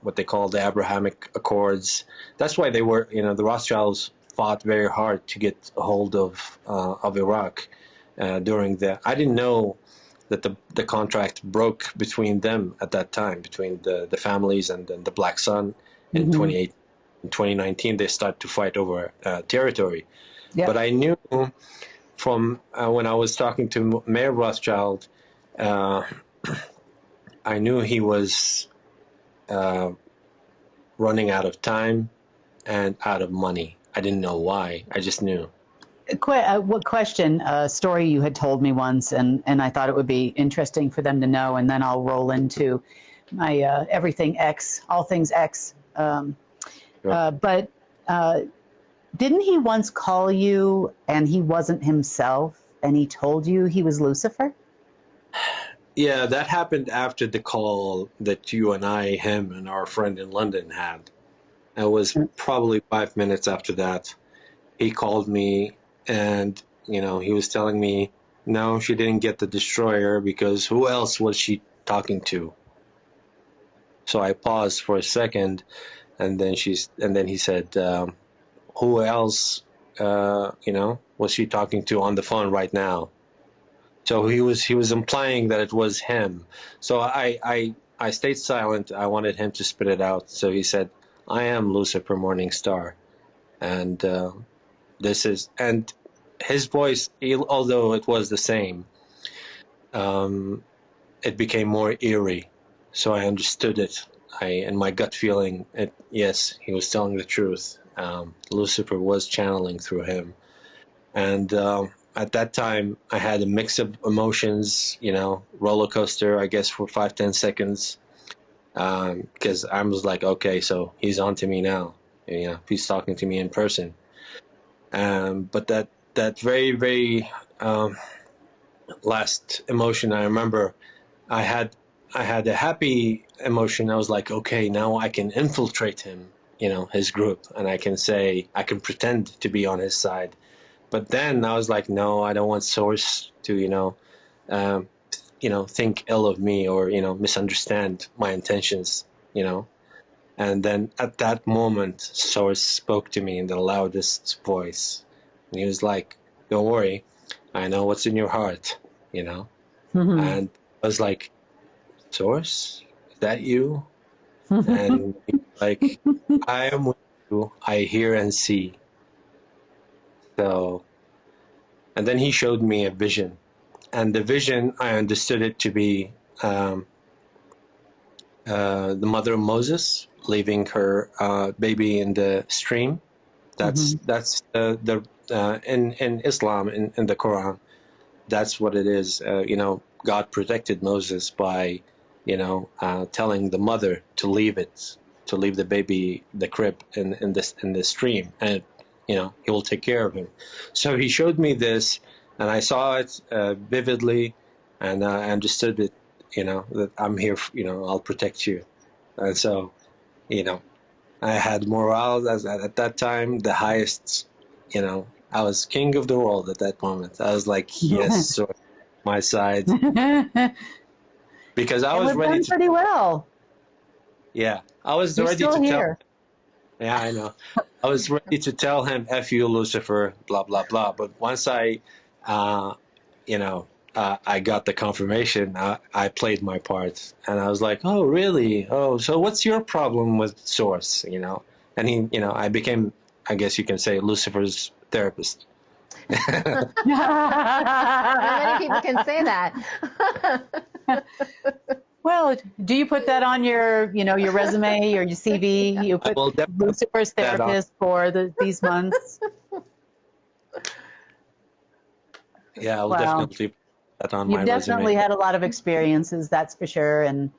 what they call the Abrahamic Accords. That's why they were, the Rothschilds fought very hard to get a hold of Iraq during I didn't know that the contract broke between them at that time, between the families and the Black Sun. In 2019, they started to fight over territory. But I knew from when I was talking to Mayor Rothschild, I knew he was running out of time and out of money. I didn't know why. I just knew. What question? A story you had told me once, and I thought it would be interesting for them to know, and then I'll roll into my everything X, all things X. But didn't he once call you and he wasn't himself, and he told you he was Lucifer? Yeah, that happened after the call that you and I, him, and our friend in London had. It was probably 5 minutes after that. He called me, and, he was telling me, no, she didn't get the destroyer, because who else was she talking to? So I paused for a second, and then he said, who else, was she talking to on the phone right now? So he was implying that it was him. So I stayed silent. I wanted him to spit it out. So he said, I am Lucifer Morningstar. And and his voice, although it was the same, it became more eerie. So I understood it. In my gut feeling, yes, he was telling the truth. Lucifer was channeling through him. And at that time, I had a mix of emotions, roller coaster, I guess, for 5-10 seconds. Because I was like, okay, so he's on to me now. he's talking to me in person. But that very, very last emotion, I remember I had a happy emotion. I was like, okay, now I can infiltrate him, his group, and I can pretend to be on his side. But then I was like, no, I don't want Source to, think ill of me or, misunderstand my intentions, And then at that moment, Source spoke to me in the loudest voice. And he was like, don't worry, I know what's in your heart, Mm-hmm. And I was like, Source, is that you? And he's like, I am with you, I hear and see. So, and then he showed me a vision. And the vision, I understood it to be the mother of Moses leaving her baby in the stream. That's in Islam, in the Quran, that's what it is. God protected Moses by, telling the mother to leave the baby, the crib in the stream, and he will take care of him. So he showed me this, and I saw it vividly, and I understood it, that I'm here, I'll protect you. And so, I had morale at that time, the highest, I was king of the world at that moment. I was like, yes, so my side. Because I was ready to. Pretty well. Yeah, I was You're ready still to here. tell. Yeah, I know. I was ready to tell him, "F you, Lucifer," blah blah blah. But once I got the confirmation, I played my part, and I was like, "Oh, really? Oh, so what's your problem with Source?" And he, I became, I guess you can say, Lucifer's therapist. Not many people can say that. Well, do you put that on your, your resume or your CV? You put Lucifer's therapist for these months. Yeah, I will definitely put that on my resume. You've definitely had a lot of experiences, that's for sure, and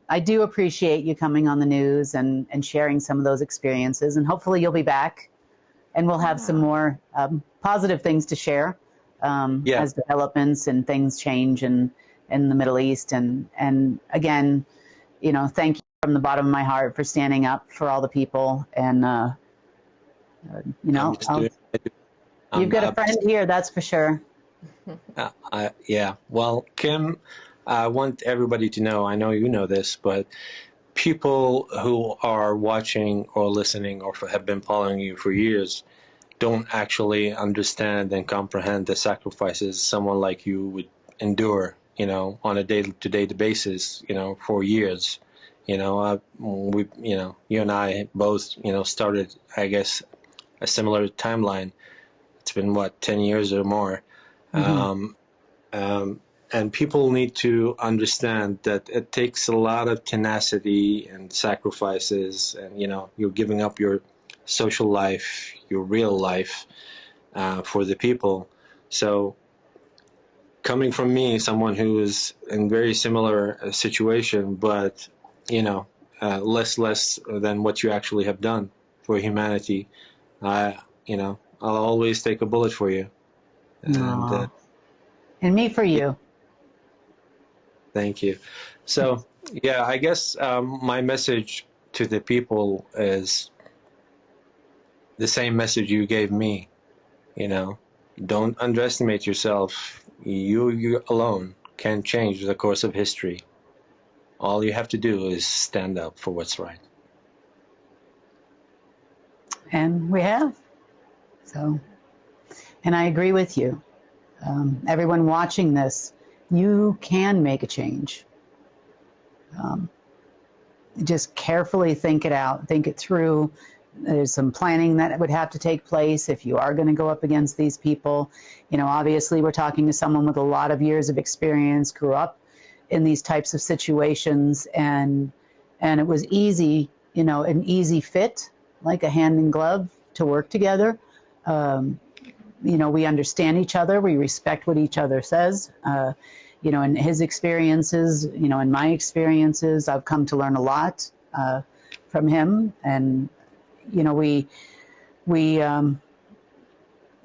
I do appreciate you coming on the news and sharing some of those experiences, and hopefully you'll be back, and we'll have some more positive things to share as developments and things change in the Middle East. And again, thank you from the bottom of my heart for standing up for all the people. And, you've got a friend here, that's for sure. Yeah. Well, Kim, I want everybody to know, I know you know this, but people who are watching or listening or have been following you for years don't actually understand and comprehend the sacrifices someone like you would endure, on a day-to-day basis, for years. You and I both, started, I guess, a similar timeline. It's been, 10 years or more. Mm-hmm. And people need to understand that it takes a lot of tenacity and sacrifices, and, you're giving up your social life, your real life, for the people. So coming from me, someone who is in very similar situation, but, less than what you actually have done for humanity, I'll always take a bullet for you. And me for you. Thank you. So, I guess my message to the people is the same message you gave me. Don't underestimate yourself. You alone can change the course of history. All you have to do is stand up for what's right. And we have. So, and I agree with you. Everyone watching this, you can make a change. Just carefully think it out, think it through. There's some planning that would have to take place if you are going to go up against these people. Obviously we're talking to someone with a lot of years of experience, grew up in these types of situations, and it was easy, an easy fit, like a hand in glove to work together. We understand each other, we respect what each other says. In his experiences, in my experiences, I've come to learn a lot from him, and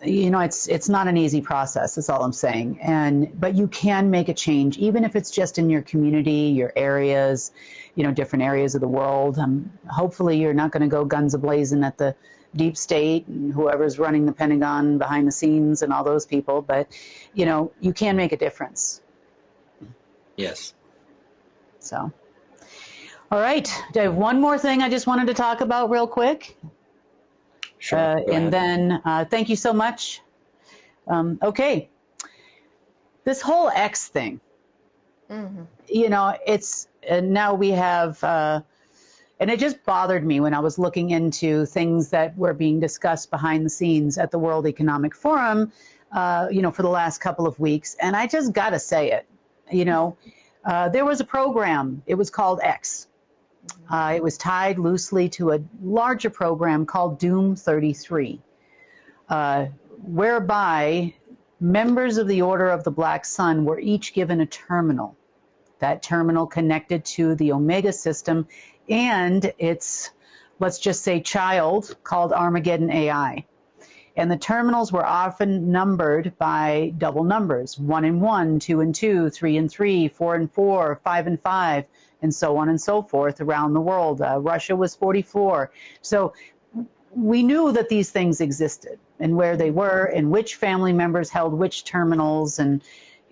it's not an easy process. That's all I'm saying. But you can make a change, even if it's just in your community, your areas, different areas of the world. Hopefully you're not going to go guns a-blazing at the deep state and whoever's running the Pentagon behind the scenes and all those people. But, you can make a difference. Yes. So, all right. I have one more thing I just wanted to talk about real quick. Sure. And then thank you so much. Okay. This whole X thing, it's now we have, and it just bothered me when I was looking into things that were being discussed behind the scenes at the World Economic Forum, for the last couple of weeks. And I just got to say it, there was a program, it was called X. It was tied loosely to a larger program called Doom 33, whereby members of the Order of the Black Sun were each given a terminal. That terminal connected to the Omega system and its, let's just say, child called Armageddon AI. And the terminals were often numbered by double numbers, 1 and 1, 2 and 2, 3 and 3, 4 and 4, 5 and 5, and so on and so forth around the world. Russia was 44. So we knew that these things existed and where they were and which family members held which terminals. And,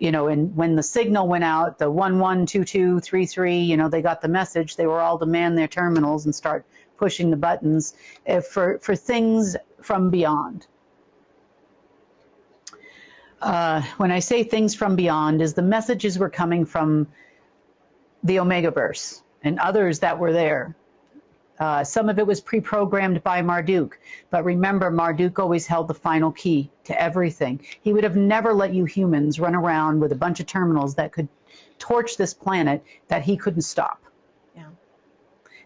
and when the signal went out, the 112233, they got the message. They were all to man their terminals and start pushing the buttons for things from beyond. When I say things from beyond, is the messages were coming from the Omegaverse and others that were there. Some of it was pre-programmed by Marduk, but remember, Marduk always held the final key to everything. He would have never let you humans run around with a bunch of terminals that could torch this planet that he couldn't stop. Yeah.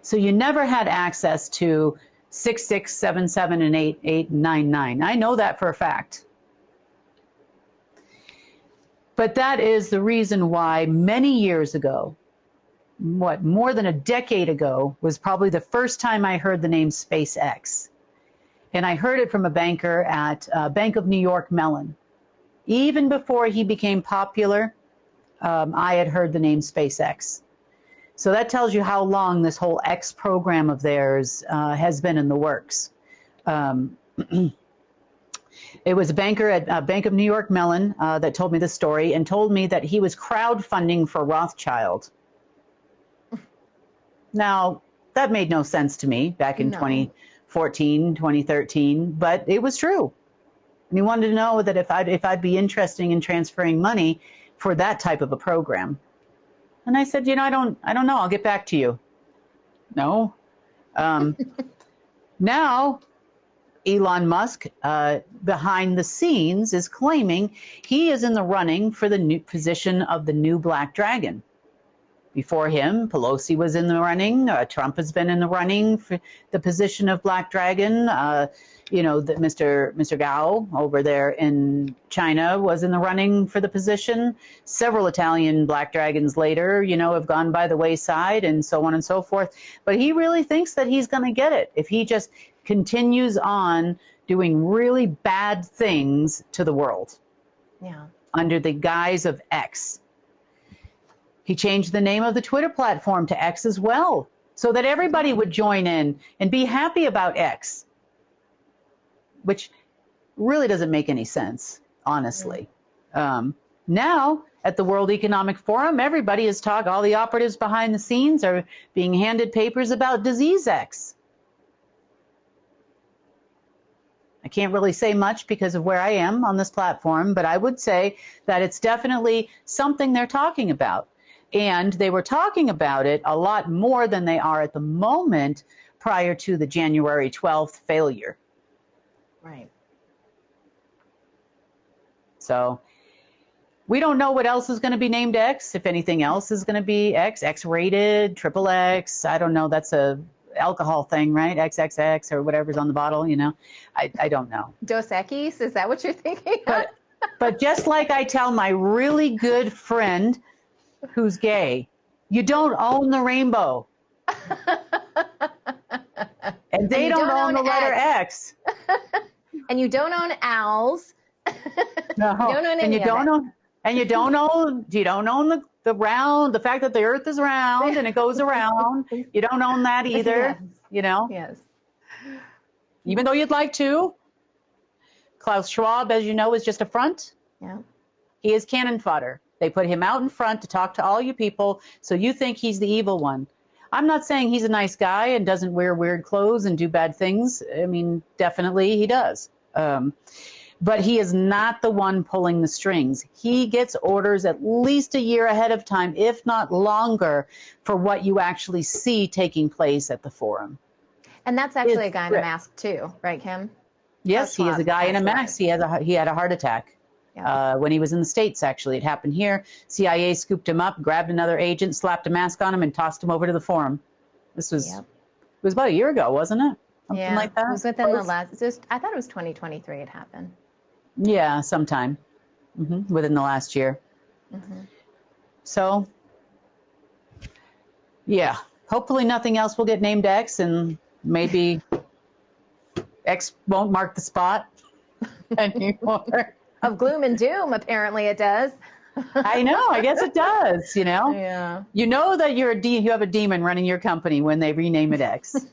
So you never had access to 6677 and 8899. I know that for a fact. But that is the reason why many years ago, more than a decade ago, was probably the first time I heard the name SpaceX. And I heard it from a banker at Bank of New York Mellon. Even before he became popular, I had heard the name SpaceX. So that tells you how long this whole X program of theirs has been in the works. It was a banker at Bank of New York Mellon that told me this story and told me that he was crowdfunding for Rothschild. Now, that made no sense to me back in 2014, 2013, but it was true. And he wanted to know that if I'd be interested in transferring money for that type of a program. And I said, I don't know. I'll get back to you. No. Now, Elon Musk, behind the scenes, is claiming he is in the running for the new position of the new Black Dragon. Before him, Pelosi was in the running. Trump has been in the running for the position of Black Dragon. Mr. Gao over there in China was in the running for the position. Several Italian Black Dragons later, have gone by the wayside and so on and so forth. But he really thinks that he's going to get it if he just continues on doing really bad things to the world. Yeah. Under the guise of X. He changed the name of the Twitter platform to X as well, so that everybody would join in and be happy about X, which really doesn't make any sense, honestly. Now, at the World Economic Forum, everybody is talking, all the operatives behind the scenes are being handed papers about disease X. I can't really say much because of where I am on this platform, but I would say that it's definitely something they're talking about. And they were talking about it a lot more than they are at the moment prior to the January 12th failure. Right. So we don't know what else is going to be named X, if anything else is going to be X, X-rated, triple X. I don't know. That's a alcohol thing, right? XXX or whatever's on the bottle, I don't know. Dos Equis, is that what you're thinking? But just like I tell my really good friend who's gay, you don't own the rainbow. And they don't own the letter X. And you don't own owls. No. You don't own any you don't own, and you don't own the fact that the Earth is round and it goes around. You don't own that either. Yes. Yes. Even though you'd like to. Klaus Schwab, as you know, is just a front. Yeah. He is cannon fodder. They put him out in front to talk to all you people, so you think he's the evil one. I'm not saying he's a nice guy and doesn't wear weird clothes and do bad things. I mean, definitely he does. But he is not the one pulling the strings. He gets orders at least a year ahead of time, if not longer, for what you actually see taking place at the forum. And that's actually a guy in a mask too, right, Kim? Yes, he is a guy in a mask. He had a heart attack when he was in the States, actually. It happened here. CIA scooped him up, grabbed another agent, slapped a mask on him, and tossed him over to the forum. This was, it was about a year ago, wasn't it? Something like that? It was within the last, I thought it was 2023 it happened. Yeah, sometime within the last year. So, yeah, hopefully nothing else will get named X, and maybe X won't mark the spot anymore. Of gloom and doom, apparently it does. I know, I guess it does, you know? Yeah. You know that you have a demon running your company when they rename it X.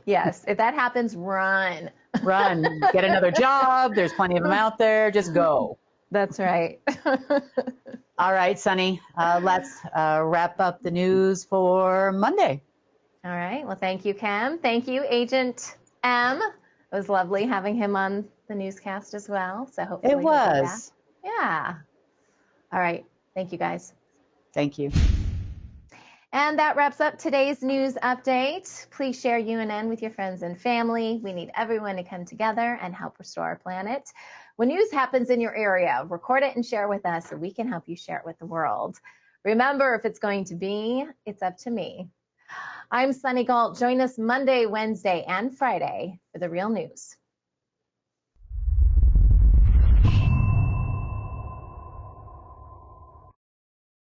Yes, if that happens, run. Run. Get another job. There's plenty of them out there. Just go. That's right. All right, Sunny. Let's wrap up the news for Monday. All right. Well, thank you, Kim. Thank you, Agent M. It was lovely having him on the newscast as well. So hopefully it was. Yeah. All right. Thank you, guys. Thank you. And that wraps up today's news update. Please share UNN with your friends and family. We need everyone to come together and help restore our planet. When news happens in your area, record it and share with us so we can help you share it with the world. Remember, if it's going to be, it's up to me. I'm Sunny Galt. Join us Monday, Wednesday, and Friday for the real news.